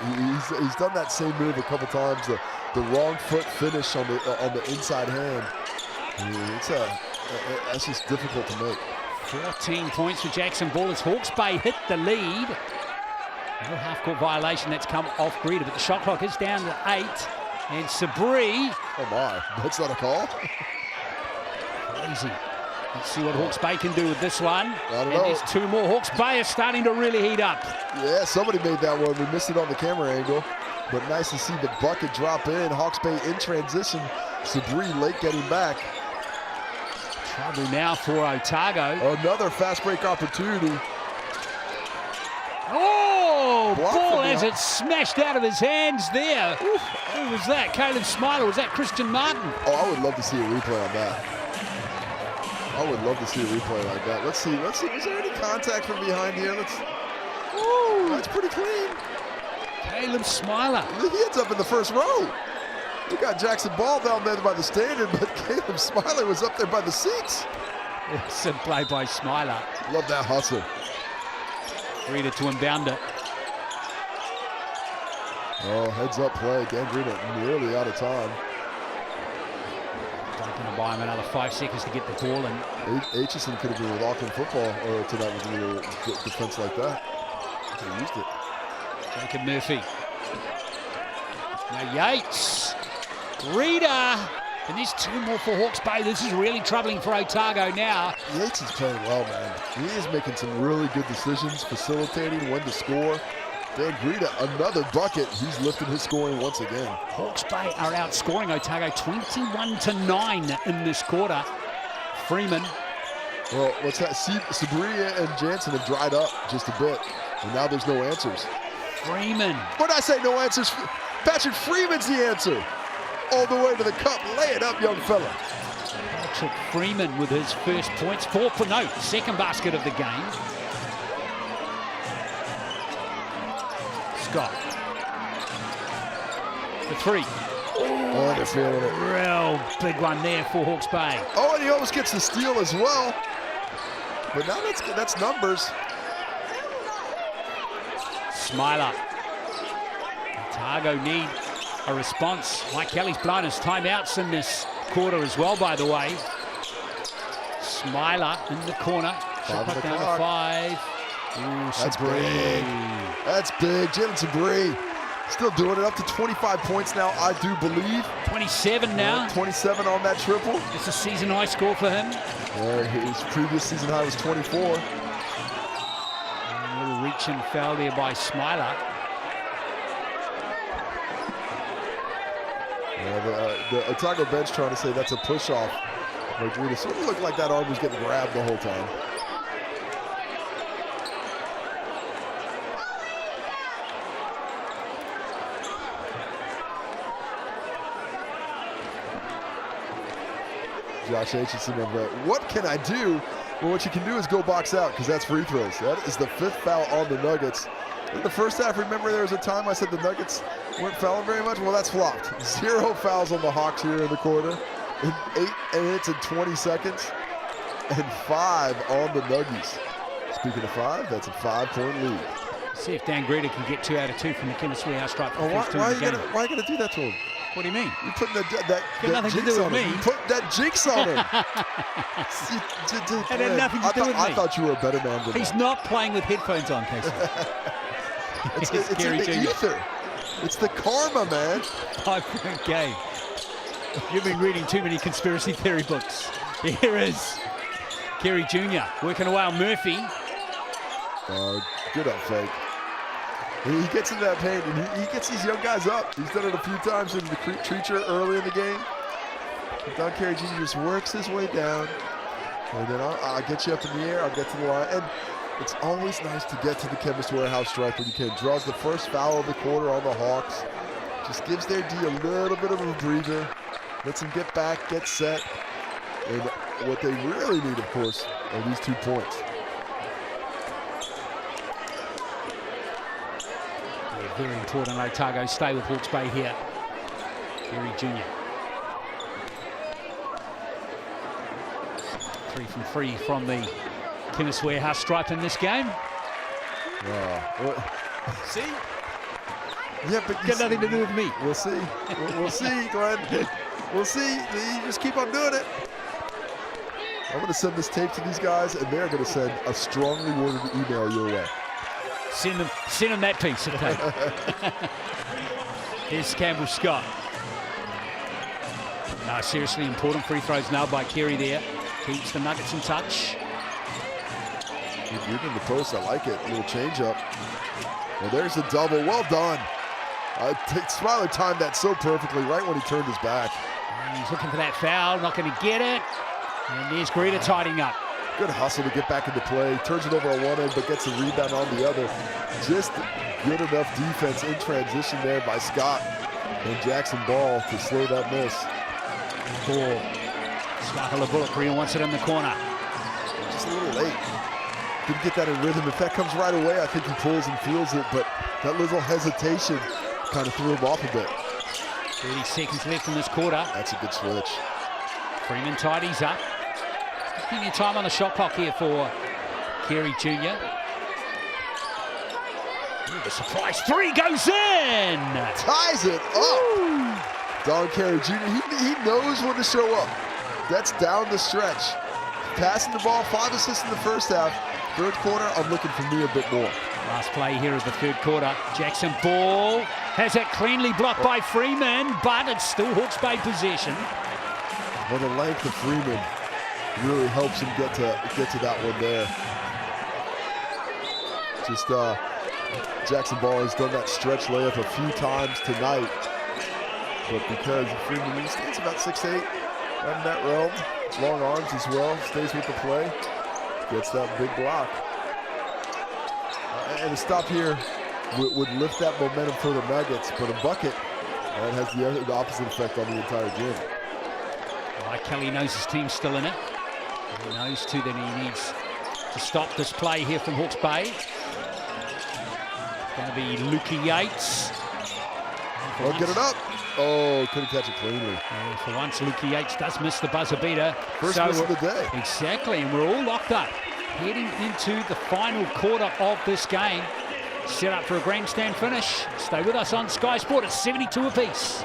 He's done that same move a couple times. The wrong foot finish on the inside hand. That's just difficult to make. 14 points for Jackson Ball as Hawke's Bay hit the lead. No half-court violation that's come off Greeter, but the shot clock is down to 8. And Sabri. Oh my, that's not a call? Crazy. Let's see what Hawke's Bay can do with this one. I don't and know. there's 2 more. Hawke's Bay are starting to really heat up. Yeah, somebody made that one. We missed it on the camera angle. But nice to see the bucket drop in. Hawke's Bay in transition. Sabri late getting back. Trouble now for Otago. Another fast break opportunity. Oh, Block ball from as the- it smashed out of his hands there. Oof, who was that? Caleb Smiler? Was that Christian Martin? Oh, I would love to see a replay on that. I would love to see a replay like that. Let's see. Was there any contact from behind here? Ooh, that's pretty clean. Caleb Smiler. He ends up in the first row. We got Jackson Ball down there by the standard, but Caleb Smiler was up there by the seats. Awesome play by Smiler. Love that hustle. Greeter to inbound it. Oh, heads up play. Dan Greeter nearly out of time. Going to buy him another 5 seconds to get the ball in. Aitchison could have been with Auckland football tonight with a little defense like that. Could have used it. Jacob Murphy. Now Yates. Greeter. And there's 2 more for Hawke's Bay. This is really troubling for Otago now. Yates is playing well, man. He is making some really good decisions, facilitating when to score. Dan Greeter, another bucket. He's lifting his scoring once again. Hawke's Bay are outscoring Otago 21-9 in this quarter. Freeman. Well, what's that? Sabria and Jansen have dried up just a bit, and now there's no answers. Freeman. When I say no answers, Patrick Freeman's the answer. All the way to the cup. Lay it up, young fella. Patrick Freeman with his first points. Second basket of the game. Scott. For 3. Oh, they're feeling it. Real big one there for Hawke's Bay. Oh, and he almost gets the steal as well. But now that's numbers. Smiler. Otago need a response. Mike Kelly's blown his timeouts in this quarter as well, by the way. Smiler in the corner. Shot clock down to 5. Ooh, That's Sabri. big. That's big. Jalen Sabri still doing it, up to 25 points now, I do believe. 27 now. 27 on that triple. It's a season high score for him. His previous season high was 24. A little reach and foul there by Smiler. The Otago bench trying to say that's a push-off. It sort of looked like that arm was getting grabbed the whole time. Josh Aitchison of what can I do? Well, what you can do is go box out, because that's free throws. That is the 5th foul on the Nuggets. In the first half, remember there was a time I said the Nuggets weren't fouling very much? Well, that's flopped. 0 fouls on the Hawks here in the quarter. In 8 minutes and 20 seconds. And 5 on the Nuggies. Speaking of 5, that's a 5-point lead. See if Dan Greeter can get 2 out of 2 from the Chemist Warehouse strike. Oh, why are you gonna do that to him? What do you mean? You're putting that nothing to jinx do on with him. me. You put that jinx on him. It had nothing to do with me. I thought you were a better man than He's that. not playing with headphones on, Casey. It's in Kerry the Jr. ether. It's the karma, man. 5-point game. You've been reading too many conspiracy theory books. Here is Kerry Jr. working away on Murphy. Good up fake. And he gets in that paint, and he gets these young guys up. He's done it a few times in the Treacher early in the game. But Don Carey Jr. just works his way down. And then I'll get you up in the air, I'll get to the line. And it's always nice to get to the Chemist Warehouse stripe when you can. Draws the first foul of the quarter on the Hawks. Just gives their D a little bit of a breather. Lets them get back, get set. And what they really need, of course, are these 2 points. Very important. Otago stay with Hawke's Bay here. Gary Jr. 3 from 3 from the Chemist Warehouse stripe in this game. See? Yeah, but got nothing to do with me. We'll see. We'll see, Glenn. We'll see. You just keep on doing it. I'm going to send this tape to these guys, and they're going to send a strongly worded email your way. Send them that piece of tape. Here's Campbell Scott. No, seriously important free throws now by Carey there. Keeps the Nuggets in touch. Good in the post, I like it. A little change up. Well, there's the double. Well done. Smiler timed that so perfectly right when he turned his back. And he's looking for that foul, not going to get it. And there's Greta tidying up. Good hustle to get back into play. Turns it over on one end, but gets the rebound on the other. Just good enough defense in transition there by Scott and Jackson Ball to slow that miss. For Scott Hillabullock wants it in the corner. Just a little late. Didn't get that in rhythm. If that comes right away, I think he pulls and feels it, but that little hesitation kind of threw him off a bit. 30 seconds left in this quarter. That's a good switch. Freeman tidies up. Plenty of time on the shot clock here for Carey Jr. The surprise 3 goes in! Ties it up! Don Carey Jr., he knows when to show up. That's down the stretch. Passing the ball, 5 assists in the first half. Third quarter, I'm looking for me a bit more. Last play here of the third quarter. Jackson Ball has it cleanly blocked by Freeman, but it's still Hawke's Bay possession. Well, the length of Freeman really helps him get to that one there. Just Jackson Ball has done that stretch layup a few times tonight, but because Freeman stands about 6'8", right in that realm, long arms as well, stays with the play, gets that big block. And a stop here would lift that momentum for the Nuggets, but a bucket that has the opposite effect on the entire gym. Like Kelly knows his team's still in it. He knows too that he needs to stop this play here from Hawke's Bay. It's going to be Lukey Yates. Oh, get it up. Oh, couldn't catch it cleanly. For once, Lukey Yates does miss the buzzer beater. First miss of the day. Exactly, and we're all locked up. Heading into the final quarter of this game. Set up for a grandstand finish. Stay with us on Sky Sport. It's 72 apiece.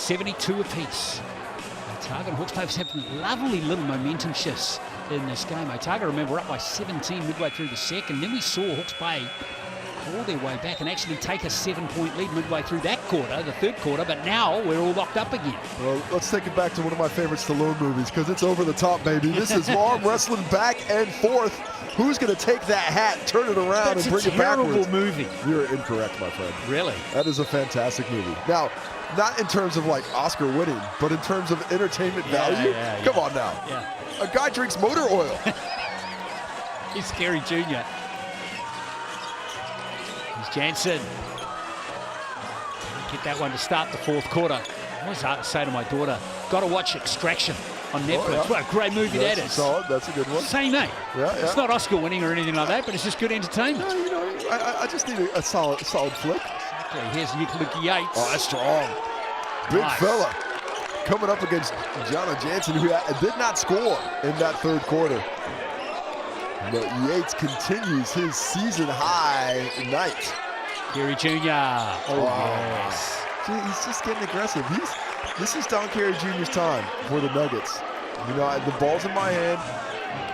72 apiece. Otago and Hawke's Bay have having lovely little momentum shifts in this game. Otago, remember, up by 17 midway through the second. Then we saw Hawke's Bay claw their way back and actually take a 7-point lead midway through that quarter, the third quarter, but now we're all locked up again. Well, let's take it back to one of my favorite Stallone movies, because it's over the top, baby. This is arm wrestling back and forth. Who's going to take that hat, turn it around, and bring it backwards? That's a terrible movie. You're incorrect, my friend. Really? That is a fantastic movie. Now, not in terms of like Oscar winning, but in terms of entertainment value. Yeah. Come on now. Yeah. A guy drinks motor oil. He's Scary Jr. Here's Jansen. Get that one to start the fourth quarter. I always have to say to my daughter, got to watch Extraction on Netflix. Oh, yeah. What a great movie that is. Solid. That's a good one. Same, mate. Yeah. It's not Oscar winning or anything like that, but it's just good entertainment. No, you know, I just need a solid flick. Okay, here's Luke Yates. Oh, that's strong. Big Nice. fella. Coming up against Jono Jansen, who did not score in that third quarter. But Yates continues his season-high night. Carey Jr. Oh, Wow. yes. See, he's just getting aggressive. This is Don Carey Jr.'s time for the Nuggets. You know, the ball's in my hand.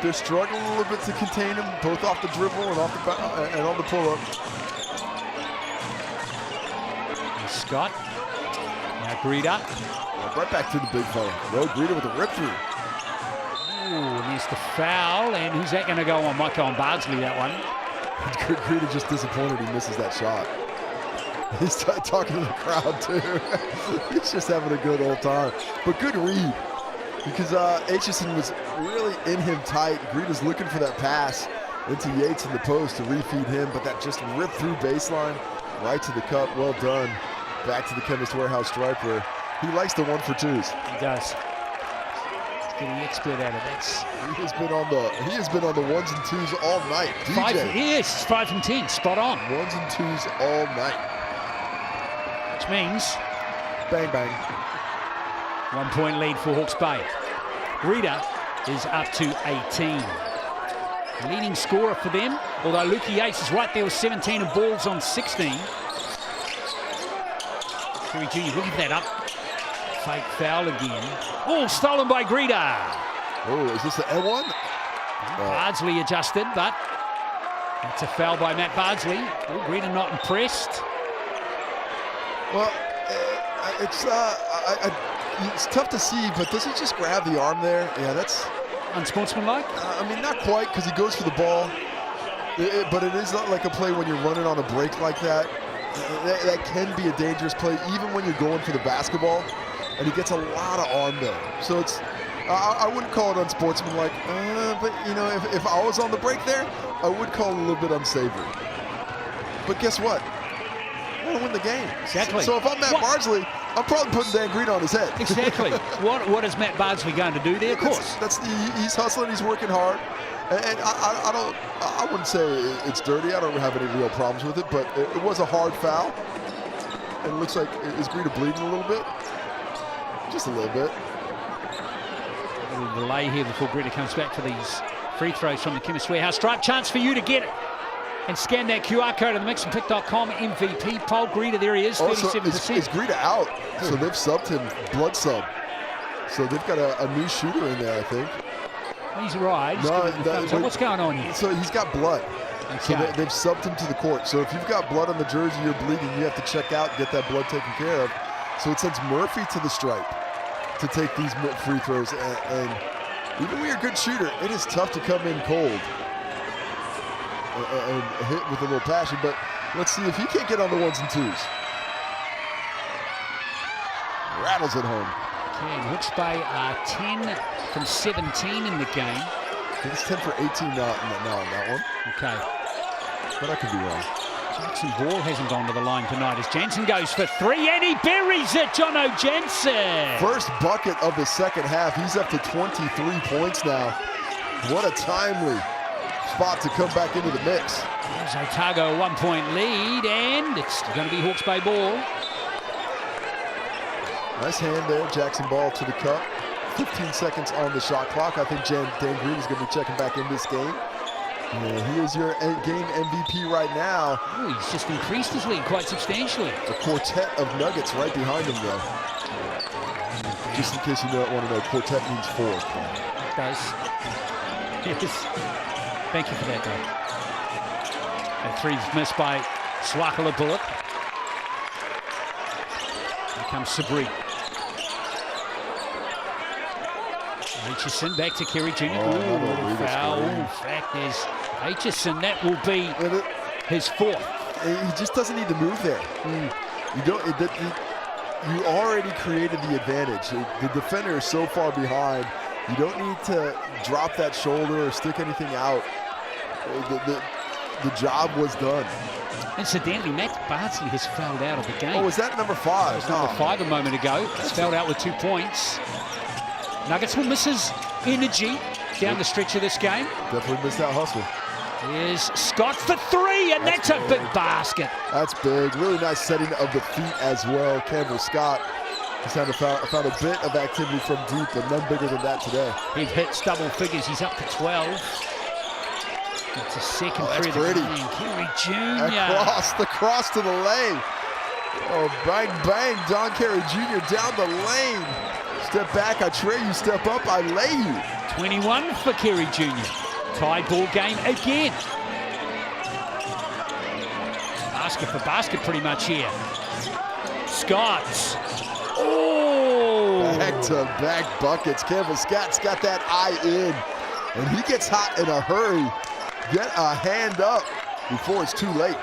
They're struggling a little bit to contain him, both off the dribble and and on the pull-up. And Scott. Now Greeter. Right back to the big fella. No, Greeter with a rip-through. Ooh, and there's the foul. And who's that going to go on? Might go on Bardsley, that one. Greeter just disappointed he misses that shot. He's talking to the crowd too. He's just having a good old time. But good read, because Aitchison was really in him tight. Greeter's looking for that pass into Yates in the post to refeed him, but that just ripped through baseline right to the cup. Well done. Back to the Chemist Warehouse striper. He likes the 1-for-2s. He does. He's getting expert at it. He has been on the 1s and 2s all night. DJ. Yes, 5 from 10. Spot on. 1s and 2s all night. Which means Bang, bang. 1 point lead for Hawke's Bay. Greeter is up to 18. Leading scorer for them, although Luke Yates is right there with 17 and balls on 16. Carey Jr. looking for that up. Fake foul again. Oh, stolen by Greeter. Oh, is this the N1? Bardsley adjusted, but that's a foul by Matt Bardsley. Oh, Greeter not impressed. Well, it's tough to see, but does he just grab the arm there? Yeah, that's Unsportsmanlike? I mean, not quite, because he goes for the ball. But it is not like a play when you're running on a break like that. That can be a dangerous play, even when you're going for the basketball. And he gets a lot of arm there. So it's, I wouldn't call it unsportsmanlike. But, you know, if I was on the break there, I would call it a little bit unsavory. But guess what? I want to win the game. Exactly. So if I'm Matt Bardsley, I'm probably putting Dan Green on his head. Exactly. What is Matt Bardsley going to do there? Of course. He's hustling. He's working hard. And I wouldn't say it's dirty. I don't have any real problems with it. But it was a hard foul. And it looks like, is Green bleeding a little bit? Just a little bit. A little delay here before Greta comes back for these free throws from the Chemist Warehouse. Stripe chance for you to get it. And scan that QR code on the mixandpick.com MVP poll. Greeter, there he is, 37%. Is Greeter out? So they've subbed him, blood sub. So they've got a new shooter in there, I think. He's right. He's what's going on here? So he's got blood. Okay. So they've subbed him to the court. So if you've got blood on the jersey, you're bleeding, you have to check out and get that blood taken care of. So it sends Murphy to the stripe to take these free throws. And even when you're a good shooter, it is tough to come in cold and hit with a little passion. But let's see if he can't get on the 1s and 2s. Rattles it home. Okay, and Hawke's Bay are 10 from 17 in the game. I think it's 10 for 18 now on that one. Okay. But I could be wrong. Jackson Ball hasn't gone to the line tonight as Jansen goes for 3 and he buries it, Jono Jansen. First bucket of the second half. He's up to 23 points now. What a timely spot to come back into the mix. There's Otago, a 1 point lead, and it's going to be Hawke's Bay ball. Nice hand there, Jackson Ball to the cup. 15 seconds on the shot clock. I think Dan Green is going to be checking back in this game. He is your game MVP right now. Oh, he's just increased his lead quite substantially. A quartet of Nuggets right behind him, though. Just in case you don't want to know, quartet means 4. It does. Yes. Thank you for that, though. That three's missed by Swakala Bullock. Here comes Sabri. Aitchison back to Kerry Jr. Ooh, foul. In fact, there's Aitchison. That will be his 4th. He just doesn't need to move there. You already created the advantage. The defender is so far behind. You don't need to drop that shoulder or stick anything out. The job was done. Incidentally, Matt Bardsley has fouled out of the game. Oh, is that number 5? That was number 5 a moment ago. He's fouled out with 2 points. Nuggets will miss his energy down the stretch of this game. Definitely missed that hustle. Here's Scott for 3, and that's a big basket. That's big. Really nice setting of the feet as well. Campbell Scott has found a bit of activity from deep, but none bigger than that today. He hits double figures. He's up to 12. It's a second three of the game. Kerry Jr. The cross to the lane. Oh, bang, bang. Don Kerry Jr. down the lane. Step back, I tray you. Step up, I lay you. 21 for Kerry Jr. Tied ball game again. Basket for basket pretty much here. Scott. Oh! Back-to-back buckets. Campbell Scott's got that eye in. And he gets hot in a hurry. Get a hand up before it's too late.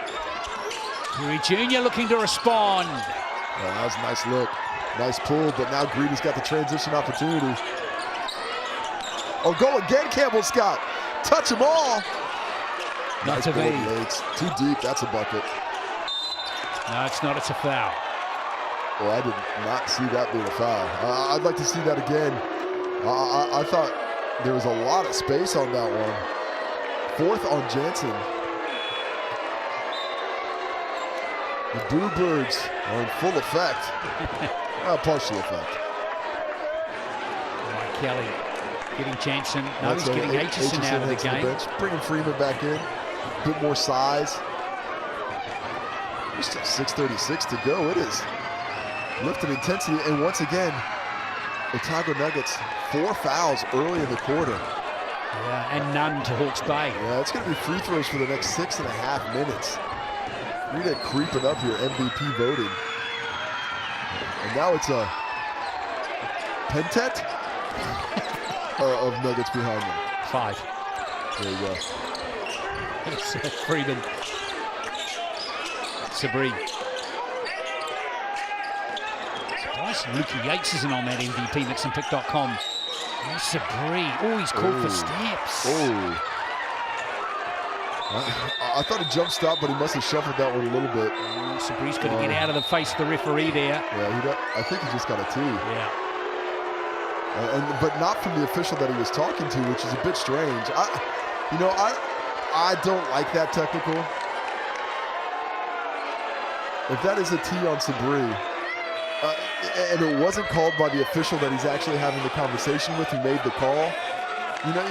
Kerry Jr. looking to respond. Oh, that was a nice look. Nice pull, but now Green's got the transition opportunity. Oh, go again, Campbell Scott. Touch them all. Not to be. Too deep, that's a bucket. No, it's not, it's a foul. Well, I did not see that being a foul. I'd like to see that again. I thought there was a lot of space on that one. 4th on Jansen. The Bluebirds are in full effect. Partial effect. Mike Kelly getting Jansen. No, he's getting Aitchison out of the game. Bringing Freeman back in. A bit more size. There's still 6:36 to go. It is lift and intensity. And once again, Otago Nuggets, 4 fouls early in the quarter. Yeah, and none to Hawke's Bay. Yeah, it's going to be free throws for the next 6.5 minutes. Rita creeping up here, MVP voting. And now it's a pentet of Nuggets behind them. 5. There you go. It's Freeman. Sabri. Surprised Lukey Yates isn't on that MVP, MixandPick.com. Oh, Sabri. Oh, he's called for steps. Oh. I thought he jump stopped, but he must have shuffled that one a little bit. Sabri's going to get out of the face of the referee there. Yeah, I think he just got a tee. Yeah. But not from the official that he was talking to, which is a bit strange. I don't like that technical. If that is a tee on Sabri, and it wasn't called by the official that he's actually having the conversation with, who made the call, you don't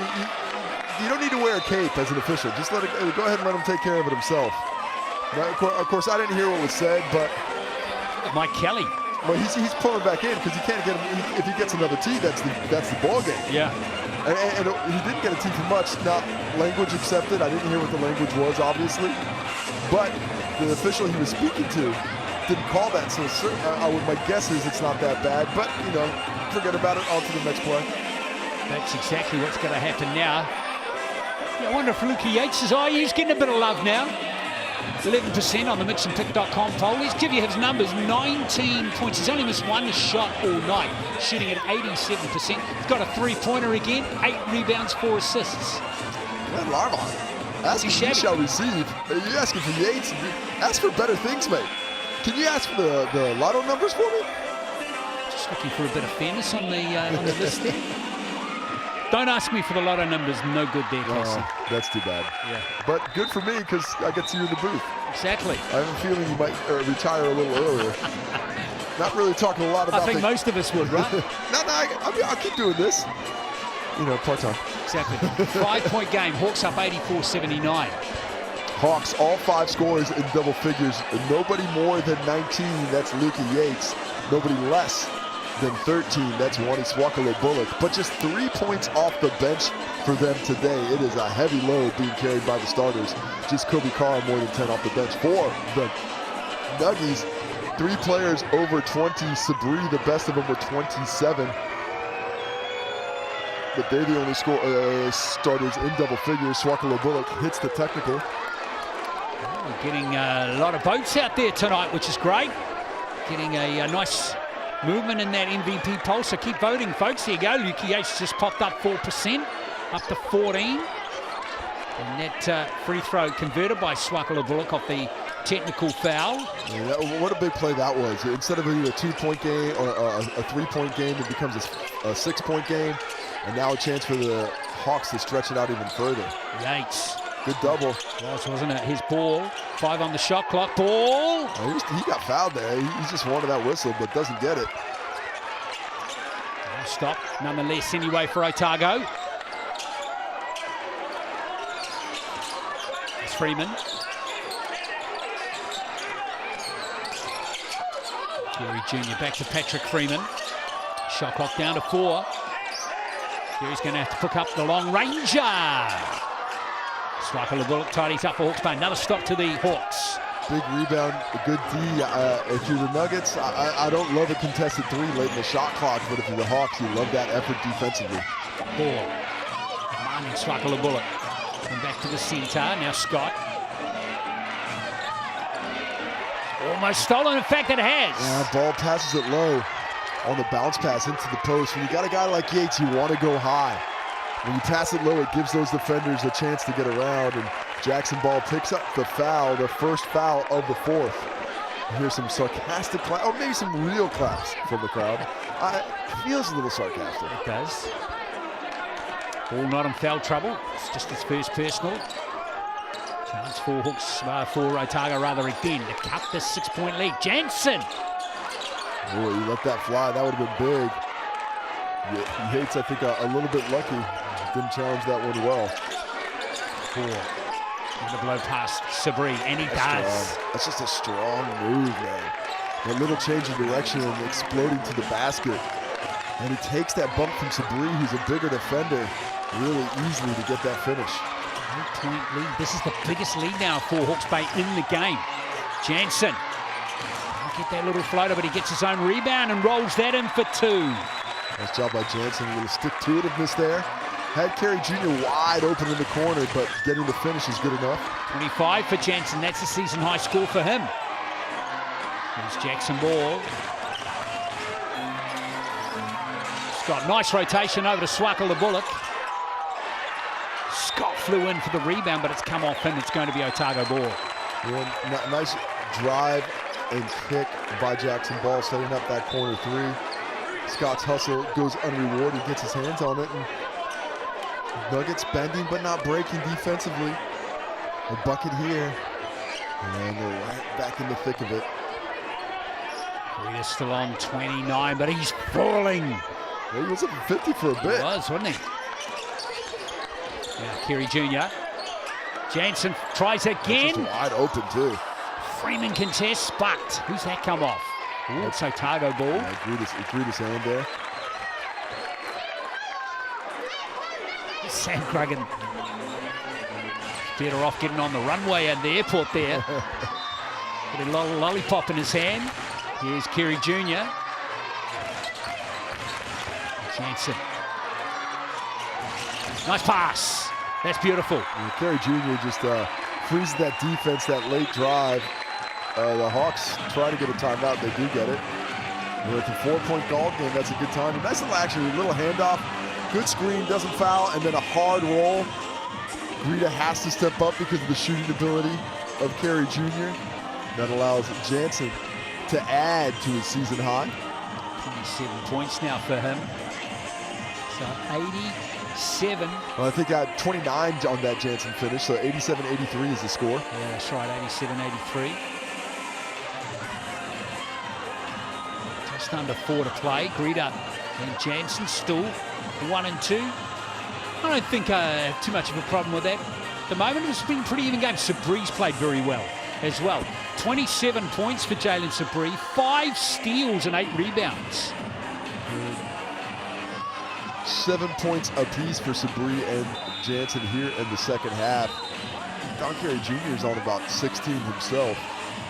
need to wear a cape as an official. Just go ahead and let him take care of it himself. Now, of course, I didn't hear what was said, but Mike Kelly. Well, he's pulling back in because he can't get him. If he gets another tee, that's the ball game. Yeah. And he didn't get a tee for much. Not language accepted. I didn't hear what the language was, obviously, but the official he was speaking to didn't call that. So my guess is it's not that bad. But forget about it. On to the next play. That's exactly what's going to happen now. Yeah, I wonder if Lukey Yates is. He's getting a bit of love now. 11% on the MixandPick.com poll. Let's give you his numbers. 19 points. He's only missed one shot all night, shooting at 87%. He's got a three-pointer again, 8 rebounds, 4 assists. Glenn Larmont, asking he shall receive. You're asking for Yates. Ask for better things, mate. Can you ask for the lotto numbers for me? Just looking for a bit of fairness on the list there. Don't ask me for the lotto numbers. No good there, Casey. That's too bad. Yeah. But good for me because I get to you in the booth. Exactly. I have a feeling you might retire a little earlier. Not really talking a lot about. I think most of us would, right? No, I'll keep doing this. Part-time. Exactly. 5-point game. Hawks up 84-79. Hawks, all 5 scorers in double figures. And nobody more than 19. That's Lukey Yates. Nobody less then 13. That's Wani Swakalo-Bullock. But just 3 points off the bench for them today. It is a heavy load being carried by the starters. Just Kobe Carr more than 10 off the bench. For the Nuggies, 3 players over 20. Sabri, the best of them, were 27. But they're the only starters in double figures. Swakalo-Bullock hits the technical. We're getting a lot of votes out there tonight, which is great. Getting a nice movement in that MVP poll, so keep voting, folks. There you go. Luki Yates just popped up 4%, up to 14. And that free throw converted by Swakalo-Bullock off the technical foul. Yeah, what a big play that was. Instead of either a 2-point game or a 3-point game, it becomes a 6-point game. And now a chance for the Hawks to stretch it out even further. Yates. Good double. Wasn't it? His ball. 5 on the shot clock. Ball. Oh, he got fouled there. He just wanted that whistle, but doesn't get it. Stop, nonetheless, anyway, for Otago. It's Freeman. Gary Jr. back to Patrick Freeman. Shot clock down to 4. Gary's going to have to pick up the long ranger. Swakalo-Bullock tidies up for Hawks Bay. Another stop to the Hawks. Big rebound, a good D. If you're the Nuggets, I don't love a contested 3 late in the shot clock, but if you're the Hawks, you love that effort defensively. Ball. Martin Swakalo-Bullock. And back to the center. Now Scott. Almost stolen. In fact, it has. Yeah, ball passes it low on the bounce pass into the post. When you got a guy like Yates, you want to go high. When you pass it low, it gives those defenders a chance to get around, and Jackson Ball picks up the foul, the first foul of the 4th. Here's some sarcastic claps, or maybe some real claps from the crowd. It feels a little sarcastic. It does. Ball not in foul trouble. It's just his first personal. Chance for Hawks, for Otago rather again to cut this 6-point lead. Jansen. Oh, he let that fly. That would have been big. Yates, I think, a little bit lucky. Didn't challenge that one well. 4. And the blow past Sabri, and he does. Strong. That's just a strong move, man. A little change of direction and exploding to the basket. And he takes that bump from Sabri, who's a bigger defender, really easily to get that finish. 8-point lead. This is the biggest lead now for Hawks Bay in the game. Jansen. Can't get that little floater, but he gets his own rebound and rolls that in for 2. Nice job by Jansen. A little stick-to-itiveness there. Had Carey Jr. wide open in the corner, but getting the finish is good enough. 25 for Jansen. That's a season-high score for him. Here's Jackson Ball. Scott, nice rotation over to Swakalo-Bullock. Scott flew in for the rebound, but it's come off him. It's going to be Otago ball. Yeah, nice drive and kick by Jackson Ball, setting up that corner 3. Scott's hustle goes unrewarded, gets his hands on it, and Nuggets bending but not breaking defensively. A bucket here, and they're right back in the thick of it. He's still on 29, but he's falling. Well, he was up 50 for a bit. He was, wasn't he? Now Carey Jr. Jansen tries again. Just wide open too. Freeman contests, but who's that come off? Ooh, it's Otago ball. Yeah, he grew his hand there. Sam Cruggan better off getting on the runway at the airport there. With a little lollipop in his hand. Here's Carey Jr. Jansen. Nice pass. That's beautiful. And Carey Jr. just freezes that defense, that late drive. The Hawks try to get a timeout. They do get it. With a 4-point goal game, that's a good time. A nice little action, a little handoff. Good screen, doesn't foul, and then a hard roll. Greta has to step up because of the shooting ability of Carey Jr. That allows Jansen to add to his season high. 27 points now for him. So 87. Well, I think 29 on that Jansen finish, so 87-83 is the score. Yeah, that's right, 87-83. Just under 4 to play. Greta and Jansen still 1 and 2. I don't think I have too much of a problem with that. At the moment, it's been a pretty even game. Sabri's played very well as well. 27 points for Jalen Sabri, 5 steals and 8 rebounds. 7 points apiece for Sabri and Jansen here in the second half. Don Carey Jr. is on about 16 himself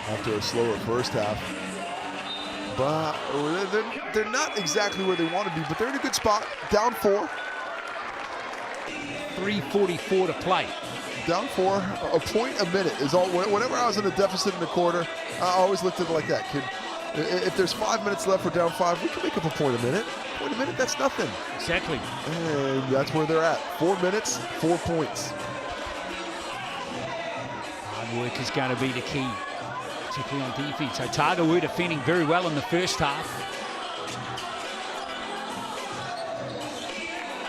after a slower first half. But they're not exactly where they want to be, but they're in a good spot. Down 4. 3:44 to play. Down 4, a point a minute is all. Whenever I was in a deficit in a quarter, I always looked at it like that. If there's 5 minutes left, we're down 5, we can make up a point a minute. Point a minute, that's nothing. Exactly. And that's where they're at. 4 minutes, 4 points. Hard work is going to be the key, particularly on defense. Otago were defending very well in the first half.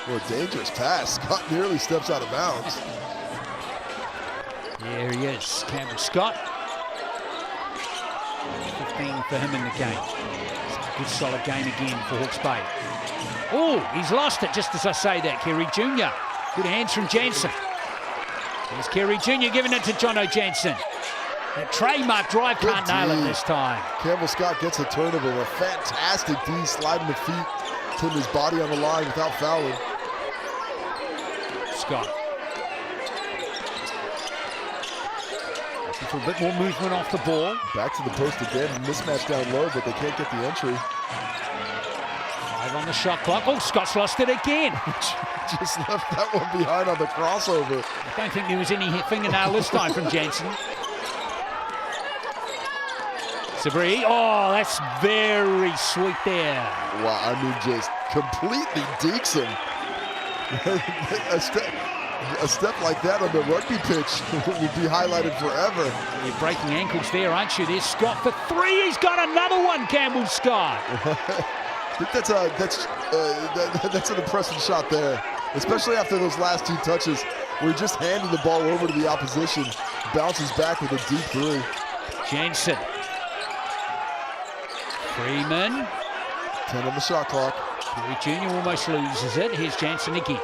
Well, a dangerous pass. Scott nearly steps out of bounds. There he is, Campbell Scott. 15 for him in the game. It's a good solid game again for Hawke's Bay. Oh, he's lost it just as I say that, Kerry Jr. Good hands from Jansen. There's Kerry Jr. giving it to Jono Jansen. That trademark drive can't nail it this time. Campbell Scott gets a turnover. A fantastic D, sliding the feet, putting his body on the line without fouling. Scott. Looking for a bit more movement off the ball. Back to the post again. Mismatch down low, but they can't get the entry. 5 on the shot clock. Oh, Scott's lost it again. Just left that one behind on the crossover. I don't think there was any fingernail this time from Jansen. Sabri. Oh, that's very sweet there. Wow, I mean, just completely dekes him. A step like that on the rugby pitch would be highlighted forever. You're breaking ankles there, aren't you? There's Scott for 3. He's got another one, Campbell Scott. I think that's an impressive shot there, especially after those last 2 touches. We're just handing the ball over to the opposition. Bounces back with a deep 3. Jansen. Freeman. 10 on the shot clock. Kerry Jr. almost loses it. Here's Jansen again.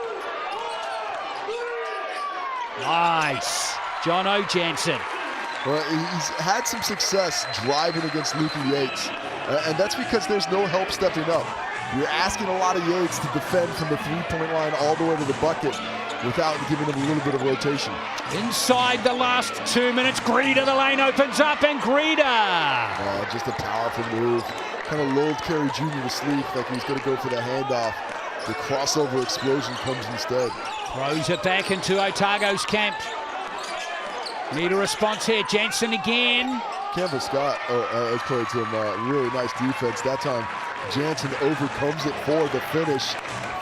Nice. Jono Jansen. Well, he's had some success driving against Lukey Yates, and that's because there's no help stepping up. You're asking a lot of Yates to defend from the 3-point line all the way to the bucket without giving him a little bit of rotation. Inside the last 2 minutes, Greeder, the lane opens up, and Greeder. Just a powerful move. Kind of lulled Kerry Jr. to sleep like he was going to go for the handoff. The crossover explosion comes instead. Throws it back into Otago's camp. Need a response here. Jansen again. Campbell Scott has played some really nice defense. That time, Jansen overcomes it for the finish.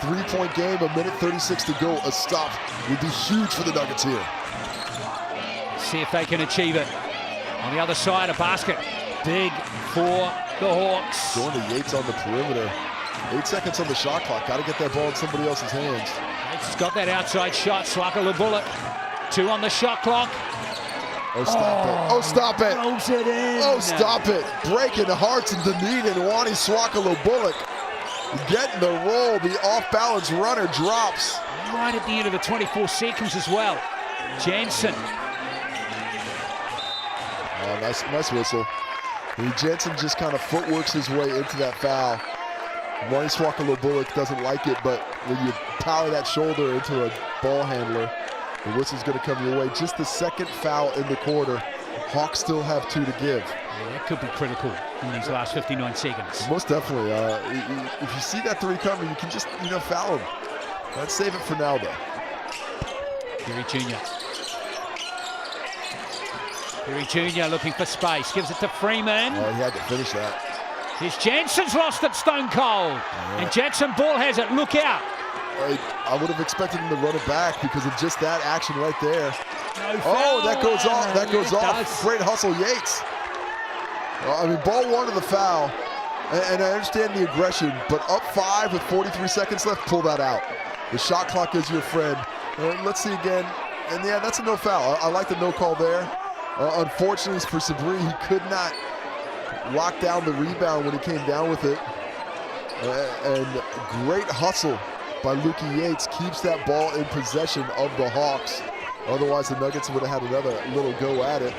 3-point game, 1:36 to go. A stop would be huge for the Nuggets here. See if they can achieve it. On the other side, a basket. Big for the Hawks. Going to Yates on the perimeter. 8 seconds on the shot clock. Got to get that ball in somebody else's hands. Yates has got that outside shot. Swaka Bullock. 2 on the shot clock. Oh, stop it. Oh, stop it. Throws it in. Oh, stop it. Breaking the hearts in Dunedin. Wani Swakalo Bullock getting the roll. The off-balance runner drops. Right at the end of the 24 seconds as well. Jansen. Oh, nice whistle. Jansen just kind of footworks his way into that foul. Wani Swakalo Bullock doesn't like it, but when you power that shoulder into a ball handler, the whistle's going to come your way. Just the second foul in the quarter. Hawks still have 2 to give. Yeah, that could be critical in these last 59 seconds. Most definitely. If you see that 3 coming, you can just, foul him. Let's save it for now, though. Kerry Jr. Kerry Jr. looking for space. Gives it to Freeman. Oh, he had to finish that. Here's Jansen's lost it stone cold. Yeah. And Jackson Ball has it. Look out. I would have expected him to run it back because of just that action right there. No foul. Oh, that goes off. That goes off. Does. Great hustle, Yates. Ball wanted the foul, and I understand the aggression, but up 5 with 43 seconds left, pull that out. The shot clock is your friend. Let's see again. And yeah, that's a no foul. I like the no call there. Unfortunately for Sabri, he could not lock down the rebound when he came down with it. And great hustle by Lukey Yates keeps that ball in possession of the Hawks. Otherwise, the Nuggets would have had another little go at it.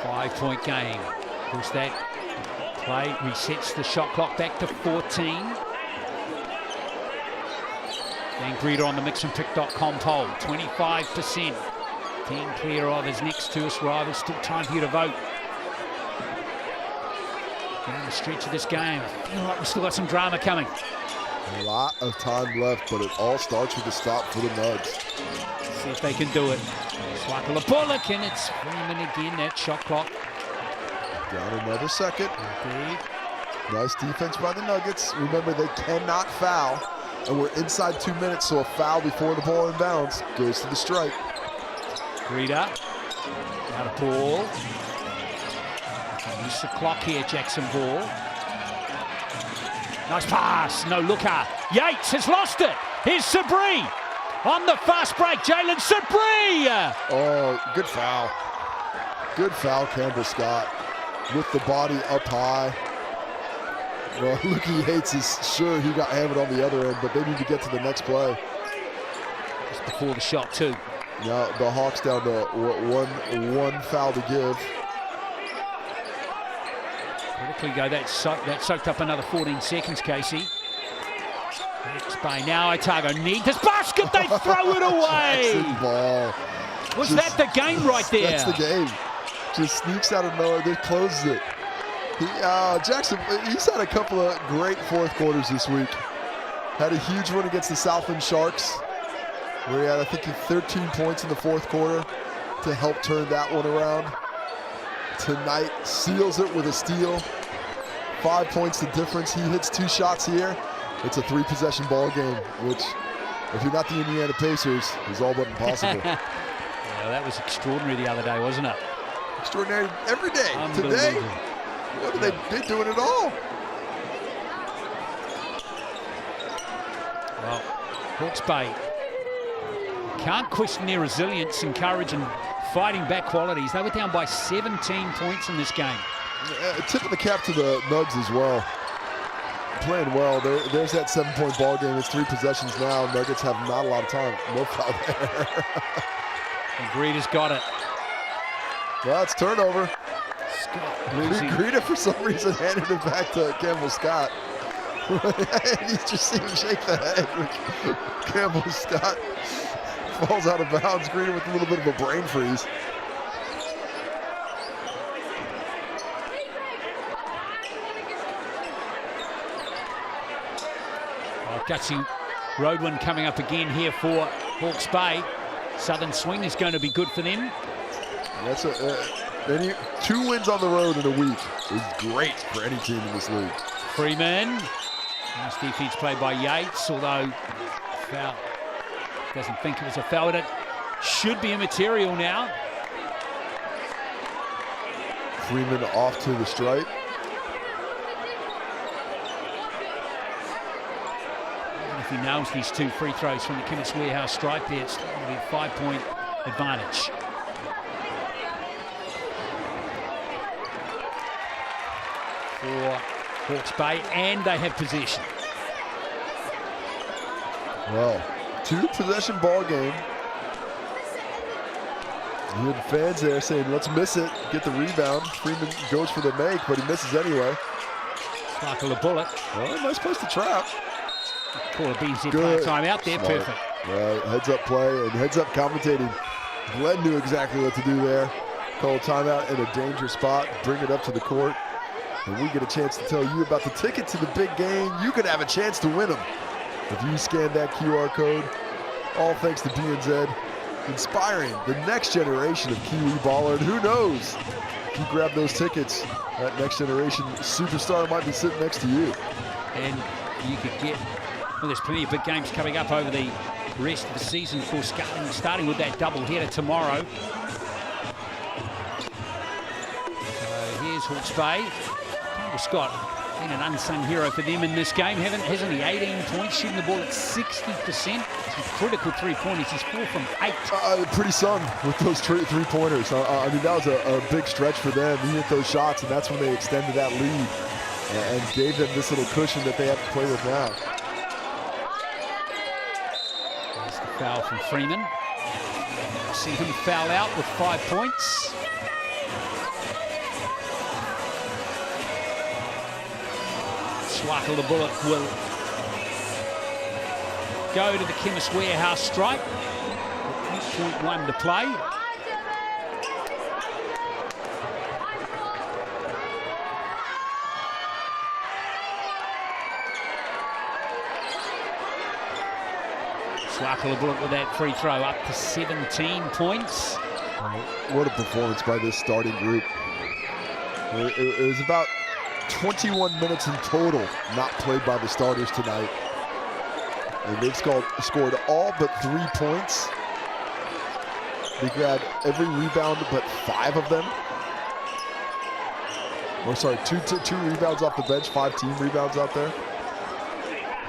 5-point game. Of course, that Play resets the shot clock back to 14. Dan Greeter on the mixandpick.com poll, 25%. 10 clear of his next two rivals. Still time for you to vote. Down the stretch of this game, I feel like we've still got some drama coming. A lot of time left, but it all starts with a stop for the Nugs. See if they can do it. Swipe a bullock, and it's Freeman again, that shot clock. Down another second. Indeed. Nice defense by the Nuggets. Remember, they cannot foul, and we're inside 2 minutes, so a foul before the ball inbounds goes to the strike. Greeter, out of ball. Use the clock here, Jackson Ball. Nice pass, no looker. Yates has lost it. Here's Sabri on the fast break. Jalen Sabri. Oh, good foul. Good foul, Campbell Scott, with the body up high. Well, Lukey Yates is sure he got hammered on the other end, but they need to get to the next play. Just before the shot, too. Now the Hawks down to one foul to give. Critically go, that soaked up another 14 seconds, Casey. Bay now, Otago need this basket, they throw it away! Jackson Ball. Was that the game right there? That's the game. Just sneaks out of nowhere, they closes it. Jackson, he's had a couple of great fourth quarters this week. Had a huge one against the Southland Sharks, where he had, I think, 13 points in the fourth quarter to help turn that one around. Tonight, seals it with a steal. 5 points the difference. He hits 2 shots here. It's a 3-possession ball game, which, if you're not the Indiana Pacers, is all but impossible. Yeah, that was extraordinary the other day, wasn't it? Extraordinary every day. Today, what are they doing it all? Well, Hawke's Bay can't question their resilience and courage and fighting back qualities. They were down by 17 points in this game. Tip of the cap to the Nugs as well. Playing well. There's that 7-point ball game. It's 3 possessions now. Nuggets have not a lot of time. No foul there. And Greeter's got it. Well, it's turnover. Scott Greeter, for some reason, handed it back to Campbell Scott. He's just seeing him shake the head. Campbell Scott falls out of bounds. Greeter with a little bit of a brain freeze. Gutsy Roadwin coming up again here for Hawke's Bay. Southern swing is going to be good for them. That's 2 wins on the road in a week is great for any team in this league. Freeman. Nice defense played by Yates, although foul. Doesn't think it was a foul. It should be immaterial now. Freeman off to the stripe. If he nails these 2 free throws from the Chemist Warehouse stripe there, it's going to be a 5-point advantage. For Hawke's Bay, and they have possession. Well, 2-possession ball game. You had fans there saying, let's miss it, get the rebound. Freeman goes for the make, but he misses anyway. Sparkle a bullet. Well, nice place to trap. Call a BZ play time out there, Smart. perfect. Right, heads up play and heads up commentating. Glenn knew exactly what to do there. Call a timeout in a dangerous spot, bring it up to the court, and we get a chance to tell you about the ticket to the big game. You could have a chance to win them if you scan that QR code. All thanks to BNZ, inspiring the next generation of Kiwi baller. And who knows, if you grab those tickets, that next generation superstar might be sitting next to you. And you could get, well, there's plenty of big games coming up over the rest of the season, of course, starting with that doubleheader tomorrow. So here's Hawke's Bay. Campbell Scott, been an unsung hero for them in this game, hasn't he? 18 points, shooting the ball at 60%. Some critical 3-pointers. He's 4 from 8. Pretty sung with those 3-pointers. I mean, that was a big stretch for them. He hit those shots, and that's when they extended that lead and gave them this little cushion that they have to play with now. There's the foul from Freeman. See him foul out with 5 points. Swackle the Bullet will go to the Chemist Warehouse stripe. 8.1 to play. Swackle the Bullet with that free throw up to 17 points. What a performance by this starting group. It was about 21 minutes in total not played by the starters tonight. And they've scored all but 3 points. They grabbed every rebound but 5 of them. Or sorry, two rebounds off the bench, 5 team rebounds out there.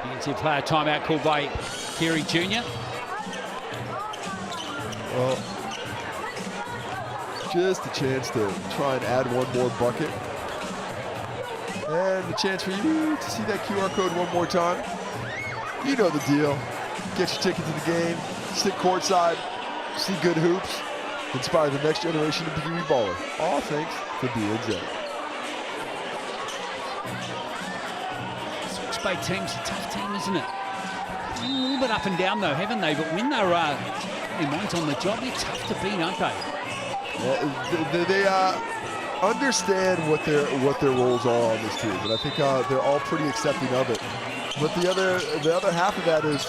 You can see a player timeout called by Kerry Jr. Well, just a chance to try and add one more bucket. And a chance for you to see that QR code one more time. You know the deal. Get your ticket to the game, sit courtside, see good hoops, inspire the next generation of PE baller. All thanks to BNZ. Hawke's Bay team's a tough team, isn't it? A little bit up and down though, haven't they? But when they're their minds on the job, they're tough to beat, aren't they? They understand what their roles are on this team, and I think they're all pretty accepting of it. But the other half of that is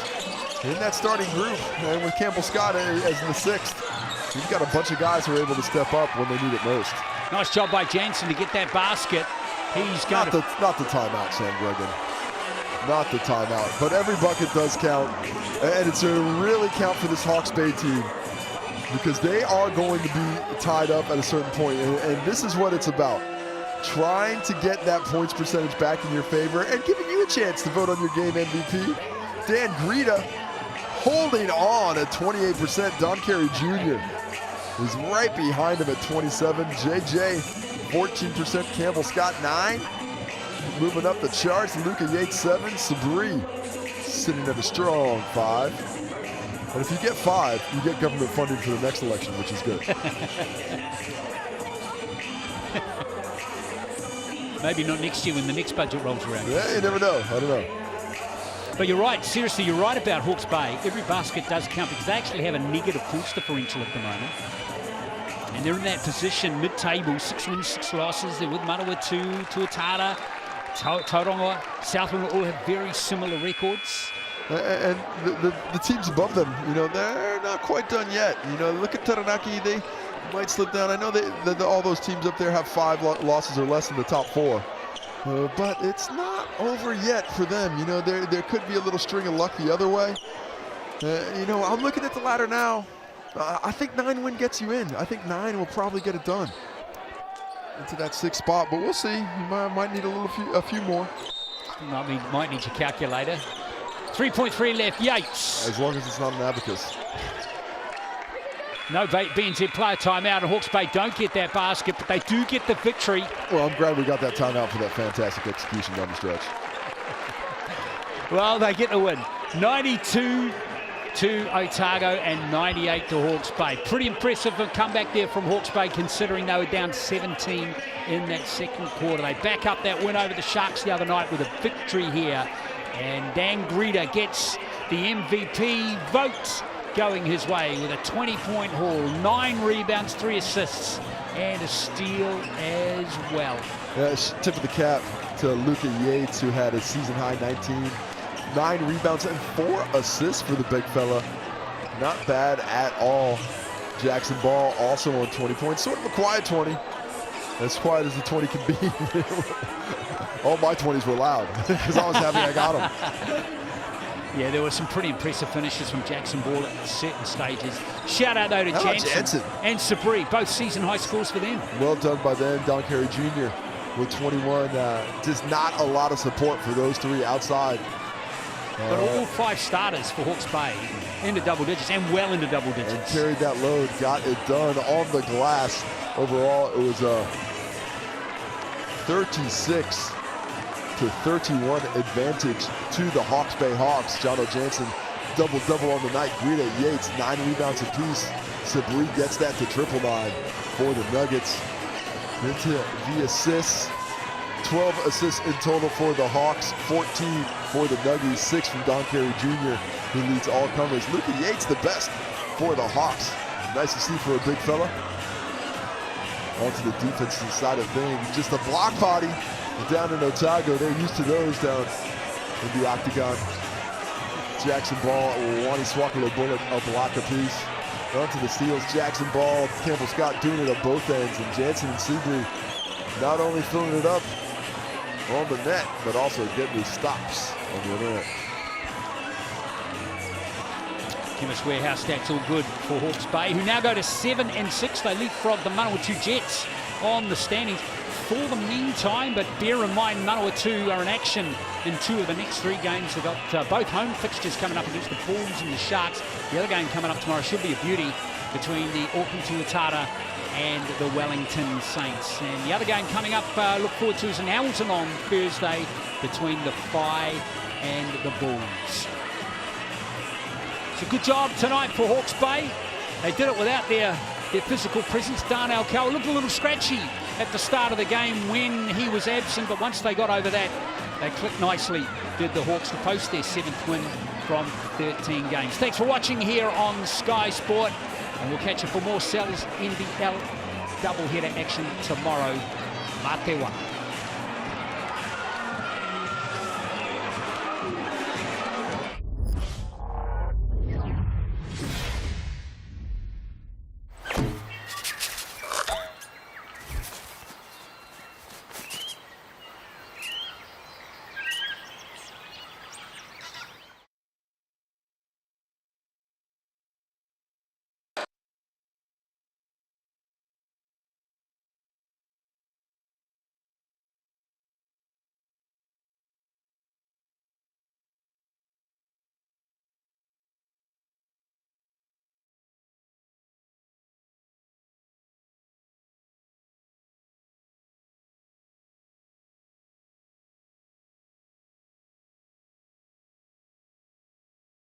in that starting group, and with Campbell Scott as the 6th, you've got a bunch of guys who are able to step up when they need it most. Nice job by Jansen to get that basket. He's got not the timeout, Sam Gregan. Not the timeout, but every bucket does count, and it's a really count for this Hawke's Bay team because they are going to be tied up at a certain point, and this is what it's about. Trying to get that points percentage back in your favor and giving you a chance to vote on your game MVP. Dan Greta holding on at 28%. Don Carey Jr. is right behind him at 27. JJ, 14%. Campbell Scott, 9. Moving up the charts, Luca Yates, 7. Sabri sitting at a strong 5. And if you get 5, you get government funding for the next election, which is good. maybe not next year when the next budget rolls around. Yeah, you never know. I don't know. But you're right, seriously, you're right about Hawke's Bay. Every basket does count because they actually have a negative points differential at the moment. And they're in that position, mid-table, 6 wins, 6 losses. They're with Manawa, Tuatara, Tauranga, Southland all have very similar records. And the teams above them, you know, they're not quite done yet. You know, look at Taranaki, they might slip down. I know that all those teams up there have 5 losses or less in the top 4. But it's not over yet for them. You know, there could be a little string of luck the other way. You know, I'm looking at the ladder now. I think 9 win gets you in. I think 9 will probably get it done into that 6th spot, but we'll see. You might need a few more. Might need your calculator. 3.3 left, Yates. As long as it's not an abacus. No BNZ player timeout, and Hawke's Bay don't get that basket, but they do get the victory. Well, I'm glad we got that timeout for that fantastic execution down the stretch. Well, they get the win. 92 to Otago and 98 to Hawke's Bay. Pretty impressive comeback there from Hawke's Bay, considering they were down 17 in that 2nd quarter. They back up that win over the Sharks the other night with a victory here. And Dan Greta gets the MVP vote going his way with a 20-point haul, 9 rebounds, 3 assists, and a steal as well. Yeah, tip of the cap to Luca Yates, who had a season-high 19, 9 rebounds and 4 assists for the big fella. Not bad at all. Jackson Ball also on 20 points, sort of a quiet 20. As quiet as the 20 can be. All my 20s were loud because I was happy I got them. Yeah, there were some pretty impressive finishes from Jackson Ball at certain stages. Shout out though to Jansen and Sabri, both season high scores for them. Well done by them. Don Carey Jr. with 21. Just not a lot of support for those 3 outside. But all 5 starters for Hawke's Bay into double digits and well into double digits. And carried that load, got it done on the glass. Overall, it was a 36 to 31 advantage to the Hawke's Bay Hawks. Jono Jansen double-double on the night. Greta Yates, 9 rebounds apiece. Sabri gets that to 999 for the Nuggets. Into the assists. 12 assists in total for the Hawks, 14 for the Nuggies, 6 from Don Carey Jr., who leads all comers. Luka Yates the best for the Hawks. Nice to see for a big fella. Onto the defensive side of things. Just a block party down in Otago. They're used to those down in the octagon. Jackson Ball, Wani Swakalo Bullet, a block apiece. Onto the steals, Jackson Ball, Campbell Scott doing it at both ends, and Jansen and Seabury not only filling it up on the net, but also getting these stops on the other end. Chemist Warehouse stats all good for Hawke's Bay, who now go to 7-6. They leapfrog the Manawatu Jets on the standings for the meantime, but bear in mind Manawatu are in action in 2 of the next 3 games. They've got both home fixtures coming up against the Bulls and the Sharks. The other game coming up tomorrow should be a beauty between the Auckland Tuatara and the Wellington Saints. And the other game coming up, look forward to, is in Hamilton on Thursday between the Phi and the Bulls. It's a good job tonight for Hawke's Bay. They did it without their physical presence. Darnell Cowell looked a little scratchy at the start of the game when he was absent, but once they got over that, they clicked nicely, did the Hawks, to post their 7th win from 13 games. Thanks for watching here on Sky Sport, and we'll catch you for more Sellers NBL doubleheader action tomorrow. Matewa.